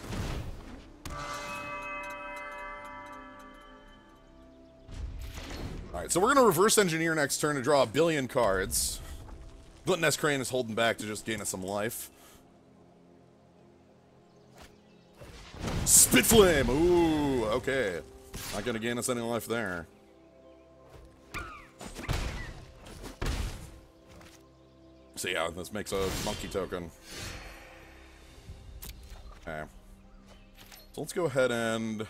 Alright, so we're gonna Reverse Engineer next turn to draw 1 billion cards. Gluttonous Crane is holding back to just gain us some life. Spitflame! Ooh, okay. Not gonna gain us any life there. So yeah, this makes a monkey token. Okay. So let's go ahead and...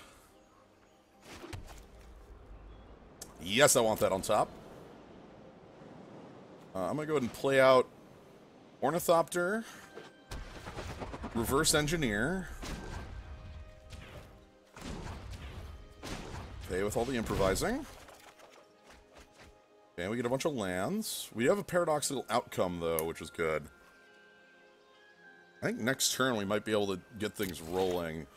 Yes, I want that on top. I'm gonna go ahead and play out Ornithopter, Reverse Engineer. Okay, with all the improvising. Okay, we get a bunch of lands. We have a paradoxical outcome, though, which is good. I think next turn we might be able to get things rolling.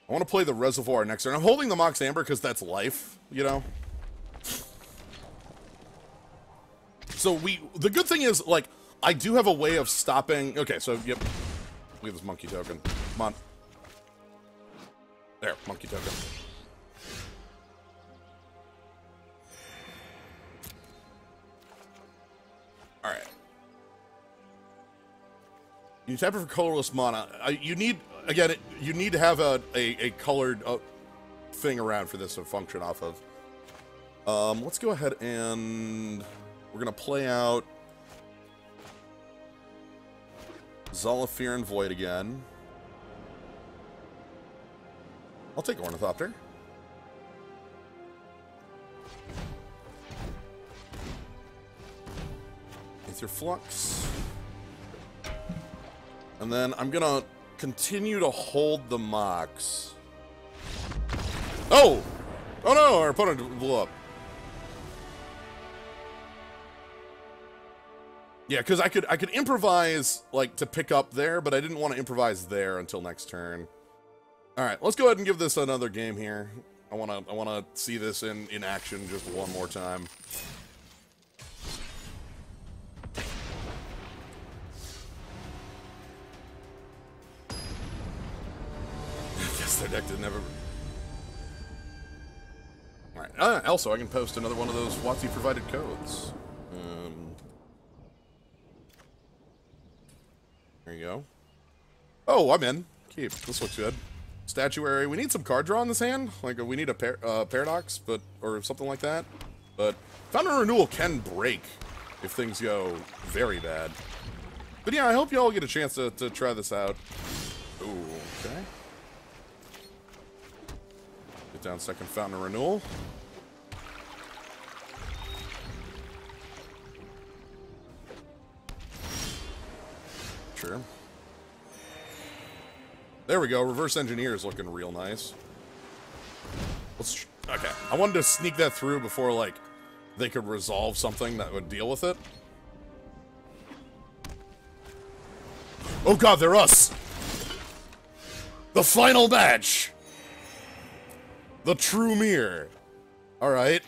I want to play the Reservoir next turn. I'm holding the Mox Amber because that's life, you know? So the good thing is, like, I do have a way of stopping... Okay, so, yep. Look at this monkey token. Come on. There, monkey token. Alright. You tap it for colorless mana. You need... Again, you need to have a colored thing around for this to function off of. Let's go ahead and we're going to play out Zolifir and Void again. I'll take Ornithopter. Aether Flux. And then I'm going to continue to hold the Mox. Oh! Oh no, our opponent blew up. Yeah, because I could improvise, like, to pick up there, but I didn't want to improvise there until next turn. Alright, let's go ahead and give this another game here. I wanna see this in action just one more time. Their deck did never... Alright, also I can post another one of those WotC provided codes. There you go. Oh, I'm in. Keep. This looks good. Statuary. We need some card draw in this hand. Like, we need a Paradox, or something like that. But Fountain of Renewal can break if things go very bad. But yeah, I hope you all get a chance to try this out. Ooh, okay. Get down second Fountain of Renewal. Sure. There we go. Reverse Engineer is looking real nice. Okay. I wanted to sneak that through before, like, they could resolve something that would deal with it. Oh god, they're us! The final match! The true mirror. Alright.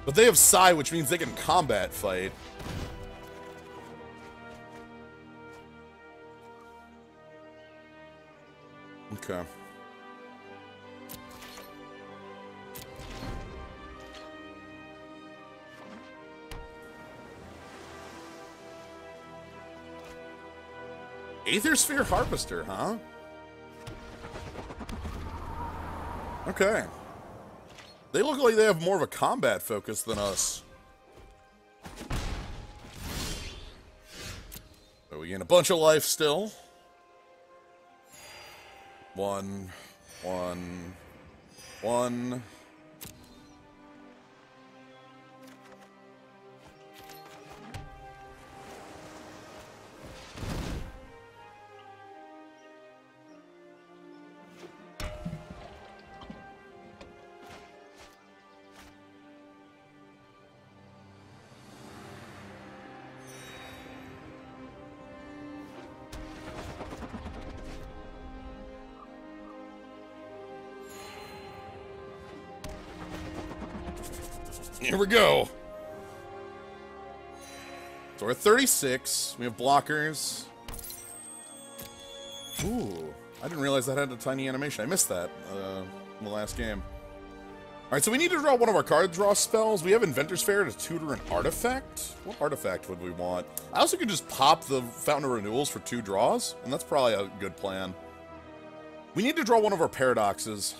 But they have Psy, which means they can combat fight. Okay. Aether Sphere Harvester, huh? Okay. They look like they have more of a combat focus than us. So we gain a bunch of life still. One. Here we go. So we're at 36. We have blockers. Ooh. I didn't realize that had a tiny animation. I missed that in the last game. Alright, so we need to draw one of our card draw spells. We have Inventor's Fair to tutor an artifact. What artifact would we want? I also could just pop the Fountain of Renewals for 2 draws, and that's probably a good plan. We need to draw one of our paradoxes.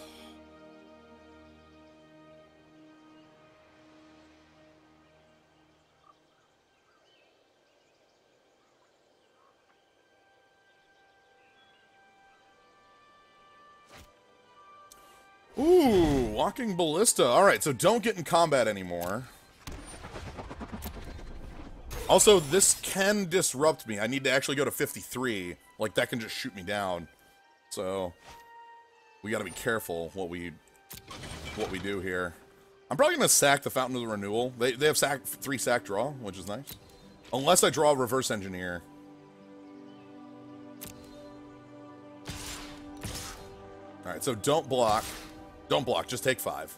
Ooh, Walking Ballista. Alright, so don't get in combat anymore. Also, this can disrupt me. I need to actually go to 53. Like, that can just shoot me down. So, we gotta be careful what we do here. I'm probably gonna sack the Fountain of the Renewal. They have 3 sack draw, which is nice. Unless I draw a Reverse Engineer. Alright, so don't block. Don't block, just take 5.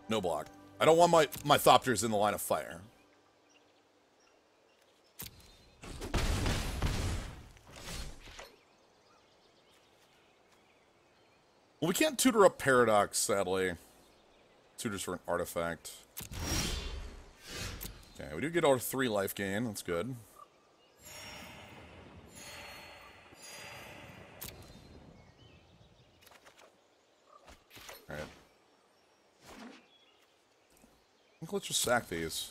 No block. I don't want my Thopters in the line of fire. Well, we can't tutor up Paradox, sadly. Tutors for an artifact. Okay, we do get our 3 life gain. That's good. Alright. I think let's just sack these.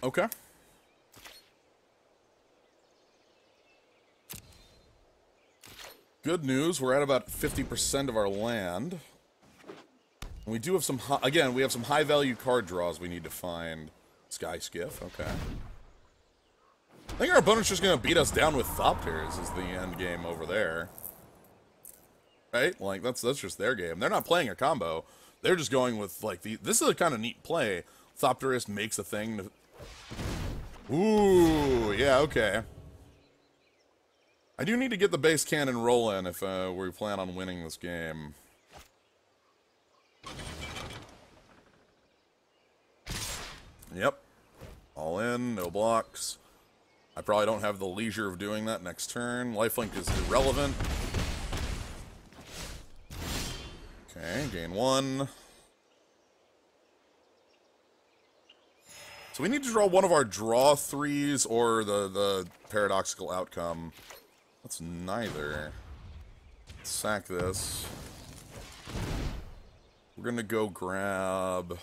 Okay. Good news, we're at about 50% of our land. And we do have some, again, we have some high-value card draws we need to find. Sky Skiff, okay. I think our opponent's just going to beat us down with Thopters is the end game over there. Right? Like, that's just their game. They're not playing a combo. They're just going with, like, this is a kind of neat play. Thopterist makes a thing to... Ooh, yeah, okay. I do need to get the base cannon rolling if we plan on winning this game. Yep. All in, no blocks. I probably don't have the leisure of doing that next turn. Lifelink is irrelevant. Okay, gain 1. So we need to draw one of our draw 3s or the paradoxical outcome. That's neither. Let's sack this. We're gonna go grab...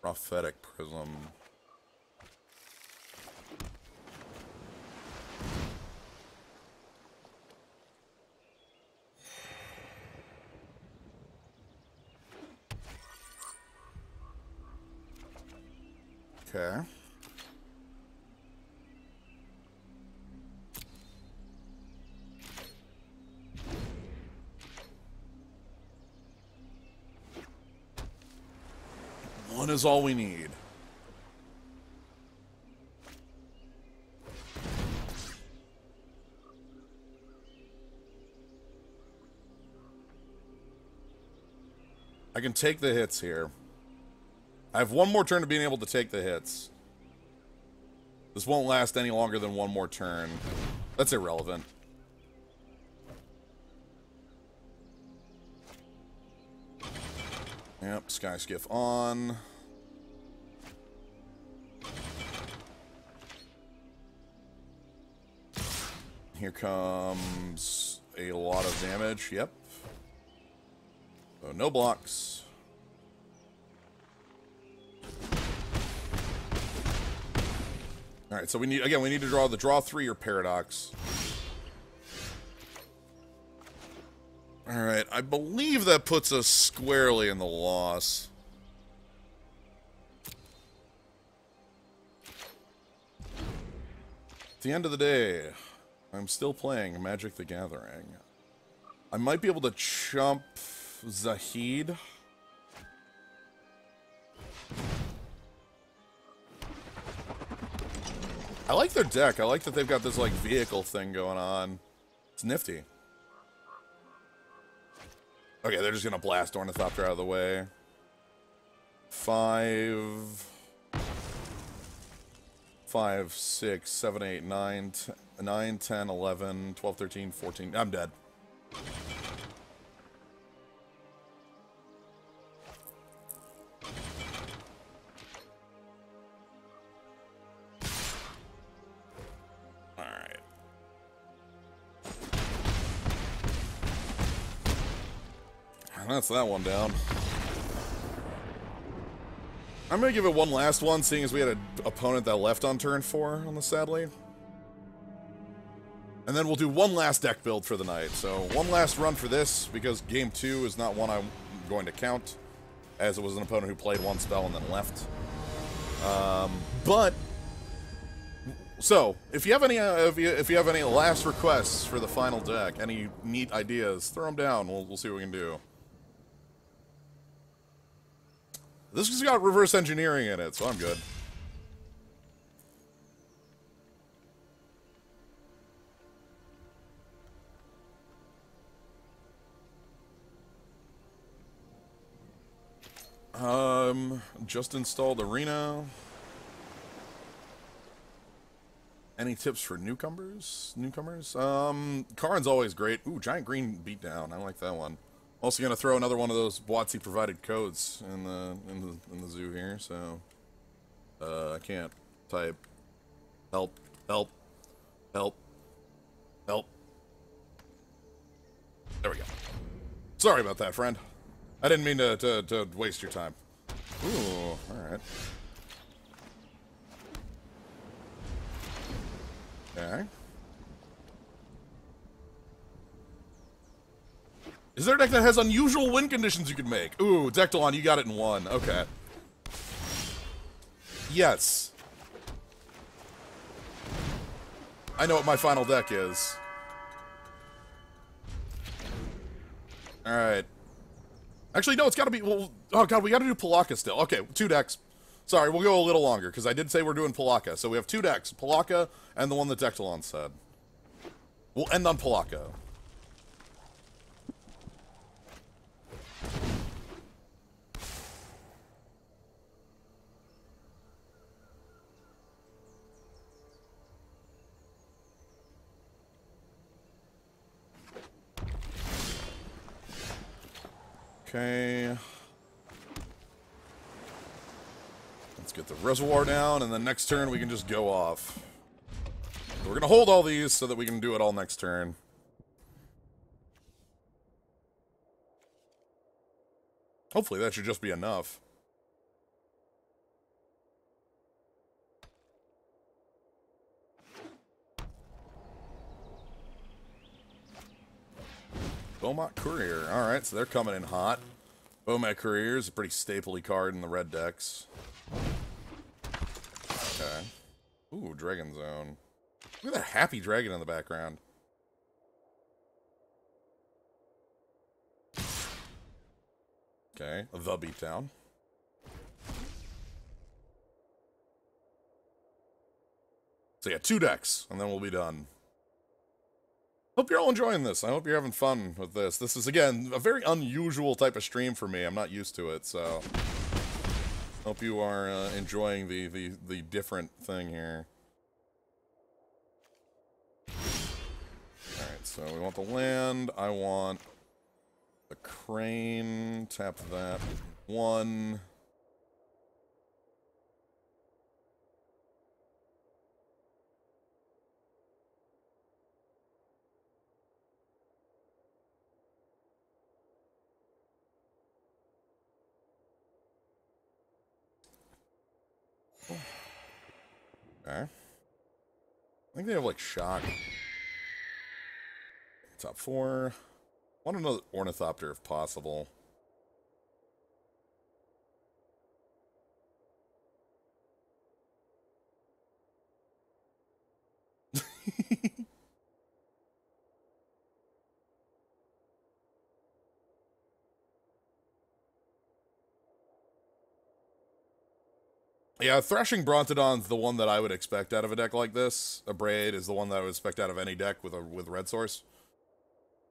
Prophetic Prism. Okay. One is all we need. I can take the hits here. I have one more turn of being able to take the hits. This won't last any longer than one more turn. That's irrelevant. Yep, Sky Skiff on. Here comes a lot of damage. Yep. So no blocks. Alright, so we need to draw the draw 3 or Paradox. Alright, I believe that puts us squarely in the loss. At the end of the day, I'm still playing Magic the Gathering. I might be able to chump Zahid. I like their deck. I like that they've got this, like, vehicle thing going on. It's nifty. Okay, they're just gonna blast Ornithopter out of the way. 5, 6, 7, 8, 9, 10, 11, 12, 13, 14. I'm dead. That's that one down. I'm going to give it one last one, seeing as we had an opponent that left on turn 4 on the Sadly. And then we'll do one last deck build for the night. So one last run for this, because game 2 is not one I'm going to count, as it was an opponent who played one spell and then left. So if you have any if you have any last requests for the final deck, any neat ideas, throw them down. We'll see what we can do. This has got reverse engineering in it, so I'm good. Just installed Arena. Any tips for newcomers? Karn's always great. Ooh, Giant Green Beatdown. I like that one. Also gonna throw another one of those WotC provided codes in the zoo here, so I can't type help. There we go. Sorry about that, friend. I didn't mean to waste your time. Ooh, alright. Okay. Is there a deck that has unusual win conditions you could make? Ooh, Dectalon, you got it in 1. Okay. Yes. I know what my final deck is. Alright. Actually, no, it's gotta be... Well, oh, God, we gotta do Palaka still. Okay, 2 decks. Sorry, we'll go a little longer, because I did say we're doing Palaka. So we have 2 decks. Palaka and the one that Dectalon said. We'll end on Palaka. Okay. Let's get the reservoir down, and then next turn we can just go off. So we're gonna hold all these so that we can do it all next turn. Hopefully that should just be enough. Beaumont Courier. Alright, so they're coming in hot. Beaumont Courier is a pretty stapley card in the red decks. Okay. Ooh, Dragon Zone. Look at that happy dragon in the background. Okay, the beatdown. So yeah, 2 decks, and then we'll be done. Hope you're all enjoying this. I hope you're having fun with this. This is, again, a very unusual type of stream for me. I'm not used to it, so... Hope you are enjoying the different thing here. Alright, so we want the land. I want the crane. Tap that. 1. Okay. I think they have, like, shock. Top 4. Want another Ornithopter if possible. Yeah, Thrashing Brontodon's the one that I would expect out of a deck like this. A Braid is the one that I would expect out of any deck with red source.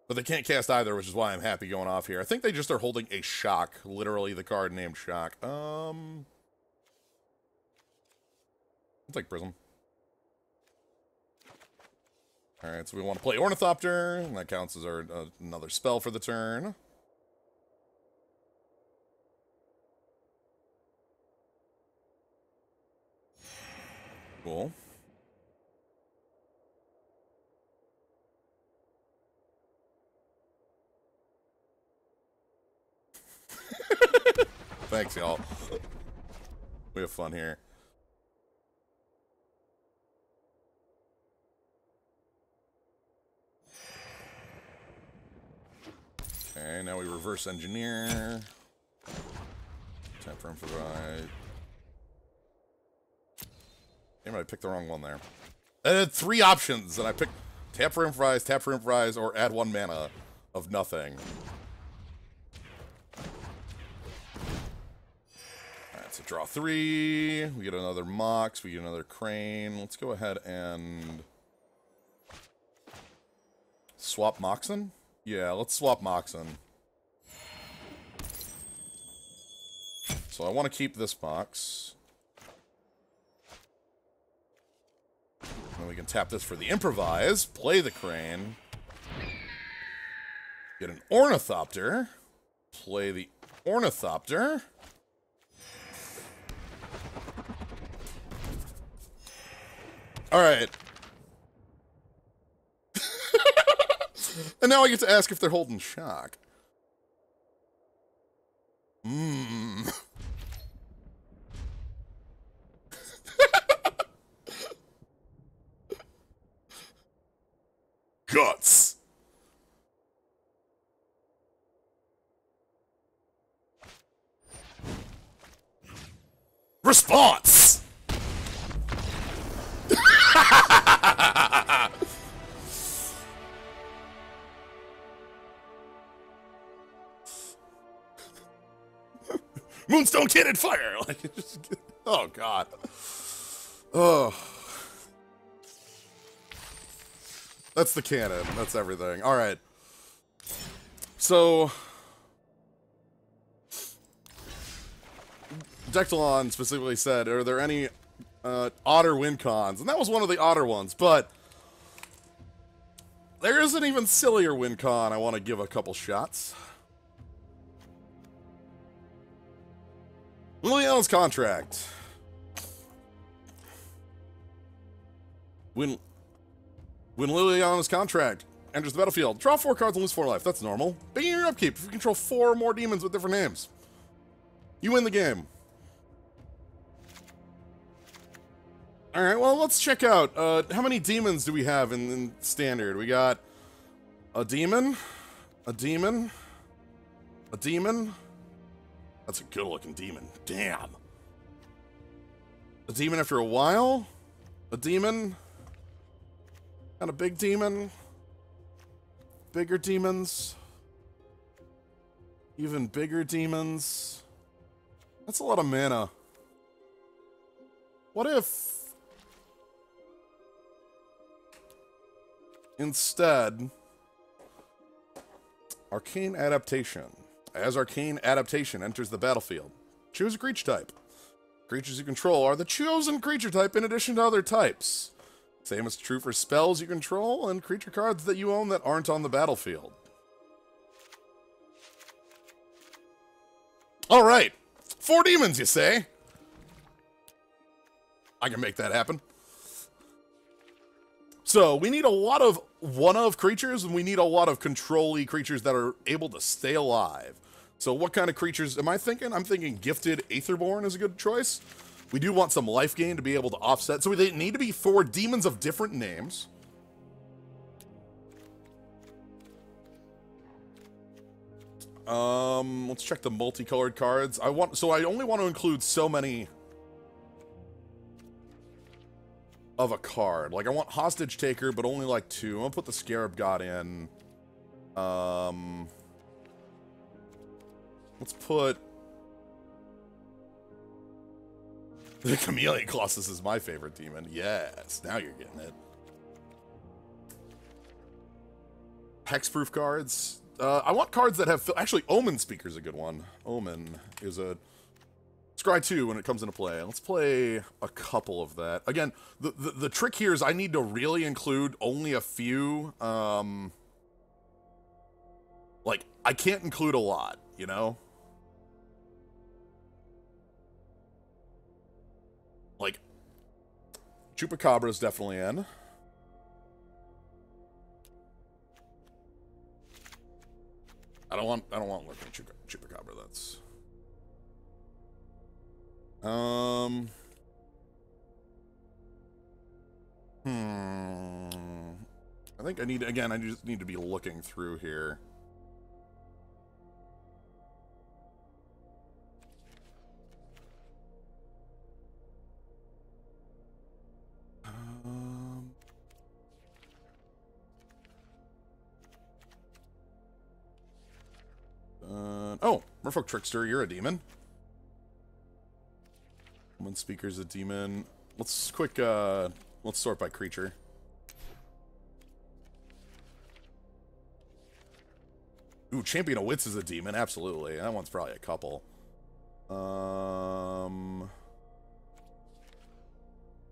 But they can't cast either, which is why I'm happy going off here. I think they just are holding a Shock. Literally the card named Shock. I'll take Prism. Alright, so we want to play Ornithopter, and that counts as our another spell for the turn. Cool. Thanks, y'all. We have fun here. Okay, now we reverse engineer. Tap for improvise. Damn it, I picked the wrong one there. I had 3 options, and I picked tap for improvise, or add 1 mana of nothing. Alright, so draw 3. We get another Mox, we get another Crane. Let's go ahead and swap Moxen? Yeah, let's swap Moxen. So I want to keep this box. Then we can tap this for the improvise, play the Crane, get an Ornithopter, play the Ornithopter. Alright. And now I get to ask if they're holding shock. Guts. Response. Moonstone Cannon Fire! Oh, God. Oh. That's the cannon. That's everything. Alright. So... Dectalon specifically said, are there any otter win cons? And that was one of the otter ones, but... there is an even sillier win con I want to give a couple shots. Liliana's contract. When Liliana's contract enters the battlefield, draw 4 cards and lose 4 life. That's normal. Begin your upkeep. If you control 4 or more demons with different names, you win the game. Alright, well, let's check out. How many demons do we have in Standard? We got a demon, a demon, a demon. That's a good-looking demon. Damn. A demon after a while. A demon. And a big demon. Bigger demons. Even bigger demons. That's a lot of mana. What if... instead... Arcane Adaptation. As Arcane Adaptation enters the battlefield, choose a creature type. Creatures you control are the chosen creature type in addition to other types. Same is true for spells you control and creature cards that you own that aren't on the battlefield. Alright. 4 demons, you say? I can make that happen. So, we need a lot of one-of creatures, and we need a lot of control-y creatures that are able to stay alive. So what kind of creatures am I thinking? I'm thinking Gifted Aetherborn is a good choice. We do want some life gain to be able to offset. So they need to be 4 demons of different names. Let's check the multicolored cards. I only want to include so many of a card. Like, I want Hostage Taker, but only like 2. I'm gonna put the Scarab God in. Let's put... the Chameleon Colossus is my favorite demon. Yes, now you're getting it. Hexproof cards. I want cards that have... actually, Omen Speaker's a good one. Omen is a... Scry 2 when it comes into play. Let's play a couple of that. Again, the trick here is I need to really include only a few. Like, I can't include a lot, you know? Like, Chupacabra's definitely in. I don't want looking at Chupacabra. That's... I think I need, again, I just need to be looking through here. Oh, Merfolk Trickster, you're a demon. One Speaker's a demon. Let's sort by creature. Ooh, Champion of Wits is a demon, absolutely. That one's probably a couple.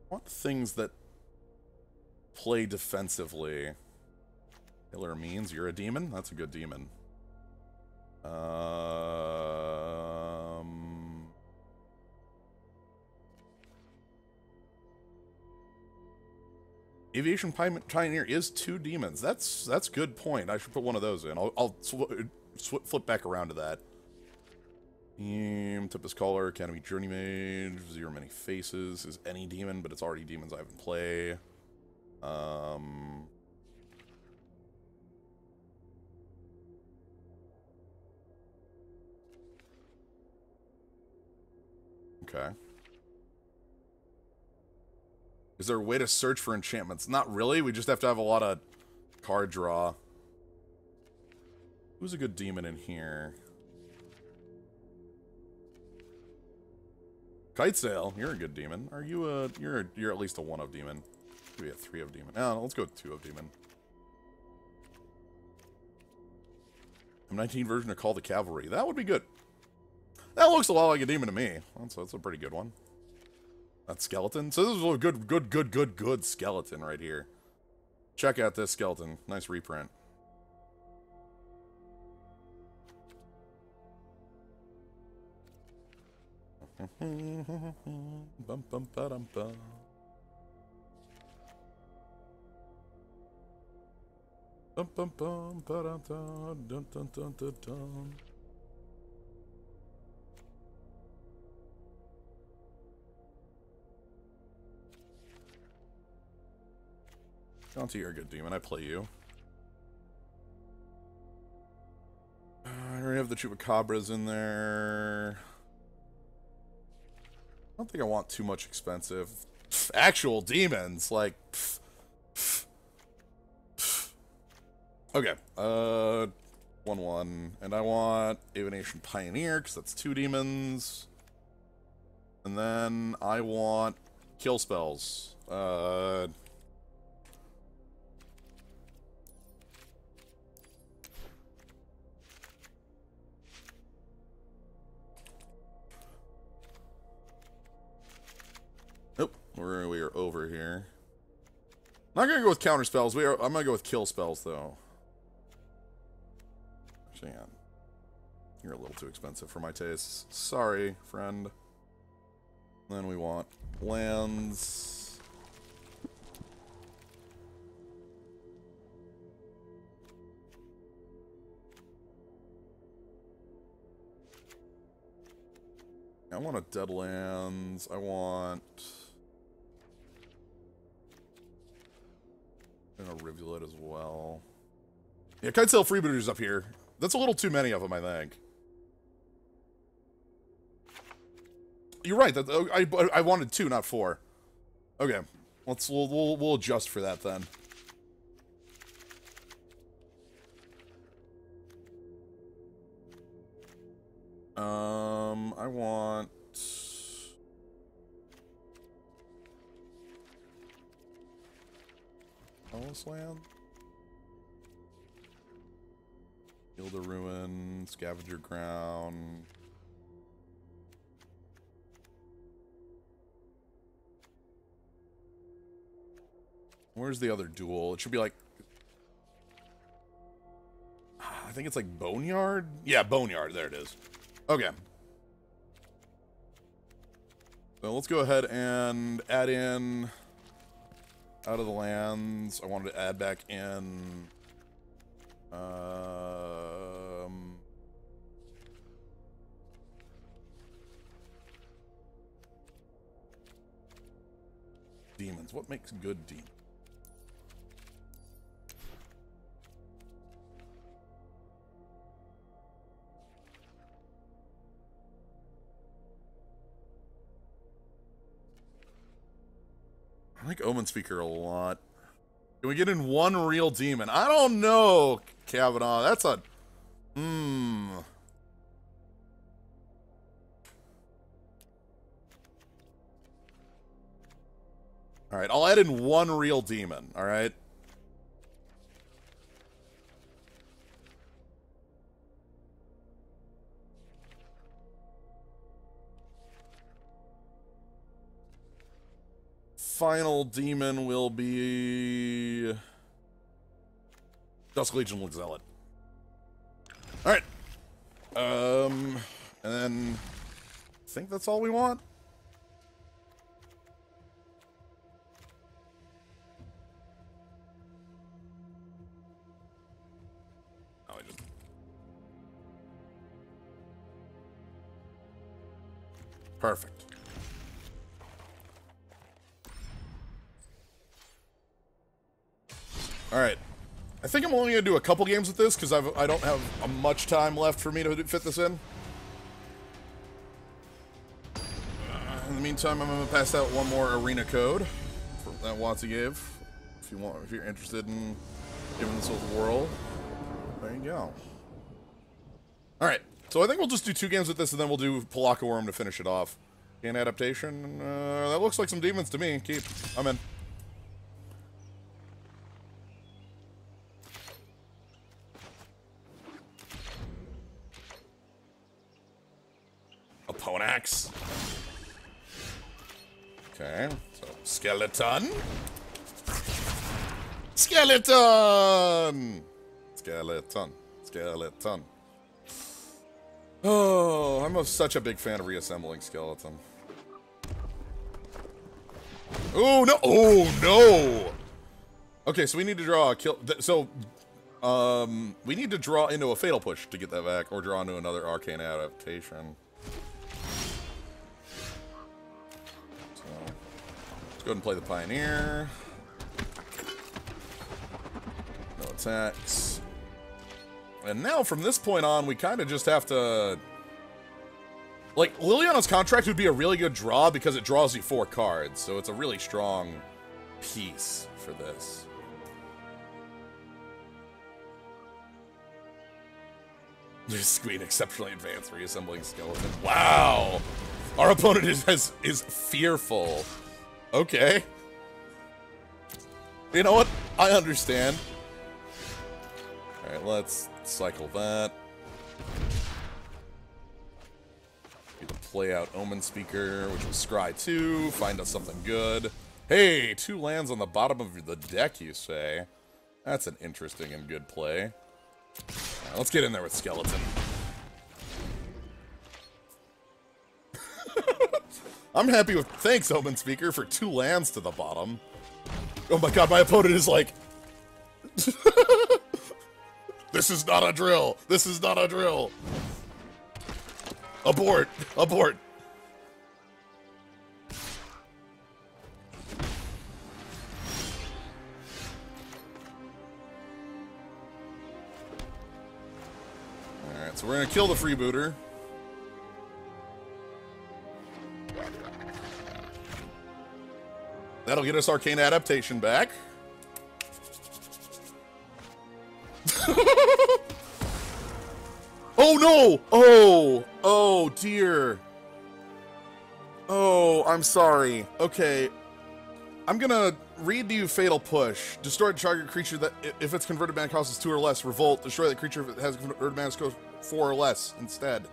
What things that play defensively? Killer Means, you're a demon? That's a good demon. Aviation Pioneer is 2 demons. That's good point. I should put one of those in. I'll flip back around to that. Tempest Caller, Academy Journey Mage, Zero Many Faces is any demon, but it's already demons I have in play. Okay. Is there a way to search for enchantments? Not really. We just have to have a lot of card draw. Who's a good demon in here? Kitesail, you're a good demon. Are you a... You're at least a 1 of demon. Maybe a 3 of demon. Oh, let's go with 2 of demon. M19 version of Call the Cavalry. That would be good. That looks a lot like a demon to me. That's a pretty good one. That skeleton. So this is a good skeleton right here. Check out this skeleton. Nice reprint. Bum bum ba dum bum. Bum bum bum ba dum dum dun dun dun dun dun. Shanti, you're a good demon. I play you. I already have the Chupacabras in there. I don't think I want too much expensive. Actual demons, like... Okay, 1/1. And I want Aviation Pioneer, because that's 2 demons. And then I want kill spells. Nope, we are over here. I'm not gonna go with counter spells. I'm gonna go with kill spells though. Actually, yeah. You're a little too expensive for my tastes. Sorry, friend. Then we want lands. I want a Deadlands. I want a Rivulet as well. Yeah, Kitesail Freebooters up here. That's a little too many of them, I think. You're right. I wanted 2, not 4. Okay, we'll adjust for that then. I want... Palace Land? Field of Ruin, Scavenger Ground... Where's the other duel? It should be like... I think it's like Boneyard? Yeah, Boneyard. There it is. Okay. So let's go ahead and add in... Out of the lands. I wanted to add back in... demons? What makes good demons? I like Omen Speaker a lot. Can we get in one real demon? I don't know, Kavanaugh. That's a... Alright, I'll add in one real demon, alright? Final demon will be... Dusk Legion Zealot. Alright. And then... I think that's all we want. Oh, I just... Perfect. Alright. I think I'm only going to do a couple games with this, because I don't have much time left for me to fit this in. In the meantime, I'm going to pass out one more arena code that WotC gave. If you're interested in giving this a whirl, there you go. Alright, so I think we'll just do 2 games with this, and then we'll do Palaka Worm to finish it off. Gain adaptation. That looks like some demons to me. Keep. I'm in. Ponax. Okay, so skeleton. Skeleton! Skeleton. Skeleton. Oh, I'm such a big fan of reassembling skeleton. Oh, no! Oh, no! Okay, so we need to draw a kill... we need to draw into a Fatal Push to get that back, or draw into another Arcane Adaptation. Let's go ahead and play the Pioneer. No attacks. And now, from this point on, we kind of just have to... Like, Liliana's Contract would be a really good draw because it draws you 4 cards, so it's a really strong piece for this. Queen exceptionally advanced reassembling skeleton. Wow! Our opponent is fearful. Okay. You know what? I understand. Alright, let's cycle that. Need to play out Omen Speaker, which was Scry 2. Find us something good. Hey, 2 lands on the bottom of the deck, you say? That's an interesting and good play. Right, let's get in there with Skeleton. I'm happy with... Thanks, Omen Speaker, for 2 lands to the bottom. Oh my god, my opponent is like... This is not a drill! This is not a drill! Abort! Abort! Alright, so we're gonna kill the freebooter. That'll get us Arcane Adaptation back. Oh no! Oh! Oh dear. Oh, I'm sorry. Okay. I'm gonna read to you Fatal Push. Destroy target creature that, if its converted mana cost is 2 or less. Revolt. Destroy that creature if it has converted mana cost 4 or less instead.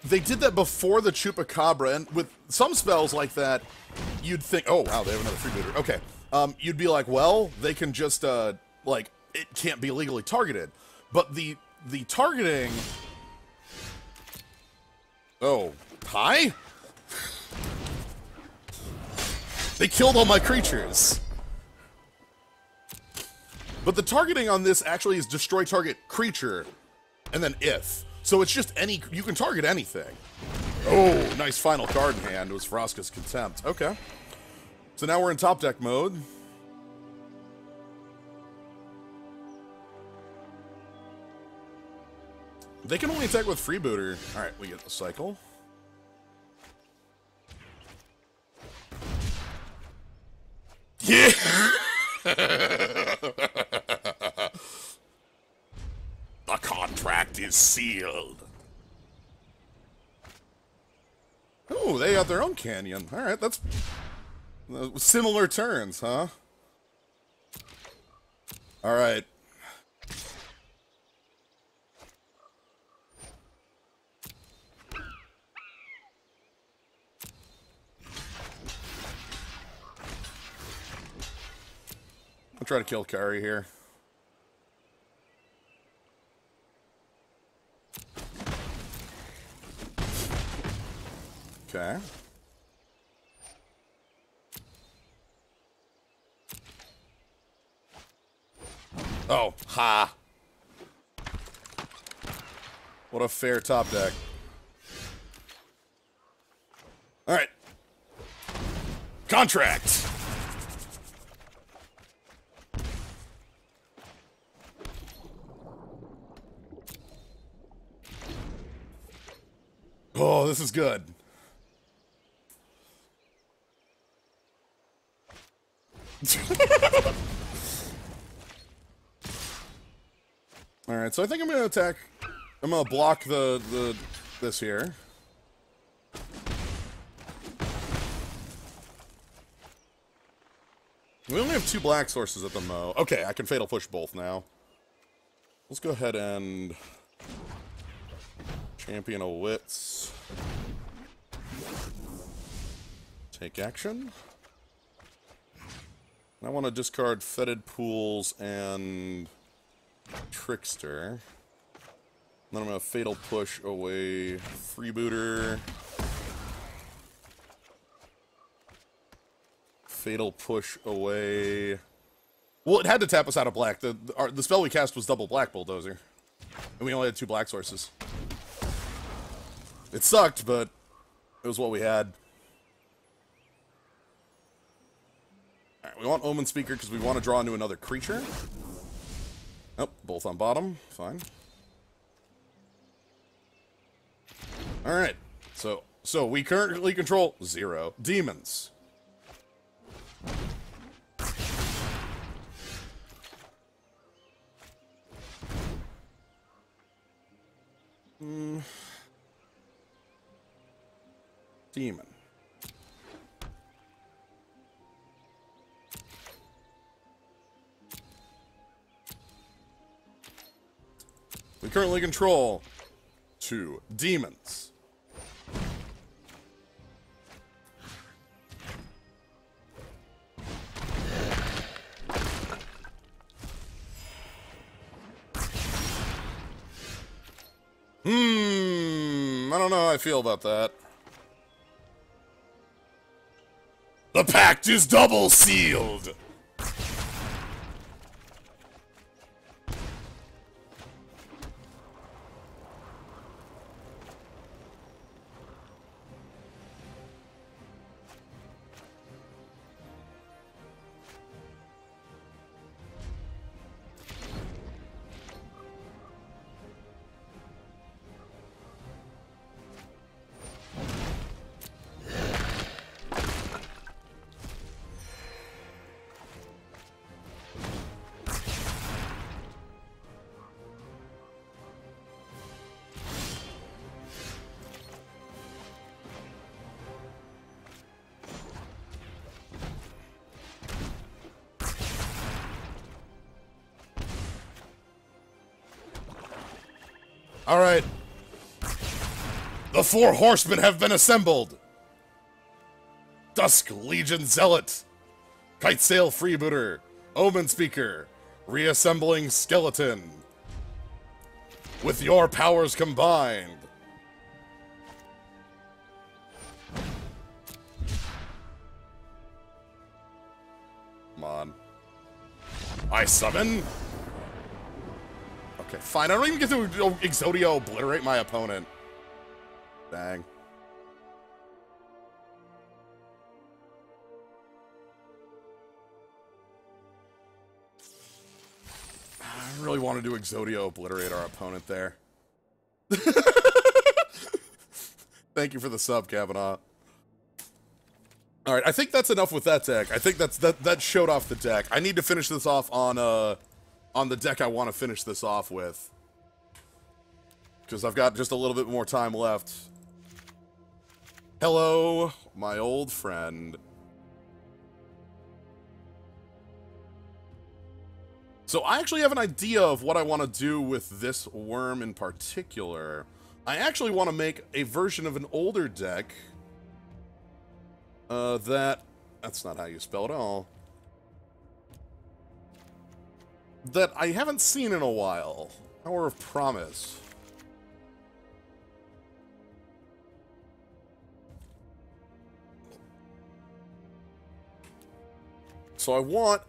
They did that before the Chupacabra, and with some spells like that, you'd think, oh wow, they have another freebooter. Okay. You'd be like, well, they can just, like, it can't be legally targeted. But the targeting... Oh, hi? They killed all my creatures. But the targeting on this actually is destroy target creature, and then if. So it's just any, you can target anything. Oh, nice final card in hand. It was Vraska's Contempt. Okay. So now we're in top deck mode. They can only attack with Freebooter. Alright, we get the cycle. Yeah! The contract is sealed. Oh, they got their own canyon. Alright, that's... similar turns, huh? Alright. I'll try to kill Kari here. Okay. Oh, ha. What a fair top deck. All right. Contract. Oh, this is good. Alright, so I think I'm gonna attack. I'm gonna block this here. We only have 2 black sources at the mo. Okay, I can fatal push both now. Let's go ahead and champion a WotC. Take action. I want to discard Fetid Pools and Trickster. Then I'm going to Fatal Push away Freebooter. Fatal Push away... Well, it had to tap us out of black. The spell we cast was double Black Bulldozer. And we only had 2 black sources. It sucked, but it was what we had. Alright, we want Omen Speaker because we want to draw into another creature. Oh, both on bottom. Fine. Alright. So we currently control 0 demons. Demon. We currently control 2 demons. I don't know how I feel about that. The pact is double sealed! Alright. The 4 horsemen have been assembled. Dusk Legion Zealot. Kitesail Freebooter. Omen Speaker. Reassembling Skeleton. With your powers combined. Come on. I summon... Okay, fine. I don't even get to Exodia obliterate my opponent. Dang. I really wanted to Exodia obliterate our opponent there. Thank you for the sub, Kavanaugh. All right, I think that's enough with that deck. I think that showed off the deck. I need to finish this off on the deck I want to finish this off with, because I've got just a little bit more time left. Hello, my old friend. So I actually have an idea of what I want to do with this worm in particular. I actually want to make a version of an older deck that's not how you spell it all. That I haven't seen in a while. Hour of Promise. So I want...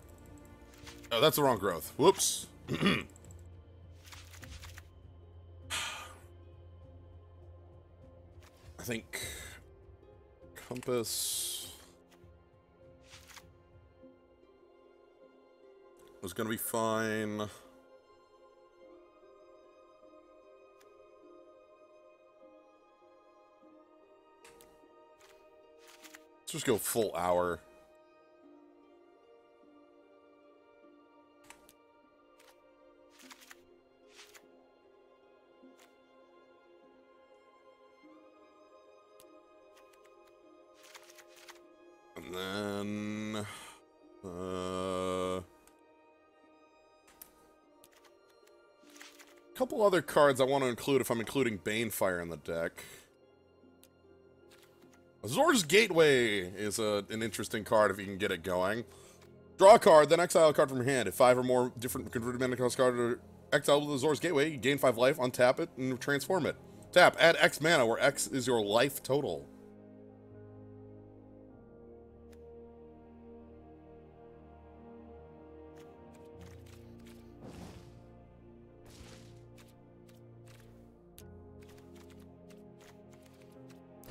Oh, that's the wrong growth. Whoops. I think... Compass... was gonna be fine. Let's just go full hour. And then... couple other cards I want to include if I'm including Banefire in the deck. Azor's Gateway is an interesting card if you can get it going. Draw a card, then exile a card from your hand. If 5 or more different converted mana cost cards are exiled with Azor's Gateway, you gain 5 life, untap it, and transform it. Tap, add X mana, where X is your life total.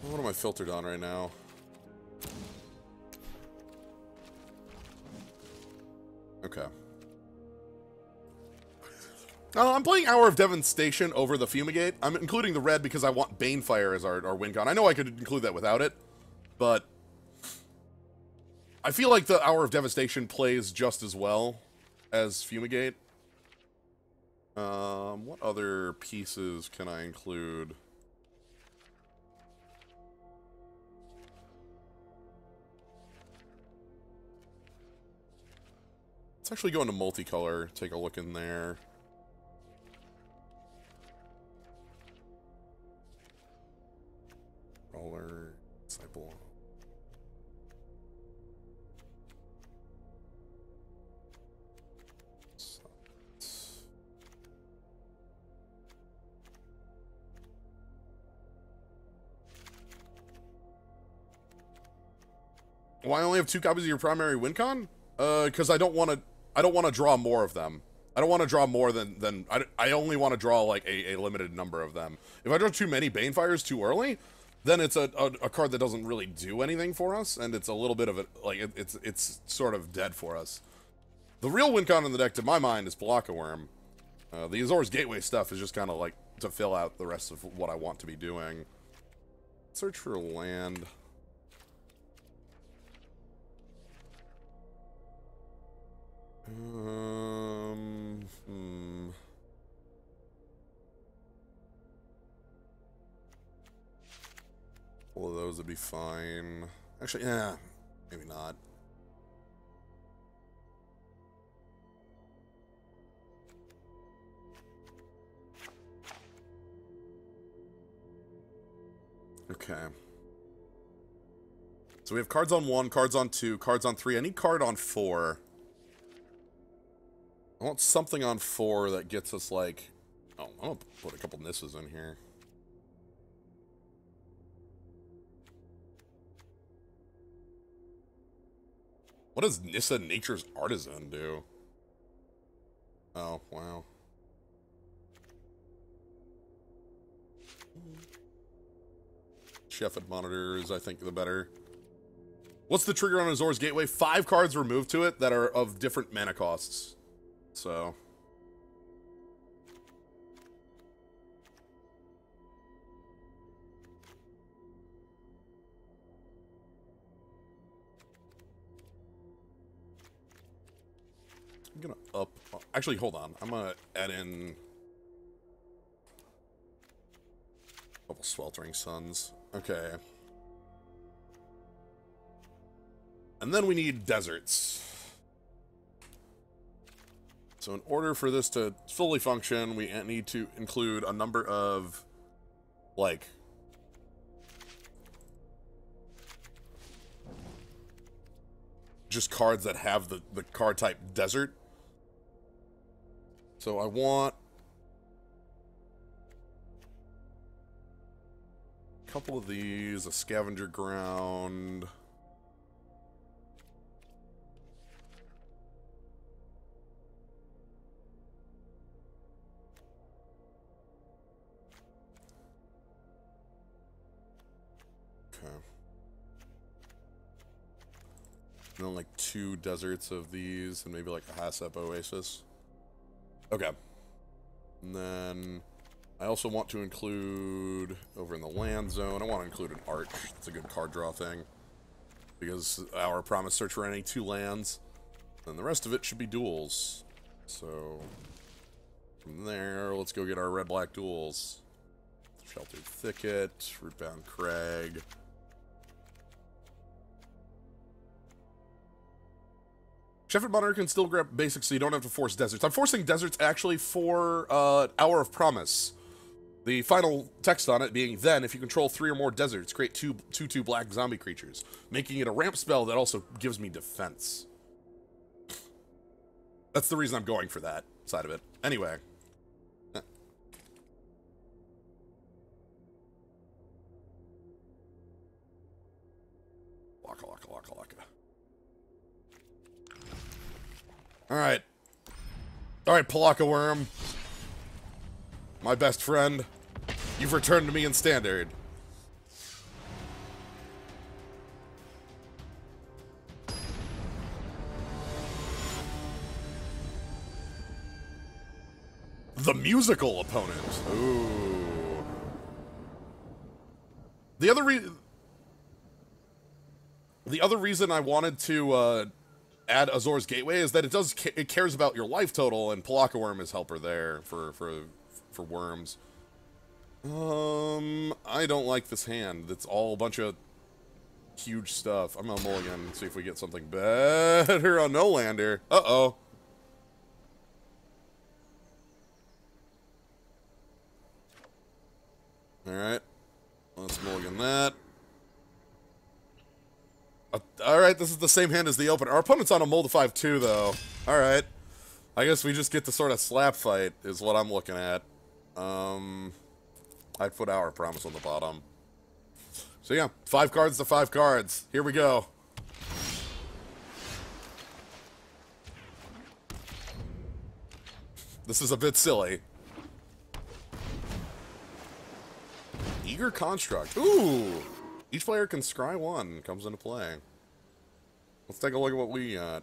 What am I filtered on right now? Okay. I'm playing Hour of Devastation over the Fumigate. I'm including the red because I want Banefire as our win con. I know I could include that without it, but I feel like the Hour of Devastation plays just as well as Fumigate. What other pieces can I include? Let's actually go into multicolor, take a look in there. Roller, disciple. Why I only have 2 copies of your primary win con? Because I don't want to draw more of them. I don't want to draw more than I only want to draw like a limited number of them. If I draw too many Banefires too early, then it's a card that doesn't really do anything for us, and it's a little bit of a it's sort of dead for us. The real win con in the deck, to my mind, is Block-A-Worm. The Azor's Gateway stuff is just kind of like to fill out the rest of what I want to be doing. Search for land. All of those would be fine. Actually, yeah, maybe not. Okay. So we have cards on 1, cards on 2, cards on 3. I need card on 4. I want something on 4 that gets us like... Oh, I'm gonna put a couple Nisses in here. What does Nissa Nature's Artisan do? Oh, wow. Chef and Monitor is, I think, the better. What's the trigger on Azor's Gateway? 5 cards removed to it that are of different mana costs. So... Actually, hold on. I'm gonna add in a couple sweltering suns. Okay. And then we need deserts. So in order for this to fully function, we need to include a number of, like, just cards that have the card type desert. So I want a couple of these, a scavenger ground. Okay. And then like 2 deserts of these and maybe like a Hasep oasis. Okay. And then I also want to include, over in the land zone, I want to include an arch. It's a good card draw thing. Because our promise search for any 2 lands. And the rest of it should be duels. So, from there, let's go get our red-black duels. Sheltered Thicket, Rootbound Crag. Shepherd Monitor can still grab basics so you don't have to force deserts. I'm forcing deserts actually for Hour of Promise. The final text on it being, then, if you control 3 or more deserts, create 2/2 black zombie creatures, making it a ramp spell that also gives me defense. That's the reason I'm going for that side of it. Anyway. Laka. Alright. Alright, Palaka Worm. My best friend. You've returned to me in Standard. The musical opponent. Ooh. The other reason I wanted to add Azor's Gateway is that it cares about your life total, and Palaka Worm is helper there for worms. I don't like this hand. It's all a bunch of huge stuff. I'm gonna mulligan and see if we get something better on No Lander. Uh-oh. Alright. Let's mulligan that. Alright, this is the same hand as the opener. Our opponent's on a mold of 5-2, though. Alright. I guess we just get to sort of slap fight, is what I'm looking at. I'd put Hour Promise on the bottom. So yeah, 5 cards to 5 cards. Here we go. This is a bit silly. Eager Construct. Ooh! Each player can scry 1. Comes into play. Let's take a look at what we got.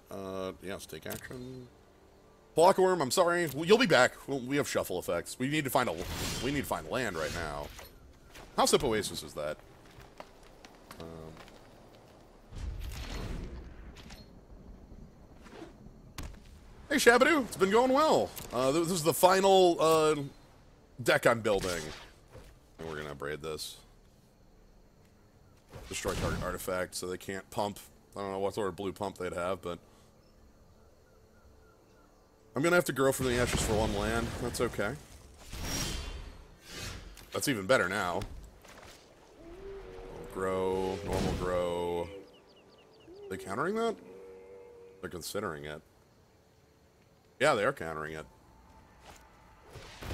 Yes, take action. Palaka Worm, I'm sorry. Well, you'll be back. We have shuffle effects. We need to find land right now. How Sip Oasis is that? Hey, Shabadoo. It's been going well. This is the final deck I'm building. And we're gonna braid this. Destroy target artifact so they can't pump. I don't know what sort of blue pump they'd have, but I'm gonna have to grow from the ashes for 1 land. That's okay. That's even better now. Grow, normal grow. Are they countering that? They're considering it. Yeah, they are countering it.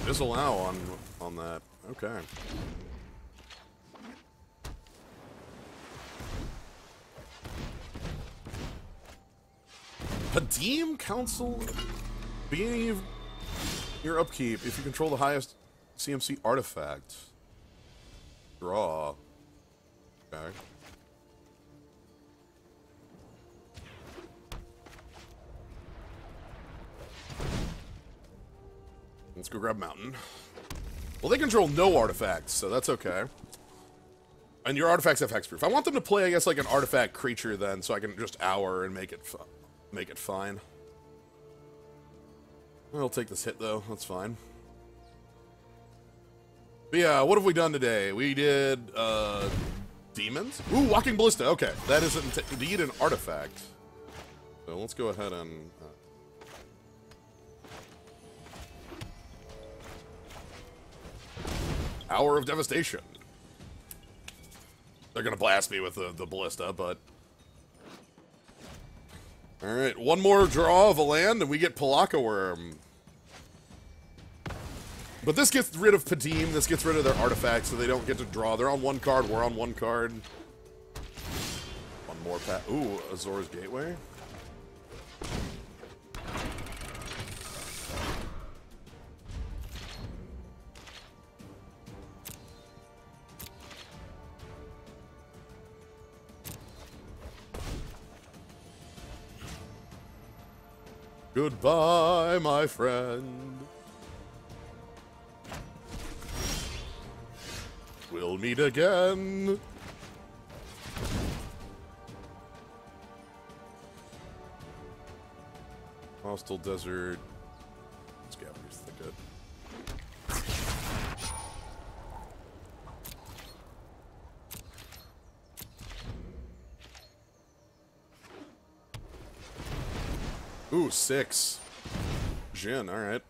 Disallow on that. Okay. Hadim Council. Beginning of your upkeep, if you control the highest CMC artifact. Draw. Okay. Let's go grab Mountain. Well, they control no artifacts, so that's okay. And your artifacts have hexproof. I want them to play, I guess, like an artifact creature then, so I can just Hour and make it fine. I'll take this hit, though. That's fine. But yeah, what have we done today? We did, demons? Ooh, walking ballista. Okay, that is indeed an artifact. So let's go ahead and... Hour of Devastation. They're gonna blast me with the ballista, but... Alright, one more draw of a land, and we get Palaka Worm. But this gets rid of Padim, this gets rid of their artifacts, so they don't get to draw. They're on one card, we're on one card. One more Ooh, Azor's Gateway. Goodbye, my friend. We'll meet again. Hostile Desert. Scavenger's Thicket. Ooh, 6. Jin, alright.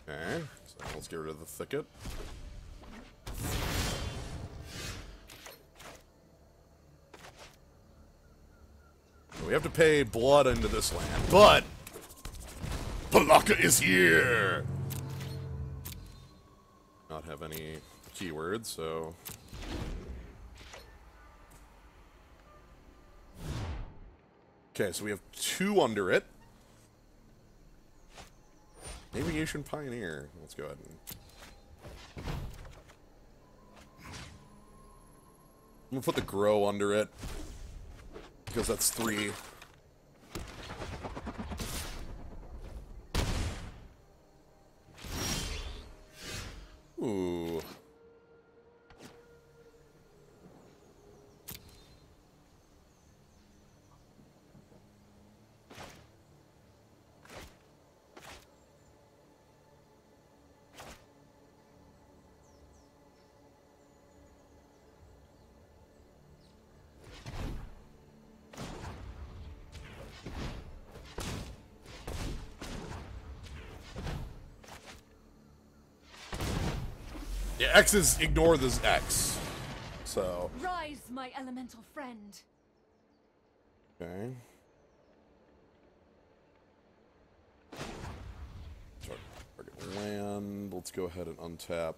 Okay, so let's get rid of the Thicket. We have to pay blood into this land, but Palaka is here! Not have any keywords, so... Okay, so we have 2 under it. Aviation Pioneer. Let's go ahead and... I'm gonna put the Grow under it. Because that's 3. Ooh. Yeah, X's ignore this X. So. Rise, my elemental friend. Okay. Target land. Let's go ahead and untap.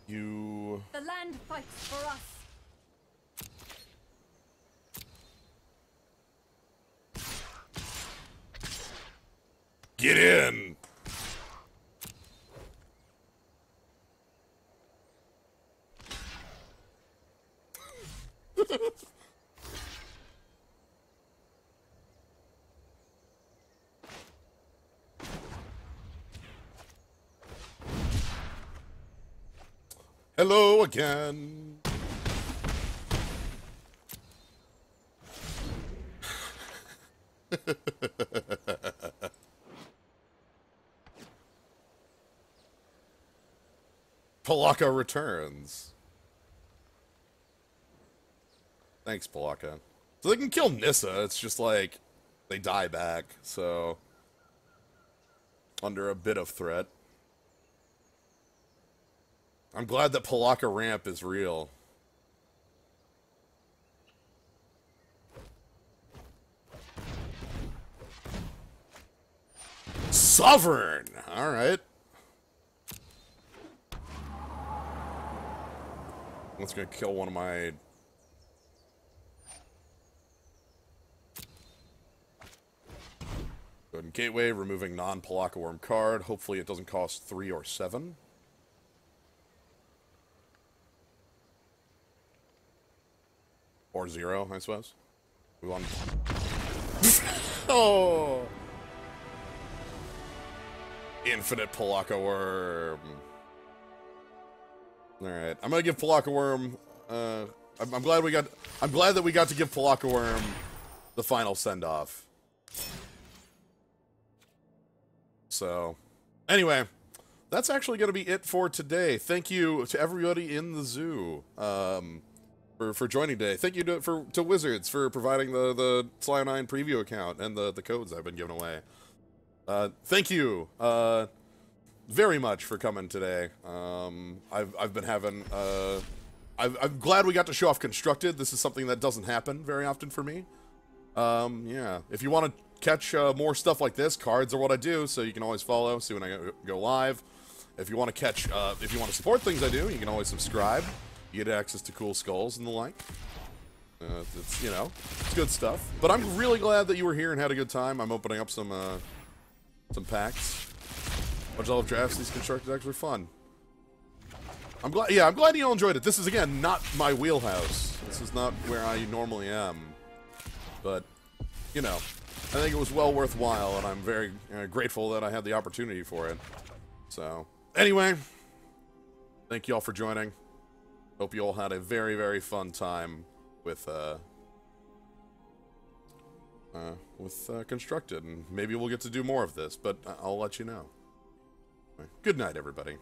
You. The land fights for us. Get in! Hello again. Palaka returns. Thanks, Palaka. So they can kill Nissa, it's just like they die back, so under a bit of threat. I'm glad that Palaka ramp is real. Sovereign! Alright. That's gonna kill one of my... Go ahead and Gateway, removing non-Palaka Worm card. Hopefully it doesn't cost 3 or 7. Or 0, I suppose. We want... Oh! Infinite Palaka Worm. Alright, I'm gonna give Palaka Worm I'm glad we got. I'm glad that we got to give Palaka Worm the final send off. So, anyway, that's actually going to be it for today. Thank you to everybody in the zoo for joining today. Thank you to Wizards for providing the Sly 9 preview account and the codes I've been giving away. Thank you very much for coming today. I've been having. I'm glad we got to show off Constructed. This is something that doesn't happen very often for me. Yeah. If you want to catch more stuff like this, cards are what I do, so you can always follow, see when I go live. If you want to catch, if you want to support things I do, you can always subscribe. You get access to cool skulls and the like. It's, you know, it's good stuff. But I'm really glad that you were here and had a good time. I'm opening up some packs. Much love drafts. These constructed decks are fun. I'm glad you all enjoyed it. This is, again, not my wheelhouse. This is not where I normally am. But, you know, I think it was well worthwhile, and I'm very grateful that I had the opportunity for it. So, anyway, thank you all for joining. Hope you all had a very, very fun time with Constructed, and maybe we'll get to do more of this, but I'll let you know. Good night, everybody.